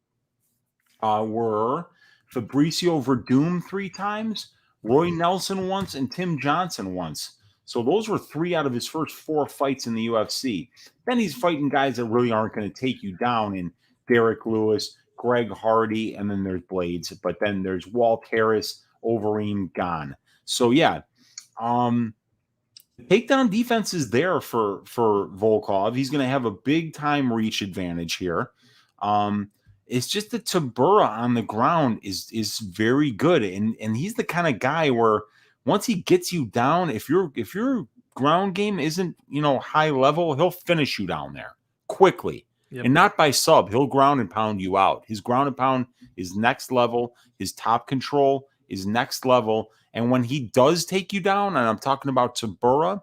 were Fabricio Verdum 3 times, Roy Nelson once, and Tim Johnson once. So those were 3 out of his first 4 fights in the UFC. Then he's fighting guys that really aren't going to take you down in Derek Lewis, Greg Hardy, and then there's Blades. But then there's Walt Harris, Overeem, Gane. So yeah, takedown defense is there for Volkov. He's going to have a big time reach advantage here. It's just that Tybura on the ground is very good, and he's the kind of guy where once he gets you down, if your ground game isn't high level, he'll finish you down there quickly. Yep. And not by sub. He'll ground and pound you out. His ground and pound is next level. His top control is next level. And when he does take you down, and I'm talking about Tybura,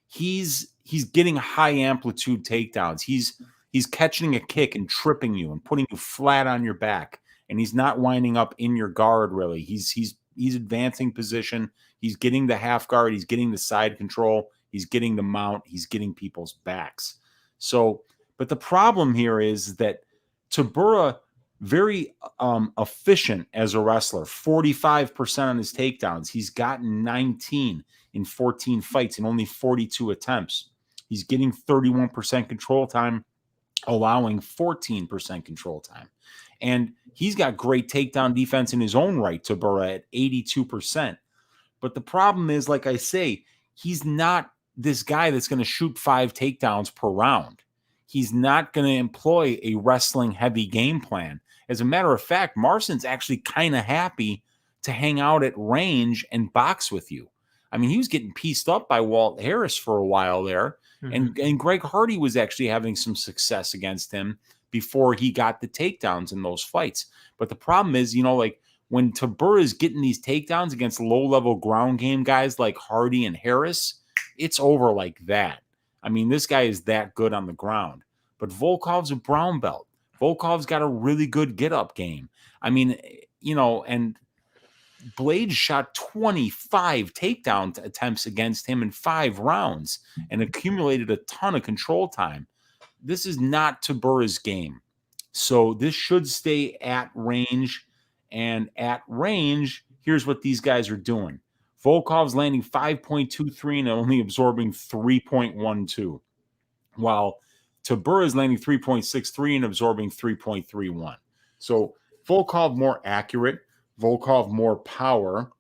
he's getting high amplitude takedowns. He's catching a kick and tripping you and putting you flat on your back. And he's not winding up in your guard, really. He's advancing position. He's getting the half guard. He's getting the side control. He's getting the mount. He's getting people's backs. So, but the problem here is that Tybura, very efficient as a wrestler, 45% on his takedowns. He's gotten 19 in 14 fights and only 42 attempts. He's getting 31% control time, allowing 14% control time. And he's got great takedown defense in his own right, Tybura, at 82%. But the problem is, like I say, he's not this guy that's going to shoot 5 takedowns per round. He's not going to employ a wrestling heavy game plan. As a matter of fact, Marcin's actually kind of happy to hang out at range and box with you. I mean, he was getting pieced up by Walt Harris for a while there. Mm-hmm. And Greg Hardy was actually having some success against him before he got the takedowns in those fights. But the problem is, like when Tybura is getting these takedowns against low-level ground game guys like Hardy and Harris, it's over like that. I mean, this guy is that good on the ground. But Volkov's a brown belt. Volkov's got a really good get-up game. I mean, and Blade shot 25 takedown attempts against him in 5 rounds and accumulated a ton of control time. This is not Tybura's game. So this should stay at range. And at range, here's what these guys are doing. Volkov's landing 5.23 and only absorbing 3.12, while Tybura is landing 3.63 and absorbing 3.31. So Volkov more accurate, Volkov more power.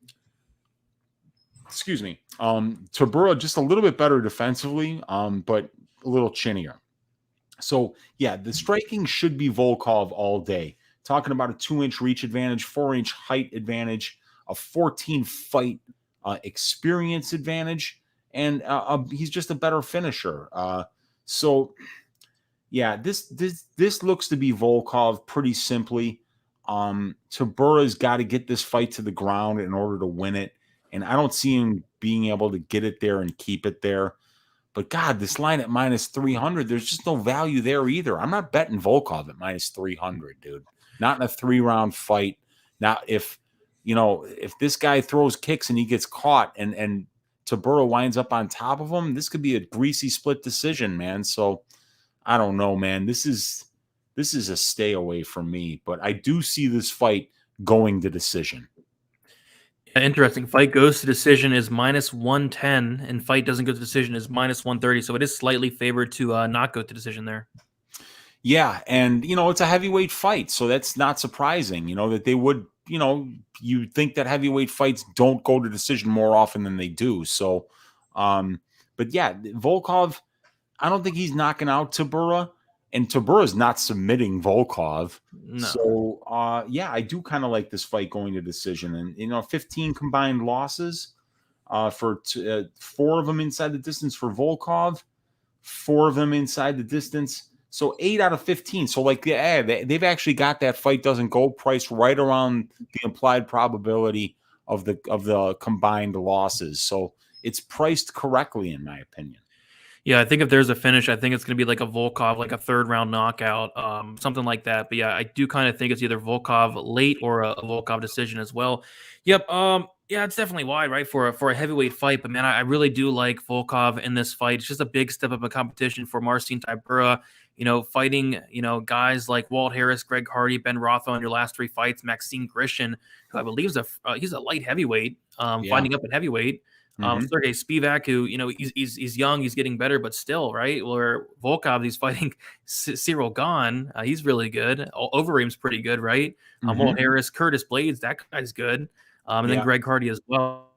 Excuse me. Tybura just a little bit better defensively, but a little chinnier. So yeah, the striking should be Volkov all day. Talking about a 2-inch reach advantage, 4-inch height advantage, a 14-fight experience advantage, and he's just a better finisher. So yeah, this looks to be Volkov pretty simply. Tybura's got to get this fight to the ground in order to win it, and I don't see him being able to get it there and keep it there. But God, this line at minus 300, there's just no value there either. I'm not betting Volkov at minus 300, dude. Not in a 3-round fight. Now, if this guy throws kicks and he gets caught and Tybura winds up on top of him, this could be a greasy split decision, man. So I don't know, man. This is a stay away from me, but I do see this fight going to decision. Interesting. Fight goes to decision is minus 110, and fight doesn't go to decision is minus 130. So it is slightly favored to not go to decision there. Yeah, and it's a heavyweight fight, so that's not surprising. That they would. You'd think that heavyweight fights don't go to decision more often than they do. So, but yeah, Volkov, I don't think he's knocking out Tybura. And Tybura's not submitting Volkov. No. So, yeah, I do kind of like this fight going to decision. And, 15 combined losses for 4 of them inside the distance for Volkov, 4 of them inside the distance. So 8 out of 15. So, they've actually got that fight doesn't go price right around the implied probability of the combined losses. So it's priced correctly, in my opinion. Yeah, I think if there's a finish, I think it's going to be like a Volkov, like a 3rd-round knockout, something like that. But yeah, I do kind of think it's either Volkov late or a Volkov decision as well. Yep. Yeah, it's definitely wide, right, for a heavyweight fight. But man, I really do like Volkov in this fight. It's just a big step up in competition for Marcin Tybura. Fighting, guys like Walt Harris, Greg Hardy, Ben Rothwell in your last 3 fights, Maxime Grishin, who I believe he's a light heavyweight, finding up at heavyweight. Sergey Spivak, who he's young, he's getting better, but still, right? Where Volkov, he's fighting Cyril Gahn, he's really good. Overeem's pretty good, right? Walt Harris, Curtis Blades, that guy's good. And then Greg Hardy as well.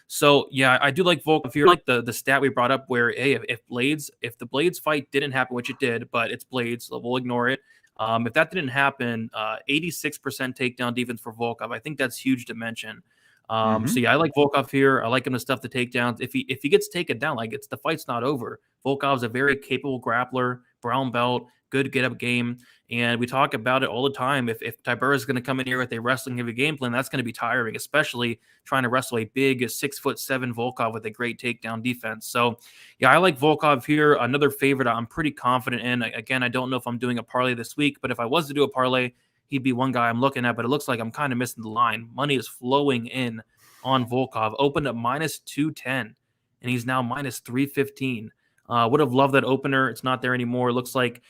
So yeah, I do like Volkov here. Like the stat we brought up where, hey, if the Blades fight didn't happen, which it did, but it's Blades, so we'll ignore it. If that didn't happen, 86% takedown defense for Volkov. I think that's huge to mention. So yeah, I like Volkov here. I like him to stuff the takedowns. If he gets taken down, like the fight's not over. Volkov's a very capable grappler, brown belt, good get up game. And we talk about it all the time. If Tybura is going to come in here with a wrestling heavy game plan, that's going to be tiring, especially trying to wrestle a big 6'7" Volkov with a great takedown defense. So yeah, I like Volkov here. Another favorite I'm pretty confident in. Again, I don't know if I'm doing a parlay this week, but if I was to do a parlay, he'd be one guy I'm looking at, but it looks like I'm kind of missing the line. Money is flowing in on Volkov. Opened at -210, and he's now -315. Would have loved that opener. It's not there anymore. It looks like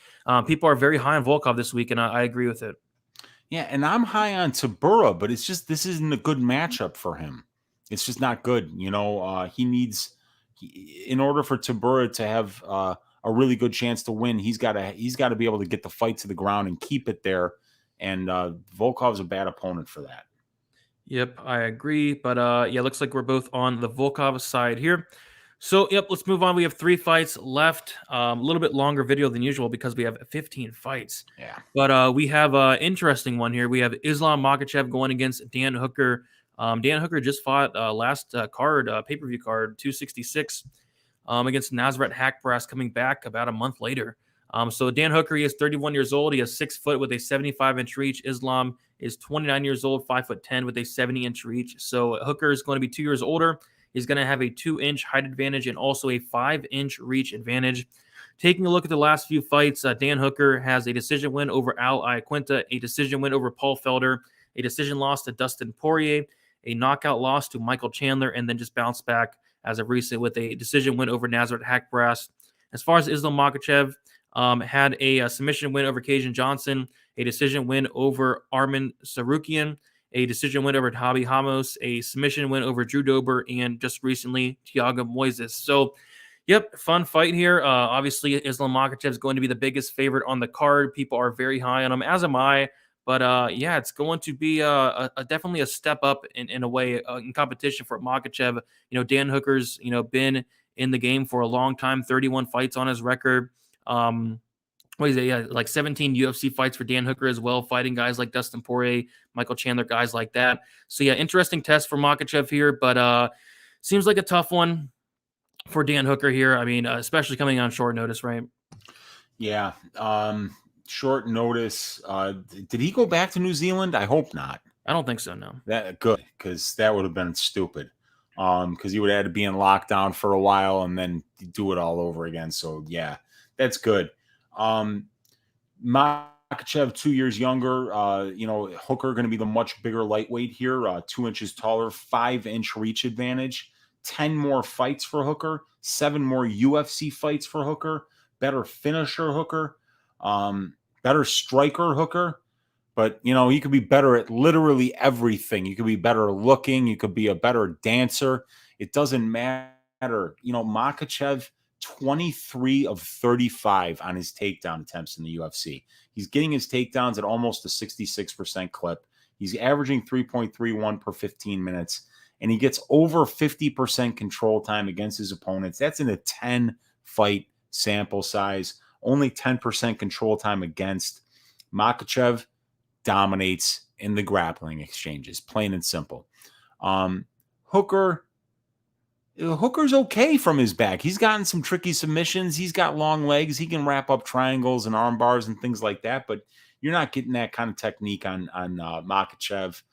people are very high on Volkov this week, and I agree with it. Yeah, and I'm high on Tybura, but it's just this isn't a good matchup for him. It's just not good. In order for Tybura to have a really good chance to win, he's got to be able to get the fight to the ground and keep it there. And Volkov's a bad opponent for that. Yep, I agree. But yeah, looks like we're both on the Volkov side here. So, yep, let's move on. We have 3 fights left. A little bit longer video than usual because we have 15 fights. Yeah. But we have an interesting one here. We have Islam Makhachev going against Dan Hooker. Dan Hooker just fought last card, pay-per-view card, 266, against Nasrat Haqparast, coming back about a month later. So Dan Hooker, he is 31 years old. He is 6 foot with a 75-inch reach. Islam is 29 years old, 5'10" with a 70-inch reach. So Hooker is going to be 2 years older. He's going to have a 2-inch height advantage and also a 5-inch reach advantage. Taking a look at the last few fights, Dan Hooker has a decision win over Al Iaquinta, a decision win over Paul Felder, a decision loss to Dustin Poirier, a knockout loss to Michael Chandler, and then just bounced back as of recent with a decision win over Nasrat Haqparast. As far as Islam Makhachev, had a submission win over Kajan Johnson, a decision win over Arman Sarukian, a decision win over Javi Ramos, a submission win over Drew Dober, and just recently Thiago Moises. So, yep, fun fight here. Obviously, Islam Makhachev is going to be the biggest favorite on the card. People are very high on him, as am I. But yeah, it's going to be definitely a step up in a way in competition for Makhachev. Dan Hooker's been in the game for a long time, 31 fights on his record. What is it? Yeah, like 17 UFC fights for Dan Hooker as well, fighting guys like Dustin Poirier, Michael Chandler, guys like that. So yeah, interesting test for Makhachev here, but seems like a tough one for Dan Hooker here. I mean, especially coming on short notice, right? Yeah, short notice. Did he go back to New Zealand? I hope not. I don't think so, no. That good, because that would have been stupid. Because he would have had to be in lockdown for a while and then do it all over again. So yeah, that's good. Makhachev, 2 years younger. Hooker going to be the much bigger lightweight here, 2 inches taller, 5-inch reach advantage, 10 more fights for Hooker, 7 more UFC fights for Hooker, better finisher Hooker, better striker Hooker. But, he could be better at literally everything. You could be better looking. You could be a better dancer. It doesn't matter. Makhachev, 23 of 35 on his takedown attempts in the UFC. He's getting his takedowns at almost a 66% clip. He's averaging 3.31 per 15 minutes, and he gets over 50% control time against his opponents. That's in a 10-fight sample size. Only 10% control time against. Makhachev dominates in the grappling exchanges, plain and simple. Hooker's okay from his back. He's gotten some tricky submissions. He's got long legs. He can wrap up triangles and arm bars and things like that, but you're not getting that kind of technique on Makhachev.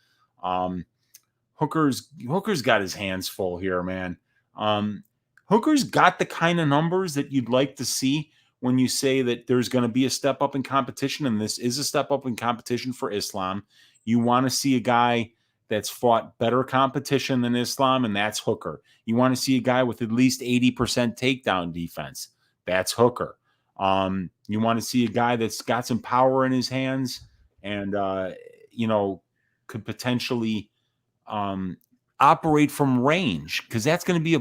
Hooker's got his hands full here, man. Hooker's got the kind of numbers that you'd like to see when you say that there's going to be a step up in competition, and this is a step up in competition for Islam. You want to see a guy that's fought better competition than Islam, and that's Hooker. You want to see a guy with at least 80% takedown defense. That's Hooker. You want to see a guy that's got some power in his hands and, could potentially operate from range, because that's going to be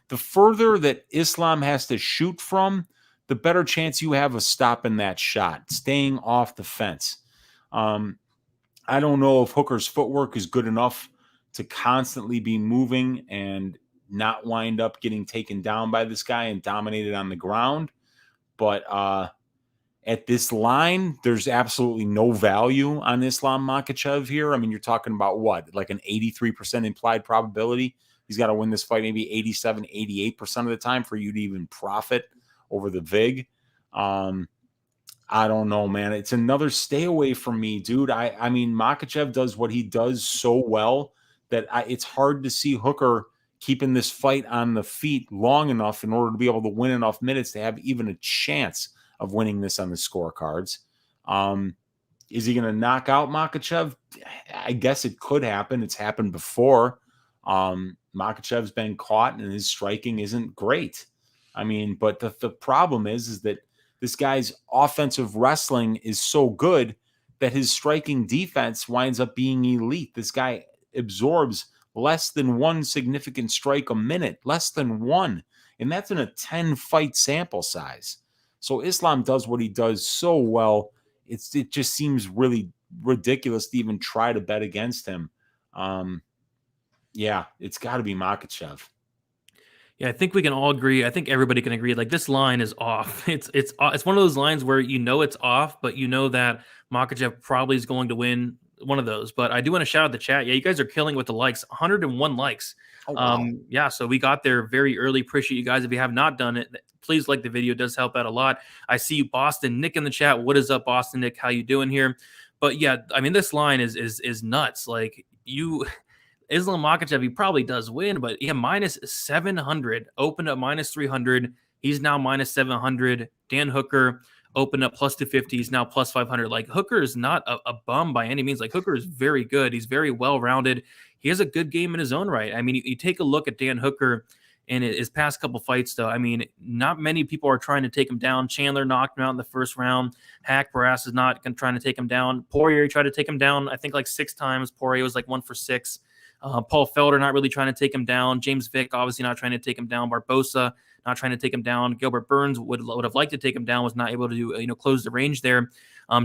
the further that Islam has to shoot from, the better chance you have of stopping that shot, staying off the fence. I don't know if Hooker's footwork is good enough to constantly be moving and not wind up getting taken down by this guy and dominated on the ground. But at this line, there's absolutely no value on Islam Makhachev here. I mean, you're talking about what, like an 83% implied probability. He's got to win this fight maybe 87, 88% of the time for you to even profit over the VIG. I don't know, man. It's another stay away from me, dude. I mean, Makhachev does what he does so well that it's hard to see Hooker keeping this fight on the feet long enough in order to be able to win enough minutes to have even a chance of winning this on the scorecards. Is he going to knock out Makhachev? I guess it could happen. It's happened before. Makhachev's been caught and his striking isn't great. I mean, but the problem is that this guy's offensive wrestling is so good that his striking defense winds up being elite. This guy absorbs less than one significant strike a minute, less than one. And that's in a 10-fight sample size. So Islam does what he does so well. It just seems really ridiculous to even try to bet against him. Yeah, it's got to be Makhachev. Yeah, I think we can all agree. I think everybody can agree. Like, this line is off. It's one of those lines where you know it's off, but you know that Makhachev probably is going to win one of those. But I do want to shout out the chat. Yeah, you guys are killing with the likes. 101 likes. Oh, wow. Yeah, so we got there very early. Appreciate you guys. If you have not done it, please like the video. It does help out a lot. I see you, Boston Nick, in the chat. What is up, Boston Nick? How you doing here? But yeah, I mean, this line is nuts. Like, Islam Makhachev, he probably does win, but yeah, minus 700, opened up minus 300. He's now minus 700. Dan Hooker opened up plus 250. He's now plus 500. Like, Hooker is not a bum by any means. Like, Hooker is very good. He's very well-rounded. He has a good game in his own right. I mean, you take a look at Dan Hooker in his past couple fights, though. I mean, not many people are trying to take him down. Chandler knocked him out in the first round. Hack Barras is not trying to take him down. Poirier tried to take him down, I think, like 6 times. Poirier was like 1 for 6. Paul Felder not really trying to take him down. James Vick obviously not trying to take him down. Barbosa not trying to take him down. Gilbert Burns would have liked to take him down, was not able to close the range there.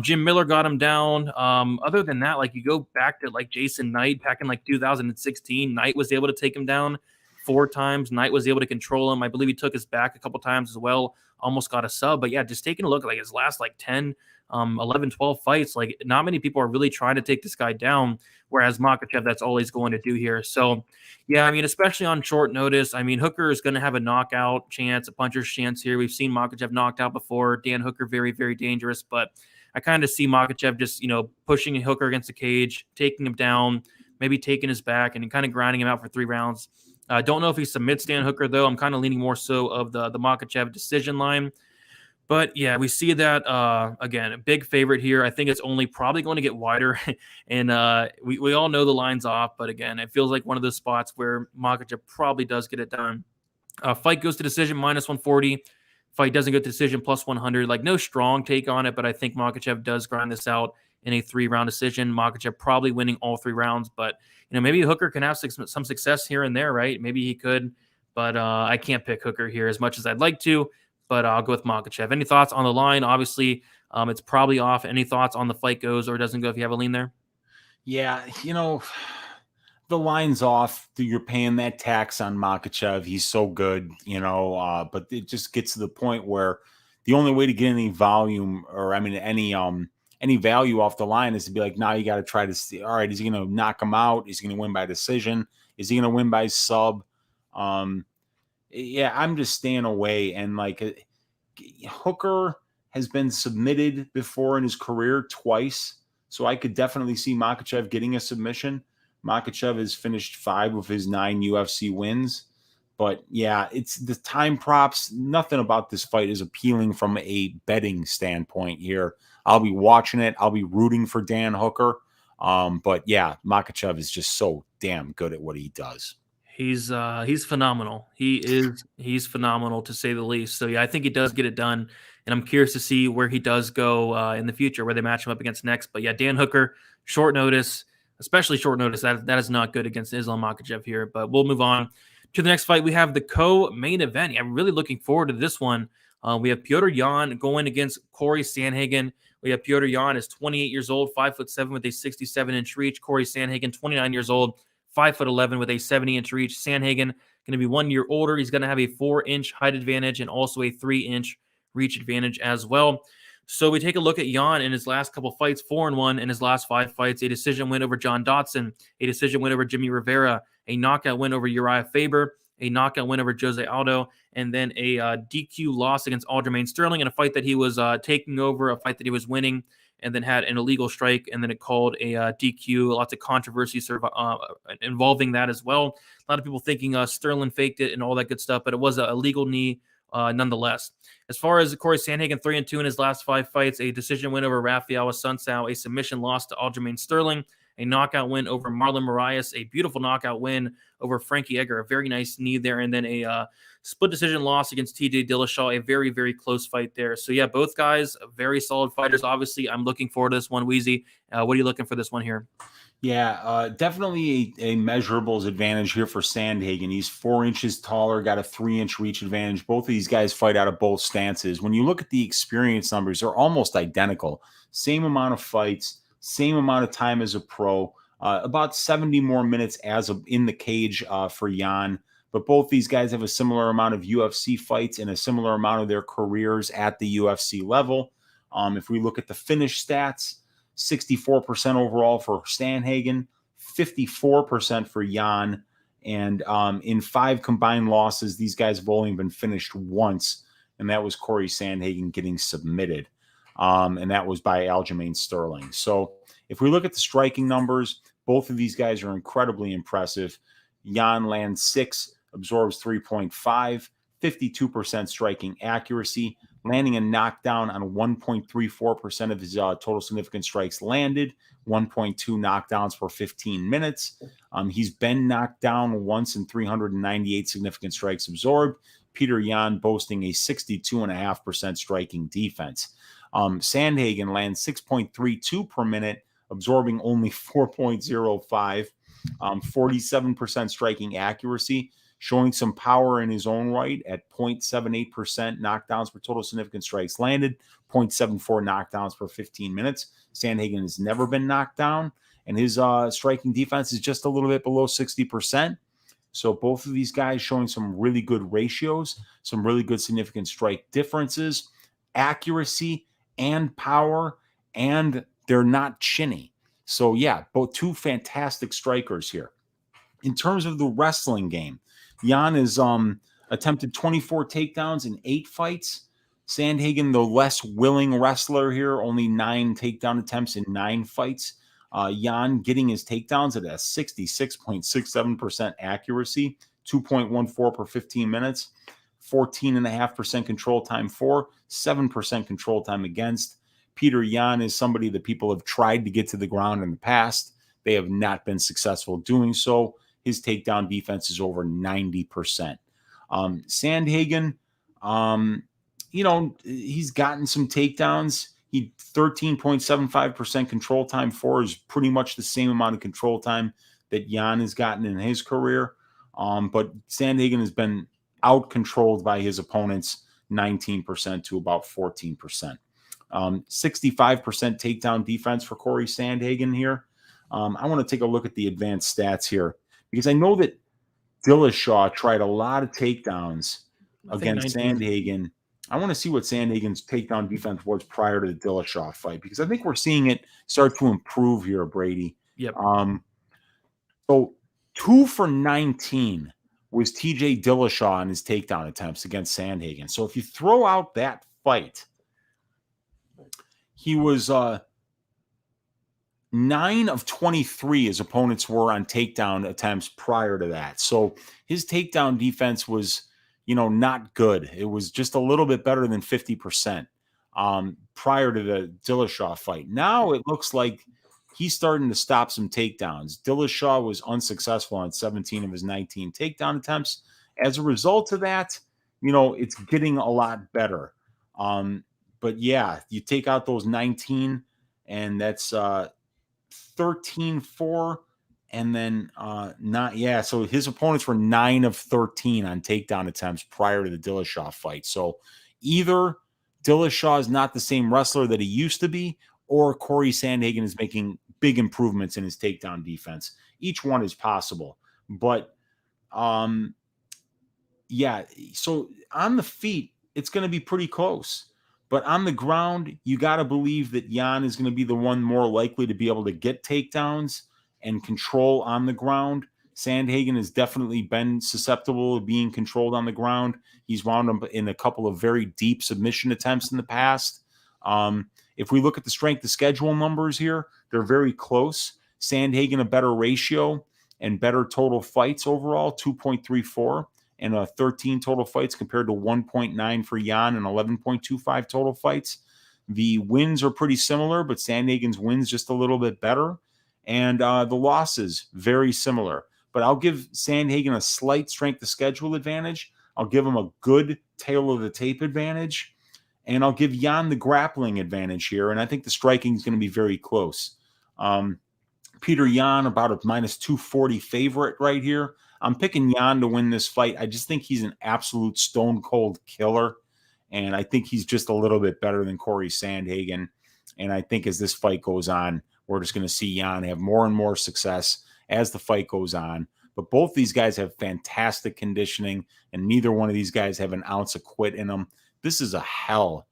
Jim Miller got him down. Other than that, like, you go back to like Jason Knight back in like 2016. Knight was able to take him down 4 times. Knight was able to control him. I believe he took his back a couple times as well. Almost got a sub. But yeah, just taking a look at like his last like 10, 11, 12 fights, like, not many people are really trying to take this guy down, whereas Makhachev, that's all he's going to do here. So yeah, I mean, especially on short notice, I mean, Hooker is going to have a knockout chance, a puncher's chance here. We've seen Makhachev knocked out before. Dan Hooker, very, very dangerous, but I kind of see Makhachev just, pushing Hooker against the cage, taking him down, maybe taking his back and kind of grinding him out for 3 rounds. I don't know if he submits Dan Hooker, though. I'm kind of leaning more so of the Makhachev decision line. But yeah, we see that, again, a big favorite here. I think it's only probably going to get wider. And we all know the line's off. But again, it feels like one of those spots where Makhachev probably does get it done. Fight goes to decision, minus 140. Fight doesn't go to decision, plus 100. Like, no strong take on it, but I think Makhachev does grind this out in a 3-round decision. Makhachev probably winning all 3 rounds. But, maybe Hooker can have some success here and there, right? Maybe he could. But I can't pick Hooker here as much as I'd like to. But I'll go with Makhachev. Any thoughts on the line? Obviously, it's probably off. Any thoughts on the fight goes or doesn't go if you have a lean there? Yeah, the line's off. You're paying that tax on Makhachev. He's so good, but it just gets to the point where the only way to get any volume or, any value off the line is to be like, now you got to try to see, all right, is he going to knock him out? Is he going to win by decision? Is he going to win by sub? Yeah, I'm just staying away. And like, Hooker has been submitted before in his career twice. So I could definitely see Makhachev getting a submission. Makhachev has finished 5 of his 9 UFC wins. But yeah, it's the time props. Nothing about this fight is appealing from a betting standpoint here. I'll be watching it. I'll be rooting for Dan Hooker. But yeah, Makhachev is just so damn good at what he does. He's phenomenal. He's phenomenal, to say the least. So yeah, I think he does get it done, and I'm curious to see where he does go in the future, where they match him up against next. But yeah, Dan Hooker, short notice, especially short notice. That is not good against Islam Makhachev here. But we'll move on to the next fight. We have the co-main event. I'm really looking forward to this one. We have Petr Yan going against Cory Sandhagen. We have Petr Yan is 28 years old, 5'7" with a 67-inch reach. Cory Sandhagen, 29 years old, 5'11" with a 70-inch reach. Sandhagen going to be 1 year older. He's going to have a 4-inch height advantage and also a 3-inch reach advantage as well. So we take a look at Jan in his last couple fights, 4-1 in his last 5 fights, a decision win over John Dodson, a decision win over Jimmy Rivera, a knockout win over Uriah Faber, a knockout win over Jose Aldo, and then a DQ loss against Aljamain Sterling in a fight that he was taking over, a fight that he was winning, and then had an illegal strike, and then it called a DQ. Lots of controversy involving that as well. A lot of people thinking Sterling faked it and all that good stuff, but it was a legal knee nonetheless. As far as Cory Sandhagen, 3-2 in his last 5 fights, a decision win over Rafael Assunção, a submission loss to Aljamain Sterling, a knockout win over Marlon Moraes, a beautiful knockout win over Frankie Edgar, a very nice knee there, and then a split decision loss against TJ Dillashaw, a very, very close fight there. So yeah, both guys, very solid fighters. Obviously, I'm looking forward to this one, Weezy. What are you looking for this one here? Yeah, definitely a measurables advantage here for Sandhagen. He's 4 inches taller, got a 3-inch reach advantage. Both of these guys fight out of both stances. When you look at the experience numbers, they're almost identical. Same amount of fights, same amount of time as a pro, about 70 more minutes in the cage for Jan. But both these guys have a similar amount of UFC fights and a similar amount of their careers at the UFC level. If we look at the finish stats, 64% overall for Sandhagen, 54% for Jan. And in 5 combined losses, these guys have only been finished once, and that was Cory Sandhagen getting submitted. And that was by Aljamain Sterling. So if we look at the striking numbers, both of these guys are incredibly impressive. Jan lands 6, absorbs 3.5, 52% striking accuracy, landing a knockdown on 1.34% of his total significant strikes landed, 1.2 knockdowns per 15 minutes. He's been knocked down once in 398 significant strikes absorbed. Petr Yan boasting a 62.5% striking defense. Sandhagen lands 6.32 per minute, absorbing only 4.05, 47% striking accuracy, showing some power in his own right at 0.78% knockdowns per total significant strikes landed, 0.74 knockdowns per 15 minutes. Sandhagen has never been knocked down, and his striking defense is just a little bit below 60%. So both of these guys showing some really good ratios, some really good significant strike differences, accuracy and power, and they're not chinny. So yeah, both two fantastic strikers here. In terms of the wrestling game, Jan has attempted 24 takedowns in 8 fights. Sandhagen, the less willing wrestler here, only 9 takedown attempts in 9 fights. Jan getting his takedowns at a 66.67% accuracy, 2.14 per 15 minutes, 14.5% control time for, 7% control time against. Petr Yan is somebody that people have tried to get to the ground in the past. They have not been successful doing so. His takedown defense is over 90%. Sandhagen, he's gotten some takedowns. He 13.75% control time for is pretty much the same amount of control time that Jan has gotten in his career. But Sandhagen has been out-controlled by his opponents 19% to about 14%. 65% takedown defense for Cory Sandhagen here. I want to take a look at the advanced stats here, because I know that Dillashaw tried a lot of takedowns against Sandhagen. I want to see what Sandhagen's takedown defense was prior to the Dillashaw fight, because I think we're seeing it start to improve here, Brady. Yep. So 2 for 19 was TJ Dillashaw in his takedown attempts against Sandhagen. So if you throw out that fight, he was 9 of 23 his opponents were on takedown attempts prior to that. So his takedown defense was, not good. It was just a little bit better than 50% prior to the Dillashaw fight. Now it looks like he's starting to stop some takedowns. Dillashaw was unsuccessful on 17 of his 19 takedown attempts. As a result of that, it's getting a lot better. But yeah, you take out those 19, and that's 13-4, and then so his opponents were 9 of 13 on takedown attempts prior to the Dillashaw fight. So either Dillashaw is not the same wrestler that he used to be, or Cory Sandhagen is making big improvements in his takedown defense. each one is possible. But yeah, so on the feet, it's going to be pretty close. But on the ground, you got to believe that Jan is going to be the one more likely to be able to get takedowns and control on the ground. Sandhagen has definitely been susceptible of being controlled on the ground. He's wound up in a couple of very deep submission attempts in the past. If we look at the strength of schedule numbers here, they're very close. Sandhagen a better ratio and better total fights overall, 2.34. And 13 total fights compared to 1.9 for Jan and 11.25 total fights. The wins are pretty similar, but Sandhagen's wins just a little bit better. And the losses, very similar. But I'll give Sandhagen a slight strength of schedule advantage. I'll give him a good tail of the tape advantage. And I'll give Jan the grappling advantage here. And I think the striking is going to be very close. Petr Yan, about a minus 240 favorite right here. I'm picking Jan to win this fight. I just think he's an absolute stone cold killer. And I think he's just a little bit better than Cory Sandhagen. And I think as this fight goes on, we're just going to see Jan have more and more success as the fight goes on. But both these guys have fantastic conditioning, and neither one of these guys have an ounce of quit in them. This is a hell.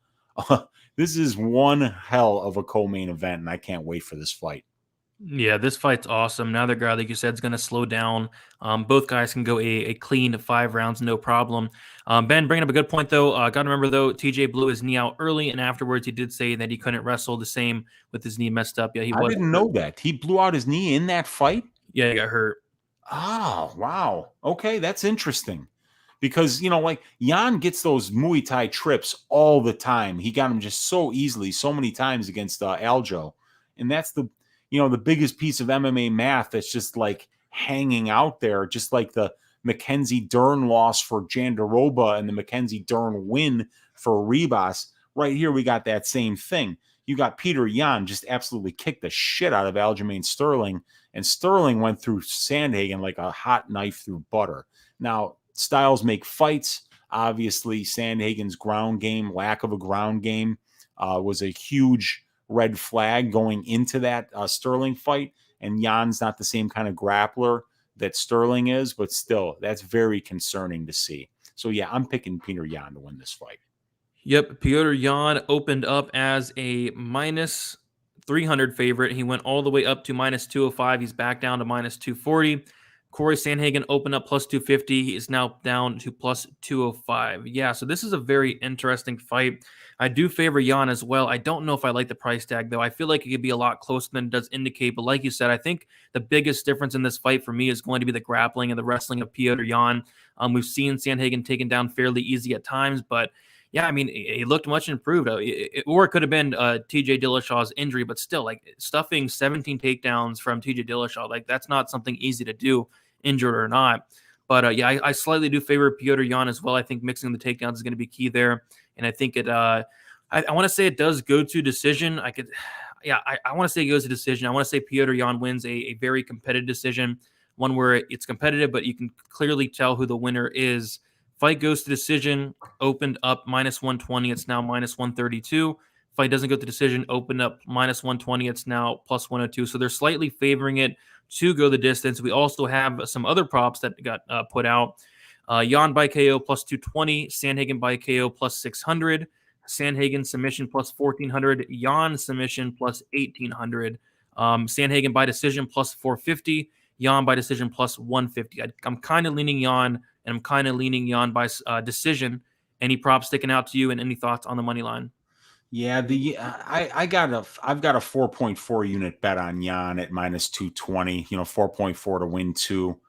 This is one hell of a co-main event, and I can't wait for this fight. Yeah, this fight's awesome. Now the guy, like you said, is going to slow down. Both guys can go a clean 5 rounds, no problem. Ben, bringing up a good point, though. Got to remember, though, TJ blew his knee out early, and afterwards he did say that he couldn't wrestle. The same with his knee messed up. Yeah, I didn't know that. He blew out his knee in that fight? Yeah, he got hurt. Oh, wow. Okay, that's interesting. Because, like Jan gets those Muay Thai trips all the time. He got them just so easily, so many times against Aljo. And that's the biggest piece of MMA math that's just like hanging out there, just like the Mackenzie Dern loss for Jandiroba and the Mackenzie Dern win for Ribas. Right here, we got that same thing. You got Petr Yan just absolutely kicked the shit out of Aljamain Sterling, and Sterling went through Sandhagen like a hot knife through butter. Now, styles make fights. Obviously, Sandhagen's ground game, lack of a ground game, was a huge red flag going into that Sterling fight. And Jan's not the same kind of grappler that Sterling is, but still, that's very concerning to see. So, yeah, I'm picking Petr Yan to win this fight. Yep, Petr Yan opened up as a minus 300 favorite. He went all the way up to minus 205. He's back down to minus 240. Cory Sandhagen opened up plus 250. He is now down to plus 205. Yeah, so this is a very interesting fight. I do favor Jan as well. I don't know if I like the price tag, though. I feel like it could be a lot closer than it does indicate. But like you said, I think the biggest difference in this fight for me is going to be the grappling and the wrestling of Petr Yan. We've seen Sandhagen taken down fairly easy at times, but yeah, I mean, he looked much improved. Or it could have been TJ Dillashaw's injury, but still, like stuffing 17 takedowns from TJ Dillashaw, like that's not something easy to do, injured or not. But yeah, I slightly do favor Petr Yan as well. I think mixing the takedowns is going to be key there, and I think it. I want to say it does go to decision. I want to say it goes to decision. I want to say Petr Yan wins a very competitive decision, one where it's competitive, but you can clearly tell who the winner is. Fight goes to decision, opened up minus 120. It's now minus 132. Fight doesn't go to decision, opened up minus 120. It's now plus 102. So they're slightly favoring it to go the distance. We also have some other props that got put out. Yan by KO plus 220. Sandhagen by KO plus 600. Sandhagen submission plus 1,400. Yan submission plus 1,800. Sandhagen by decision plus 450. Yan by decision plus 150. I'm kind of leaning Yan, and I'm kind of leaning Yan by decision. Any props sticking out to you, and any thoughts on the money line? Yeah, I've got a 4.4 unit bet on Yan at minus 220. 4.4 to win 2.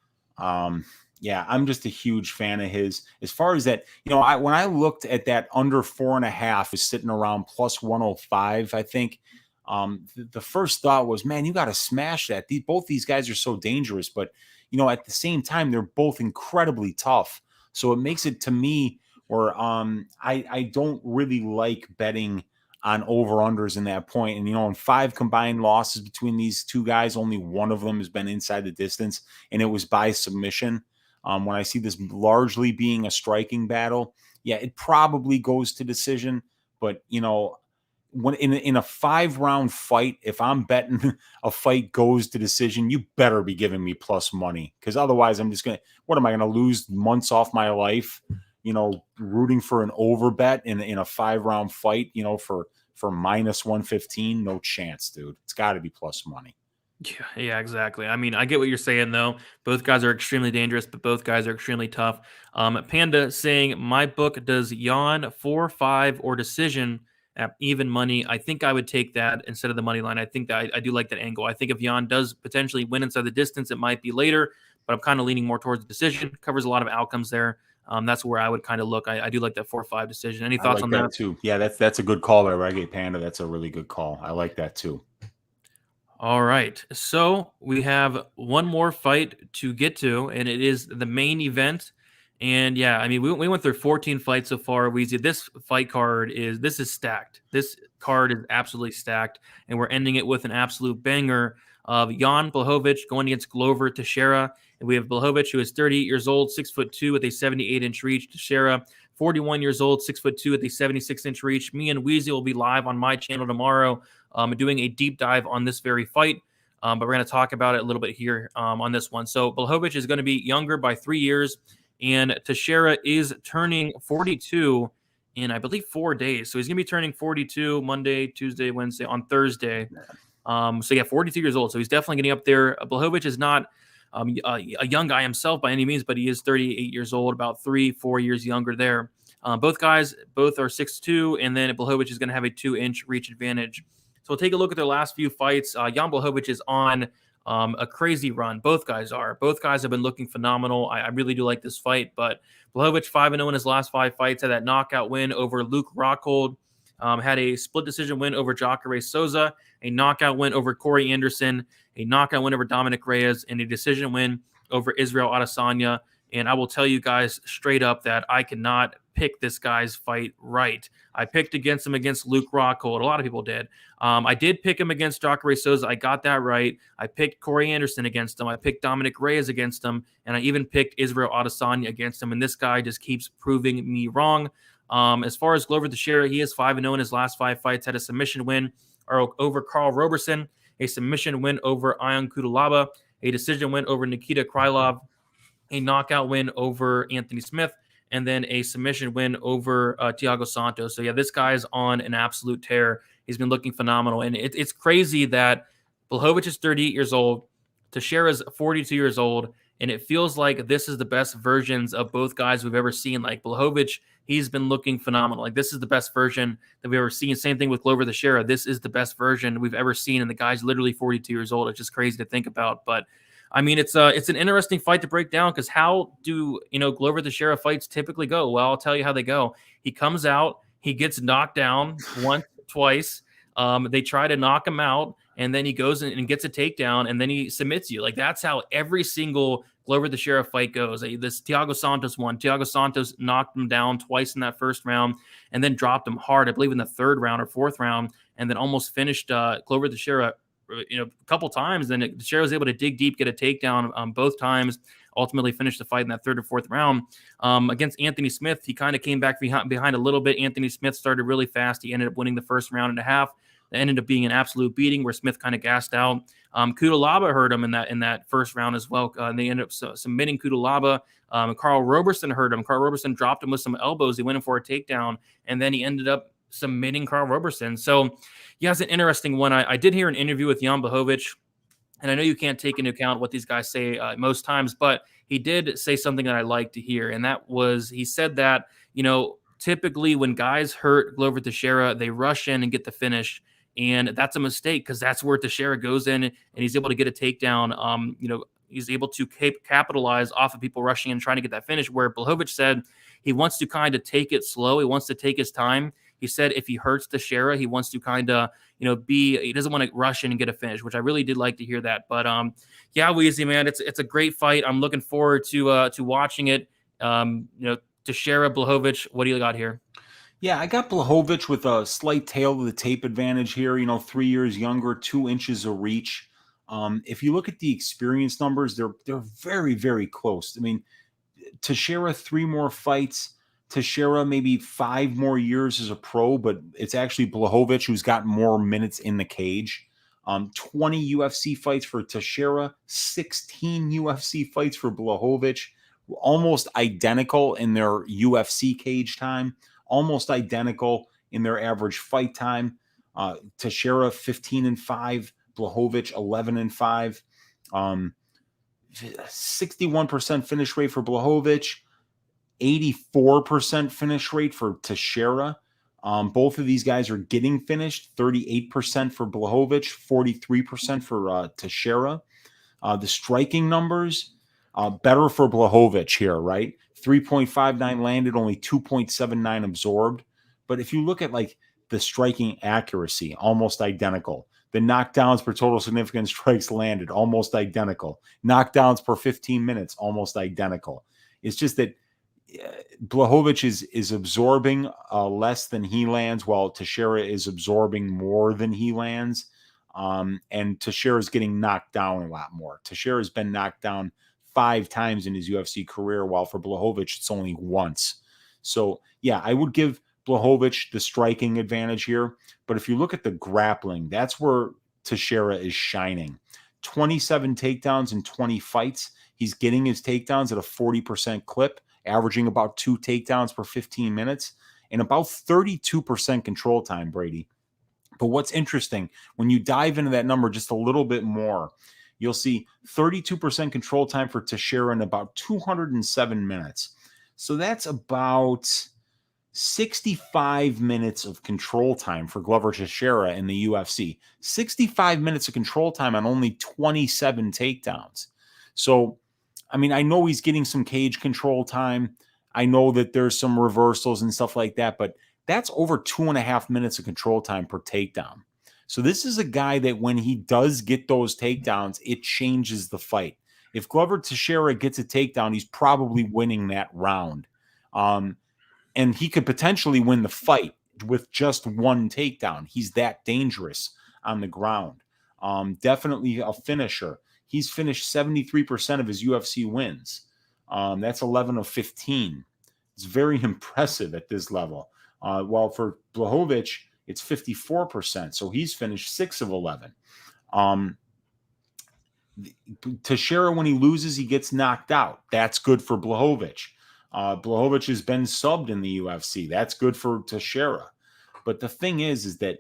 Yeah, I'm just a huge fan of his. As far as that, when I looked at that under 4.5 is sitting around plus 105, I think. The first thought was, man, you got to smash that. Both these guys are so dangerous, but at the same time, they're both incredibly tough. So it makes it to me where I don't really like betting on over-unders in that point. And, in 5 combined losses between these two guys, only one of them has been inside the distance, and it was by submission. When I see this largely being a striking battle, yeah, it probably goes to decision. But, when in a 5-round fight, if I'm betting a fight goes to decision, you better be giving me plus money, because otherwise I'm just gonna. What am I gonna lose months off my life? Rooting for an over bet in a 5-round fight. For minus 115, no chance, dude. It's got to be plus money. Yeah, exactly. I mean, I get what you're saying, though. Both guys are extremely dangerous, but both guys are extremely tough. Panda saying, my book does Jan 4-5 or decision at even money. I think I would take that instead of the money line. I think that I do like that angle. I think if Jan does potentially win inside the distance, it might be later, but I'm kind of leaning more towards the decision. Covers a lot of outcomes there. That's where I would kind of look. I do like that 4-5 decision. Any thoughts on that? Too? Yeah, that's a good call there, Reggae Panda. That's a really good call. I like that too. All right. So we have one more fight to get to, and it is the main event. And yeah, I mean, we went through 14 fights so far. This fight card is stacked. This card is absolutely stacked, and we're ending it with an absolute banger of Jan Blachowicz going against Glover Teixeira. And we have Blachowicz, who is 38 years old, 6'2" with a 78-inch reach. Teixeira, 41 years old, 6'2" with a 76-inch reach. Me and Weezy will be live on my channel tomorrow, doing a deep dive on this very fight. But we're going to talk about it a little bit here on this one. So Blachowicz is going to be younger by 3 years, and Teixeira is turning 42 in, I believe, 4 days. So he's going to be turning 42 Monday, Tuesday, Wednesday, on Thursday. 42 years old. So he's definitely getting up there. Blachowicz is not a young guy himself by any means, but he is 38 years old, about 3-4 years younger there. Both are 6'2", and then Blachowicz is going to have a 2-inch reach advantage. So we'll take a look at their last few fights. Jan Blachowicz is on a crazy run. Both guys are. Both guys have been looking phenomenal. I really do like this fight, but Blachowicz 5-0 in his last 5 fights, had that knockout win over Luke Rockhold, had a split decision win over Jacare Souza, a knockout win over Corey Anderson, a knockout win over Dominic Reyes, and a decision win over Israel Adesanya. And I will tell you guys straight up that I cannot pick this guy's fight right. I picked against him against Luke Rockhold. A lot of people did. I did pick him against Jacare Souza. I got that right. I picked Corey Anderson against him. I picked Dominic Reyes against him. And I even picked Israel Adesanya against him. And this guy just keeps proving me wrong. As far as Glover Teixeira, he is 5-0 in his last 5 fights, had a submission win over Karl Roberson, a submission win over Ion Kudalaba, a decision win over Nikita Krylov, a knockout win over Anthony Smith, and then a submission win over Thiago Santos. So, yeah, this guy's on an absolute tear. He's been looking phenomenal. And it's crazy that Blachowicz is 38 years old, Teixeira's 42 years old, and it feels like this is the best versions of both guys we've ever seen. Like Blachowicz, he's been looking phenomenal. Like this is the best version that we've ever seen. Same thing with Glover Teixeira. This is the best version we've ever seen, and the guy's literally 42 years old. It's just crazy to think about. But I mean, it's an interesting fight to break down, because how do Glover Teixeira fights typically go? Well, I'll tell you how they go. He comes out, he gets knocked down once, twice. They try to knock him out, and then he goes and gets a takedown, and then he submits you. Like that's how every single Glover Teixeira fight goes. This Thiago Santos one. Thiago Santos knocked him down twice in that first round, and then dropped him hard, I believe, in the 3rd round or 4th round, and then almost finished Glover Teixeira a couple times. Then Teixeira was able to dig deep, get a takedown both times, ultimately finished the fight in that 3rd or 4th round. Against Anthony Smith, he kind of came back behind a little bit. Anthony Smith started really fast. He ended up winning the first round and a half. It ended up being an absolute beating where Smith kind of gassed out. Kudalaba hurt him in that first round as well. And they ended up submitting Kudalaba. Karl Roberson hurt him. Karl Roberson dropped him with some elbows. He went in for a takedown, and then he ended up submitting Karl Roberson. So, yeah, it's an interesting one. I did hear an interview with Jan Blachowicz, and I know you can't take into account what these guys say most times, but he did say something that I like to hear, and that was he said that, typically when guys hurt Glover Teixeira, they rush in and get the finish. And that's a mistake, because that's where Teixeira goes in and he's able to get a takedown. He's able to capitalize off of people rushing and trying to get that finish, where Blachowicz said he wants to kind of take it slow. He wants to take his time. He said if he hurts Teixeira, he wants to kind of, he doesn't want to rush in and get a finish, which I really did like to hear that. But yeah, Weezy, man, it's a great fight. I'm looking forward to watching it. Teixeira, Blachowicz, what do you got here? Yeah, I got Blachowicz with a slight tail to the tape advantage here. 3 years younger, 2 inches of reach. If you look at the experience numbers, they're very, very close. I mean, Teixeira 3 more fights, Teixeira maybe 5 more years as a pro, but it's actually Blachowicz who's got more minutes in the cage. 20 UFC fights for Teixeira, 16 UFC fights for Blachowicz, almost identical in their UFC cage time, almost identical in their average fight time. Teixeira 15-5, Blachowicz 11-5. 61% finish rate for Blachowicz, 84% finish rate for Teixeira. Both of these guys are getting finished. 38% for Blachowicz, 43% for Teixeira. The striking numbers, better for Blachowicz here, right? 3.59 landed, only 2.79 absorbed. But if you look at like the striking accuracy, almost identical. The knockdowns per total significant strikes landed, almost identical. Knockdowns per 15 minutes, almost identical. It's just that Blachowicz is absorbing less than he lands, while Teixeira is absorbing more than he lands. And Teixeira is getting knocked down a lot more. Teixeira has been knocked down 5 times in his UFC career, while for Blachowicz, it's only once. So, yeah, I would give Blachowicz the striking advantage here. But if you look at the grappling, that's where Teixeira is shining. 27 takedowns in 20 fights. He's getting his takedowns at a 40% clip, averaging about 2 takedowns per 15 minutes, and about 32% control time, Brady. But what's interesting, when you dive into that number just a little bit more, you'll see 32% control time for Teixeira in about 207 minutes. So that's about 65 minutes of control time for Glover Teixeira in the UFC. 65 minutes of control time on only 27 takedowns. So, I mean, I know he's getting some cage control time. I know that there's some reversals and stuff like that, but that's over 2.5 minutes of control time per takedown. So this is a guy that when he does get those takedowns, it changes the fight. If Glover Teixeira gets a takedown, he's probably winning that round. And he could potentially win the fight with just one takedown. He's that dangerous on the ground. Definitely a finisher. He's finished 73% of his UFC wins. That's 11 of 15. It's very impressive at this level. While for Blachowicz, it's 54%. So he's finished 6 of 11. Teixeira, when he loses, he gets knocked out. That's good for Blachowicz. Blachowicz has been subbed in the UFC. That's good for Teixeira. But the thing is that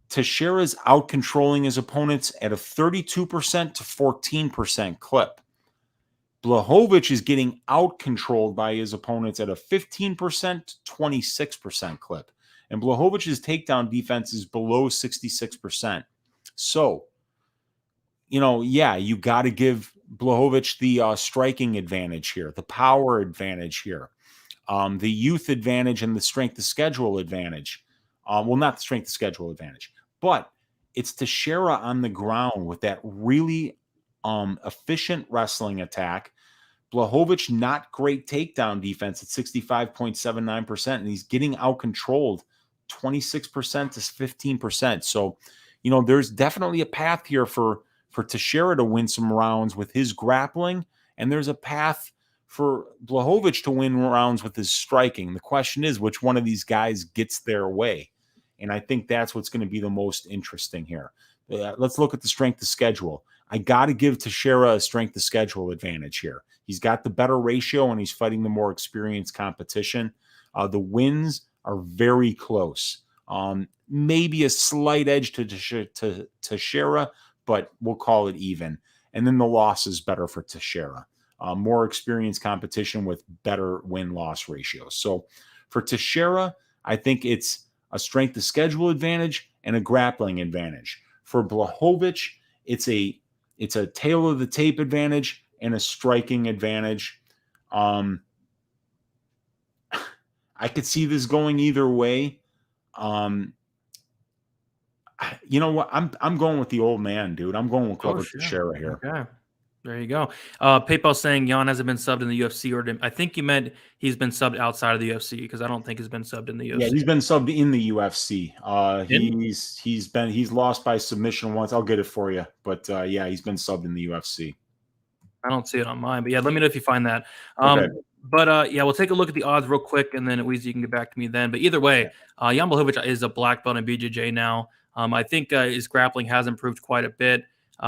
Teixeira's out-controlling his opponents at a 32% to 14% clip. Blachowicz is getting out-controlled by his opponents at a 15% to 26% clip. And Blachowicz's takedown defense is below 66%. So, yeah, you got to give Blachowicz the striking advantage here, the power advantage here, the youth advantage and the strength of schedule advantage. Well, not the strength of schedule advantage, but it's Teixeira on the ground with that really efficient wrestling attack. Blachowicz, not great takedown defense at 65.79%, and he's getting out-controlled 26% to 15%. So, there's definitely a path here for Teixeira to win some rounds with his grappling, and there's a path for Blachowicz to win rounds with his striking. The question is, which one of these guys gets their way? And I think that's what's going to be the most interesting here. Let's look at the strength of schedule. I got to give Teixeira a strength of schedule advantage here. He's got the better ratio, and he's fighting the more experienced competition. The wins are very close. Maybe a slight edge to Teixeira, but we'll call it even. And then the loss is better for Teixeira. More experienced competition with better win-loss ratios. So for Teixeira, I think it's a strength of schedule advantage and a grappling advantage. For Blachowicz, it's a tail of the tape advantage and a striking advantage. I could see this going either way. You know what? I'm going with the old man, dude. I'm going with Glover Teixeira here. Okay. There you go. PayPal saying Jan hasn't been subbed in the UFC, or I think you meant he's been subbed outside of the UFC, because I don't think he's been subbed in the UFC. Yeah, he's been subbed in the UFC. He's lost by submission once. I'll get it for you, but yeah, he's been subbed in the UFC. I don't see it on mine, but yeah, let me know if you find that. Okay. But yeah, we'll take a look at the odds real quick, and then Weezy, you can get back to me then. But either way, Jan Blachowicz is a black belt in BJJ now. I think his grappling has improved quite a bit.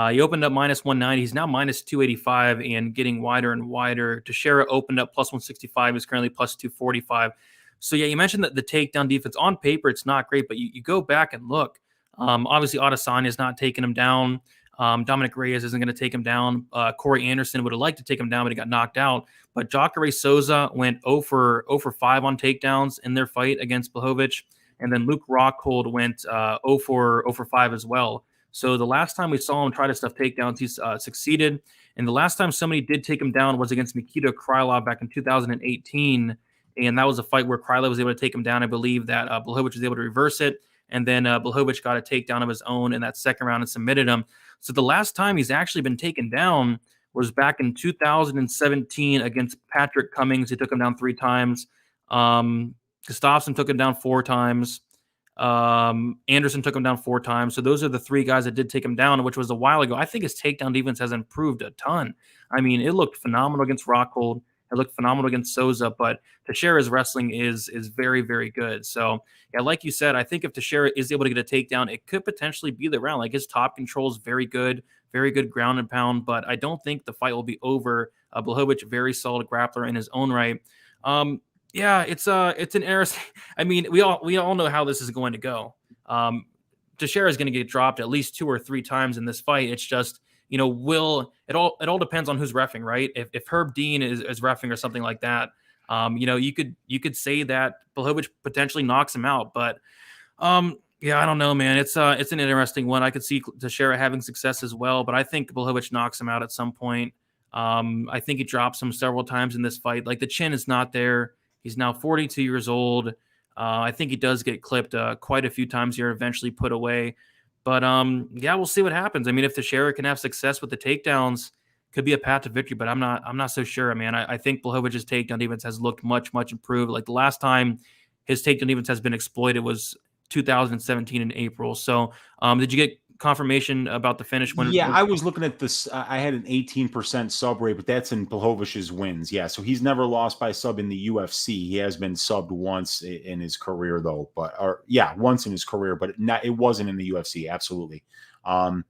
He opened up minus 190. He's now minus 285 and getting wider and wider. Teixeira opened up plus 165. Is currently plus 245. So yeah, you mentioned that the takedown defense on paper, it's not great, but you go back and look. Obviously, Adesanya is not taking him down. Dominic Reyes isn't going to take him down. Corey Anderson would have liked to take him down, but he got knocked out. But Jacare Souza went 0 for 5 on takedowns in their fight against Błachowicz. And then Luke Rockhold went 0 for 5 as well. So the last time we saw him try to stuff takedowns, he's succeeded. And the last time somebody did take him down was against Mikita Krylov back in 2018. And that was a fight where Krylov was able to take him down. I believe that Błachowicz was able to reverse it. And then Błachowicz got a takedown of his own in that second round and submitted him. So the last time he's actually been taken down was back in 2017 against Patrick Cummings. He took him down 3 times. Gustafsson took him down 4 times. Anderson took him down 4 times. So those are the 3 guys that did take him down, which was a while ago. I think his takedown defense has improved a ton. I mean, it looked phenomenal against Rockhold. It looked phenomenal against Souza, but Teixeira's wrestling is very, very good. So, yeah, like you said, I think if Teixeira is able to get a takedown, it could potentially be the round. Like his top control is very good ground and pound, but I don't think the fight will be over. Błachowicz, very solid grappler in his own right. Yeah, it's an interesting. I mean, we all know how this is going to go. Teixeira is going to get dropped at least 2 or 3 times in this fight. It's just, it all depends on who's reffing, right? If Herb Dean is reffing or something like that, you could say that Błachowicz potentially knocks him out, but yeah, I don't know, man. It's an interesting one. I could see Teixeira having success as well, but I think Błachowicz knocks him out at some point. I think he drops him several times in this fight. Like the chin is not there. He's now 42 years old. I think he does get clipped quite a few times here, eventually put away. But yeah, we'll see what happens. I mean, if Teixeira can have success with the takedowns, could be a path to victory. But I'm not so sure, man. I think Blachowicz' takedown defense has looked much improved. Like the last time his takedown defense has been exploited was 2017 in April. So did you get confirmation about the finish? I was looking at this. I had an 18% sub rate, but that's in Blachowicz' wins. Yeah, so he's never lost by sub in the UFC. He has been subbed once in his career, though. Once in his career, but it wasn't in the UFC. Absolutely. One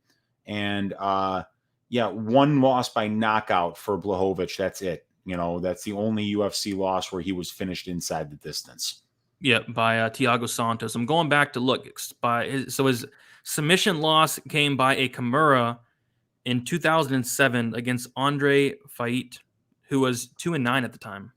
loss by knockout for Blachowicz. That's it. That's the only UFC loss where he was finished inside the distance. Yeah, by Thiago Santos. I'm going back to look his submission loss came by a Kimura in 2007 against Andre Fait, who was 2-9 at the time.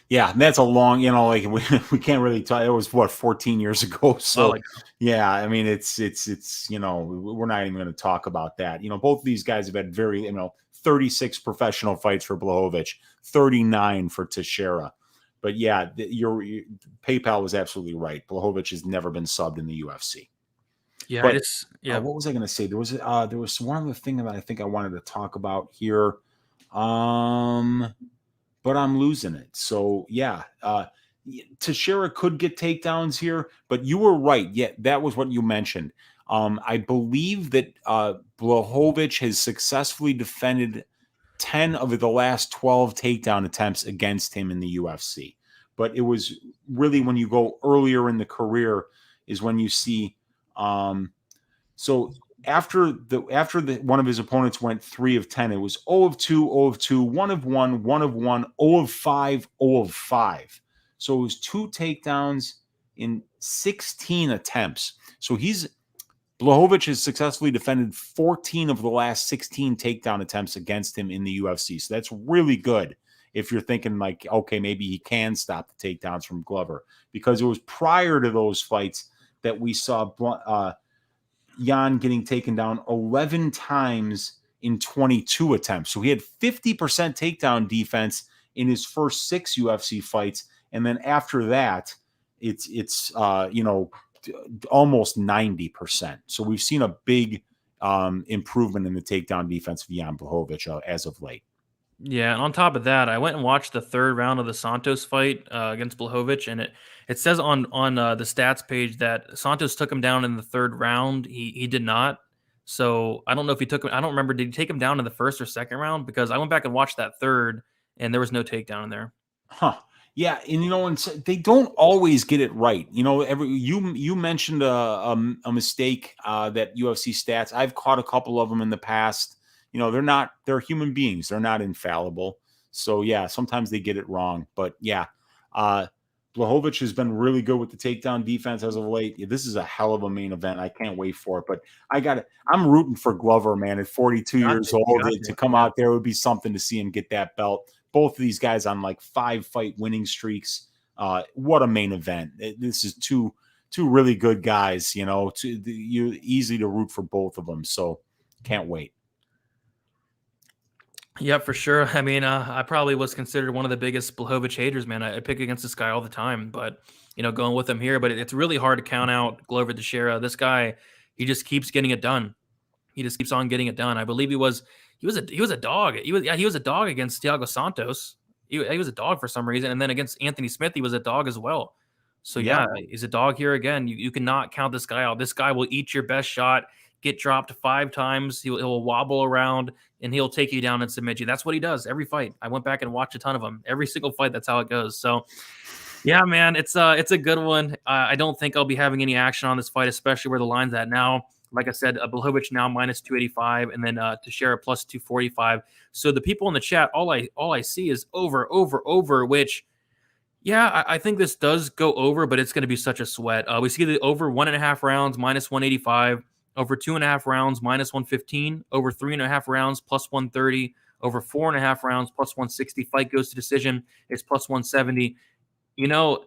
Yeah, that's a long, we can't really talk. It was 14 years ago. So yeah, I mean, it's we're not even going to talk about that. Both of these guys have had 36 professional fights for Blachowicz, 39 for Teixeira. But yeah, your PayPal was absolutely right. Blachowicz has never been subbed in the UFC. Yeah, but, what was I going to say? There was one other thing that I think I wanted to talk about here, but I'm losing it. So yeah, Teixeira could get takedowns here, but you were right. Yeah, that was what you mentioned. I believe that Blachowicz has successfully defended 10 of the last 12 takedown attempts against him in the UFC. But it was really when you go earlier in the career is when you see. So after one of his opponents went 3 of 10, it was 0 of 2, 0 of 2, 1 of 1, 1 of 1, 0 of 5, 0 of 5. So it was 2 takedowns in 16 attempts. So Blachowicz has successfully defended 14 of the last 16 takedown attempts against him in the UFC. So that's really good if you're thinking like, okay, maybe he can stop the takedowns from Glover, because it was prior to those fights that we saw Jan getting taken down 11 times in 22 attempts. So he had 50% takedown defense in his first 6 UFC fights. And then after that, it's almost 90%. So we've seen a big improvement in the takedown defense of Jan Blachowicz as of late. Yeah, and on top of that, I went and watched the 3rd round of the Santos fight against Błachowicz, and it says on the stats page that Santos took him down in the 3rd round. He did not. So I don't know if he took him. I don't remember. Did he take him down in the 1st or 2nd round? Because I went back and watched that 3rd, and there was no takedown in there. Huh. Yeah, and and they don't always get it right. You mentioned a mistake that UFC stats. I've caught a couple of them in the past. They're human beings. They're not infallible. So yeah, sometimes they get it wrong. But yeah, uh Błachowicz has been really good with the takedown defense as of late. Yeah, this is a hell of a main event. I can't wait for it. But I'm rooting for Glover, man, at 42 years old to come out there. It would be something to see him get that belt. Both of these guys on like 5-fight winning streaks. What a main event. This is two really good guys, you're easy to root for both of them. So can't wait. Yeah, for sure. I mean, I probably was considered one of the biggest Blachowicz haters, man. I pick against this guy all the time, but going with him here. But it's really hard to count out Glover Teixeira. This guy, he just keeps getting it done. He just keeps on getting it done. I believe he was a dog. He was a dog against Thiago Santos. He was a dog for some reason, and then against Anthony Smith, he was a dog as well. So yeah, he's a dog here again. You cannot count this guy out. This guy will eat your best shot, get dropped 5 times. He'll wobble around and he'll take you down and submit you. That's what he does every fight. I went back and watched a ton of them. Every single fight, that's how it goes. So yeah, man, it's a good one. I don't think I'll be having any action on this fight, especially where the line's at now. Like I said, Blachowicz now minus 285, and then Teixeira plus 245. So the people in the chat, all I see is over, which, yeah, I think this does go over, but it's going to be such a sweat. We see the over 1.5 rounds minus 185, over 2.5 rounds minus 115, over 3.5 rounds plus 130, over 4.5 rounds plus 160. Fight goes to decision. It's plus 170.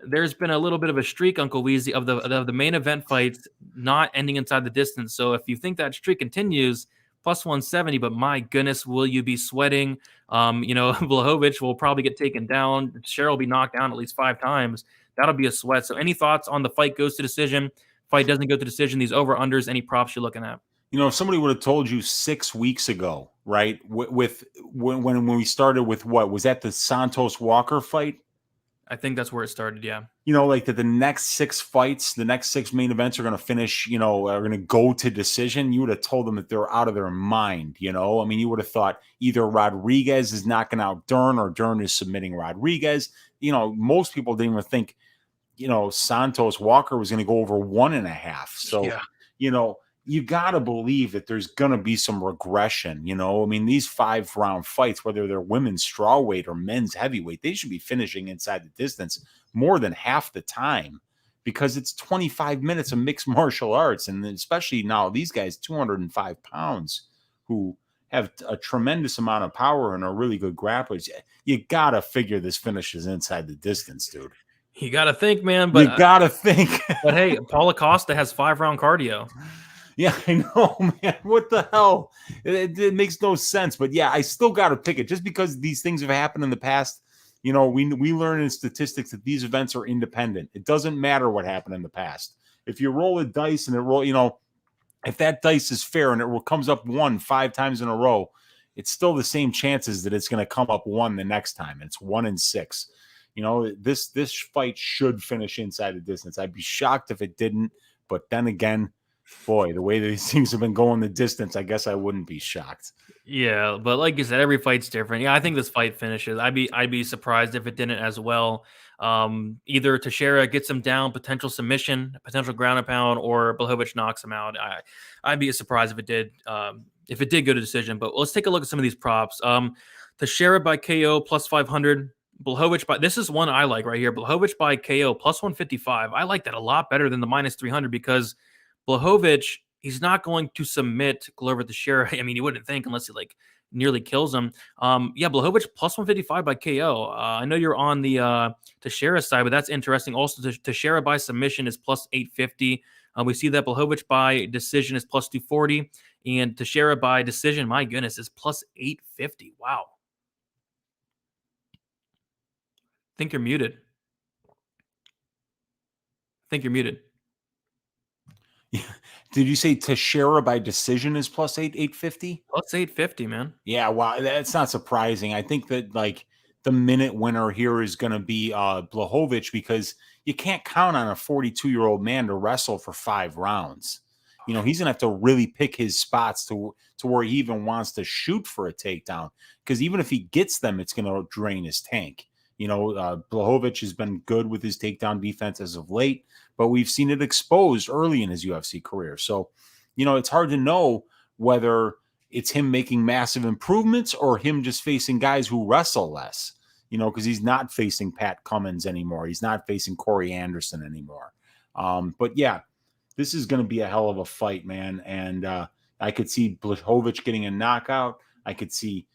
There's been a little bit of a streak, Uncle Weezy, of the main event fights not ending inside the distance. So if you think that streak continues, plus 170, but my goodness, will you be sweating? Blachowicz will probably get taken down. Cheryl will be knocked down at least 5 times. That'll be a sweat. So any thoughts on the fight goes to decision, fight doesn't go to decision, these over-unders, any props you're looking at? If somebody would have told you 6 weeks ago, right, when we started with what, was that the Santos Walker fight? I think that's where it started, yeah. Like that the next 6 fights, the next 6 main events are going to finish, are going to go to decision. You would have told them that they're out of their mind, I mean, you would have thought either Rodriguez is knocking out Dern or Dern is submitting Rodriguez. Most people didn't even think, Santos Walker was going to go over 1.5. So, yeah. You got to believe that there's going to be some regression. I mean, these 5-round fights, whether they're women's strawweight or men's heavyweight, they should be finishing inside the distance more than half the time, because it's 25 minutes of mixed martial arts. And especially now, these guys, 205 pounds, who have a tremendous amount of power and are really good grapplers. You got to figure this finishes inside the distance, dude. You got to think, man. But you got to think. But hey, Paulo Costa has 5-round cardio. Yeah, I know, man. What the hell? It makes no sense. But yeah, I still got to pick it just because these things have happened in the past. We learn in statistics that these events are independent. It doesn't matter what happened in the past. If you roll a dice and if that dice is fair and it comes up 1 5 times in a row, it's still the same chances that it's going to come up 1 the next time. It's 1 in 6. This fight should finish inside the distance. I'd be shocked if it didn't. But then again, boy, the way these things have been going the distance, I guess I wouldn't be shocked. Yeah, but like you said, every fight's different. Yeah, I think this fight finishes. I'd be surprised if it didn't as well. Either Teixeira gets him down, potential submission, potential ground and pound, or Blachowicz knocks him out. I'd be surprised if it did. If it did go to decision. But let's take a look at some of these props. Teixeira by KO plus 500. Blachowicz by, this is one I like right here. Blachowicz by KO plus 155. I like that a lot better than the minus 300 because Blachowicz, he's not going to submit Glover Teixeira. I mean, you wouldn't think unless he nearly kills him. Yeah, Blachowicz plus 155 by KO. I know you're on the Teixeira side, but that's interesting. Also, Teixeira by submission is plus 850. We see that Blachowicz by decision is plus 240, and Teixeira by decision, my goodness, is plus 850. Wow. Think you're muted. Yeah. Did you say Teixeira by decision is plus 850? Plus 850, man. Yeah, wow, that's not surprising. I think that the minute winner here is going to be Blachowicz, because you can't count on a 42-year-old man to wrestle for 5 rounds. He's going to have to really pick his spots to where he even wants to shoot for a takedown, because even if he gets them, it's going to drain his tank. Błachowicz has been good with his takedown defense as of late, but we've seen it exposed early in his UFC career. So, it's hard to know whether it's him making massive improvements or him just facing guys who wrestle less, because he's not facing Pat Cummins anymore. He's not facing Corey Anderson anymore. But yeah, this is going to be a hell of a fight, man. And I could see Blachowicz getting a knockout. I could see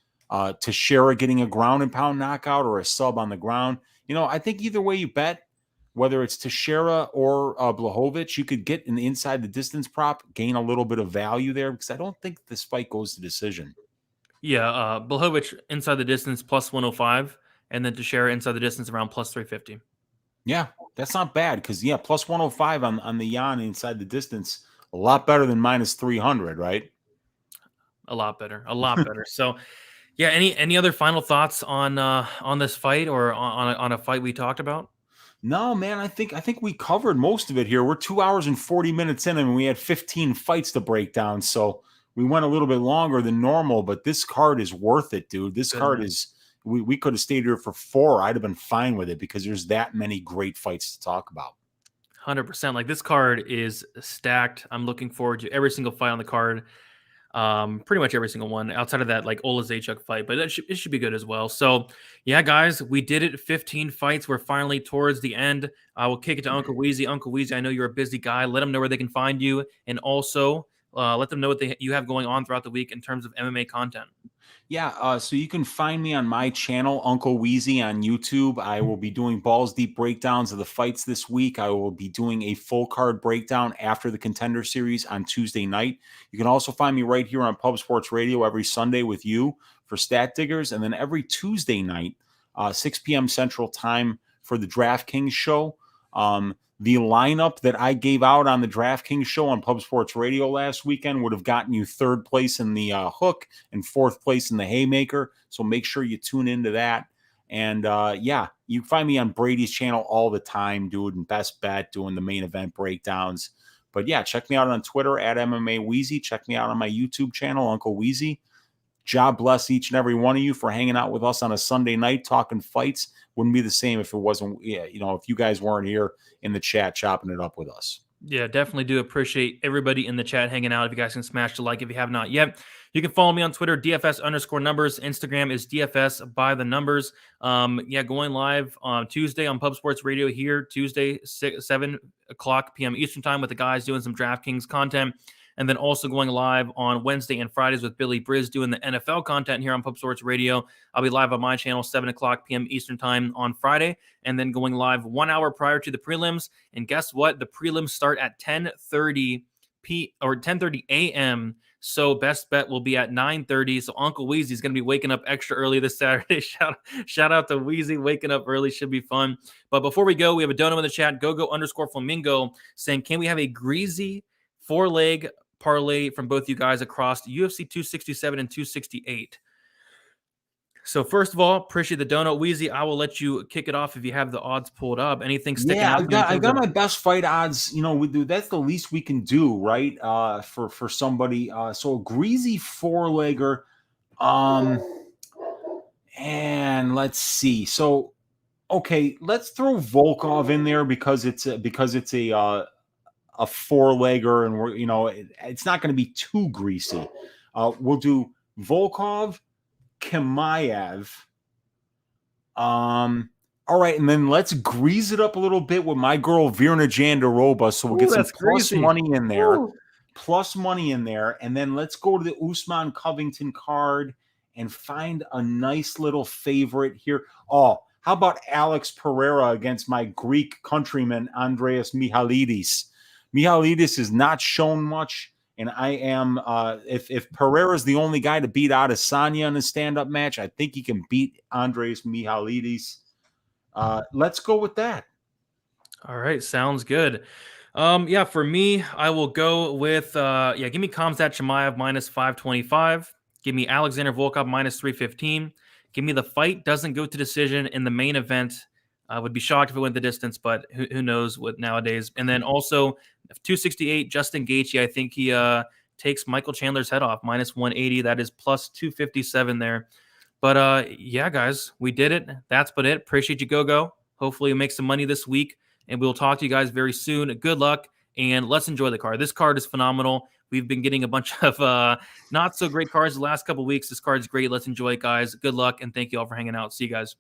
Teixeira getting a ground and pound knockout or a sub on the ground. I think either way you bet, whether it's Teixeira or Blachowicz, you could get an inside the distance prop, gain a little bit of value there, because I don't think this fight goes to decision. Yeah, Blachowicz inside the distance plus 105, and then Teixeira inside the distance around plus 350. Yeah, that's not bad, because, plus 105 on the Jan inside the distance, a lot better than minus 300, right? A lot better. So, yeah, any other final thoughts on this fight or on a fight we talked about? No, man, I think we covered most of it here. We're 2 hours and 40 minutes in, and we had 15 fights to break down, so we went a little bit longer than normal, but this card is worth it, dude. This card is we could have stayed here for 4. I'd have been fine with it because there's that many great fights to talk about. 100%. Like, this card is stacked. I'm looking forward to every single fight on the card. Pretty much every single one outside of that, like, Oezdemir fight, but it should be good as well. So yeah, guys, we did it. 15 fights. We're finally towards the end. I will kick it to Uncle Weezy. Uncle Weezy, I know you're a busy guy. Let them know where they can find you, and also let them know what you have going on throughout the week in terms of MMA content. Yeah, so you can find me on my channel, Uncle Weezy, on YouTube. I will be doing balls deep breakdowns of the fights this week. I will be doing a full card breakdown after the Contender Series on Tuesday night. You can also find me right here on Pub Sports Radio every Sunday with you for Stat Diggers, and then every Tuesday night, 6 p.m. Central Time for the DraftKings show. The lineup that I gave out on the DraftKings show on Pub Sports Radio last weekend would have gotten you 3rd place in the hook and 4th place in the haymaker. So make sure you tune into that. And yeah, you can find me on Brady's channel all the time, doing Best Bet, doing the main event breakdowns. But yeah, check me out on Twitter at MMA Weezy. Check me out on my YouTube channel, Uncle Weezy. God bless each and every one of you for hanging out with us on a Sunday night talking fights. Wouldn't be the same if it wasn't, if you guys weren't here in the chat chopping it up with us. Yeah, definitely do appreciate everybody in the chat hanging out. If you guys can smash the like if you have not yet. You can follow me on Twitter, DFS_numbers. Instagram is DFS by the numbers. Yeah, going live on Tuesday on Pub Sports Radio here, Tuesday, 7 o'clock p.m. Eastern Time with the guys doing some DraftKings content. And then also going live on Wednesday and Fridays with Billy Briz doing the NFL content here on Pub Sports Radio. I'll be live on my channel, 7 o'clock p.m. Eastern Time on Friday, and then going live 1 hour prior to the prelims. And guess what? The prelims start at 10:30 a.m., so Best Bet will be at 9:30. So Uncle Weezy is going to be waking up extra early this Saturday. Shout out to Weezy, waking up early. Should be fun. But before we go, we have a dono in the chat, Gogo_Flamingo, saying, can we have a greasy 4-leg parlay from both you guys across UFC 267 and 268? So first of all, appreciate the donut, Weezy. I will let you kick it off if you have the odds pulled up. Anything sticking out? I got my best fight odds. That's the least we can do, right? For somebody. So a greasy 4-legger. And let's see. So okay, let's throw Volkov in there because it's a 4-legger, and it's not going to be too greasy. We'll do Volkov, Chimaev. All right, and then let's grease it up a little bit with my girl Virna Jandiroba. So we'll get some plus money in there. Plus money in there, and then let's go to the Usman Covington card and find a nice little favorite here. Oh, how about Alex Pereira against my Greek countryman Andreas Mihalidis? Mihalidis has not shown much, and I am if Pereira's the only guy to beat Adesanya in a stand-up match, I think he can beat Andreas Mihalidis. Let's go with that. All right, sounds good. Yeah, for me, I will go with give me Khamzat Chimaev minus 525. Give me Alexander Volkov minus 315. Give me the fight doesn't go to decision in the main event. I would be shocked if it went the distance, but who knows what nowadays. And then also 268, Justin Gaethje. I think he takes Michael Chandler's head off, minus 180. That is plus 257 there. But yeah, guys, we did it. That's but it. Appreciate you, Go. Hopefully you make some money this week, and we'll talk to you guys very soon. Good luck, and let's enjoy the card. This card is phenomenal. We've been getting a bunch of not so great cards the last couple weeks. This card is great. Let's enjoy it, guys. Good luck, and thank you all for hanging out. See you guys.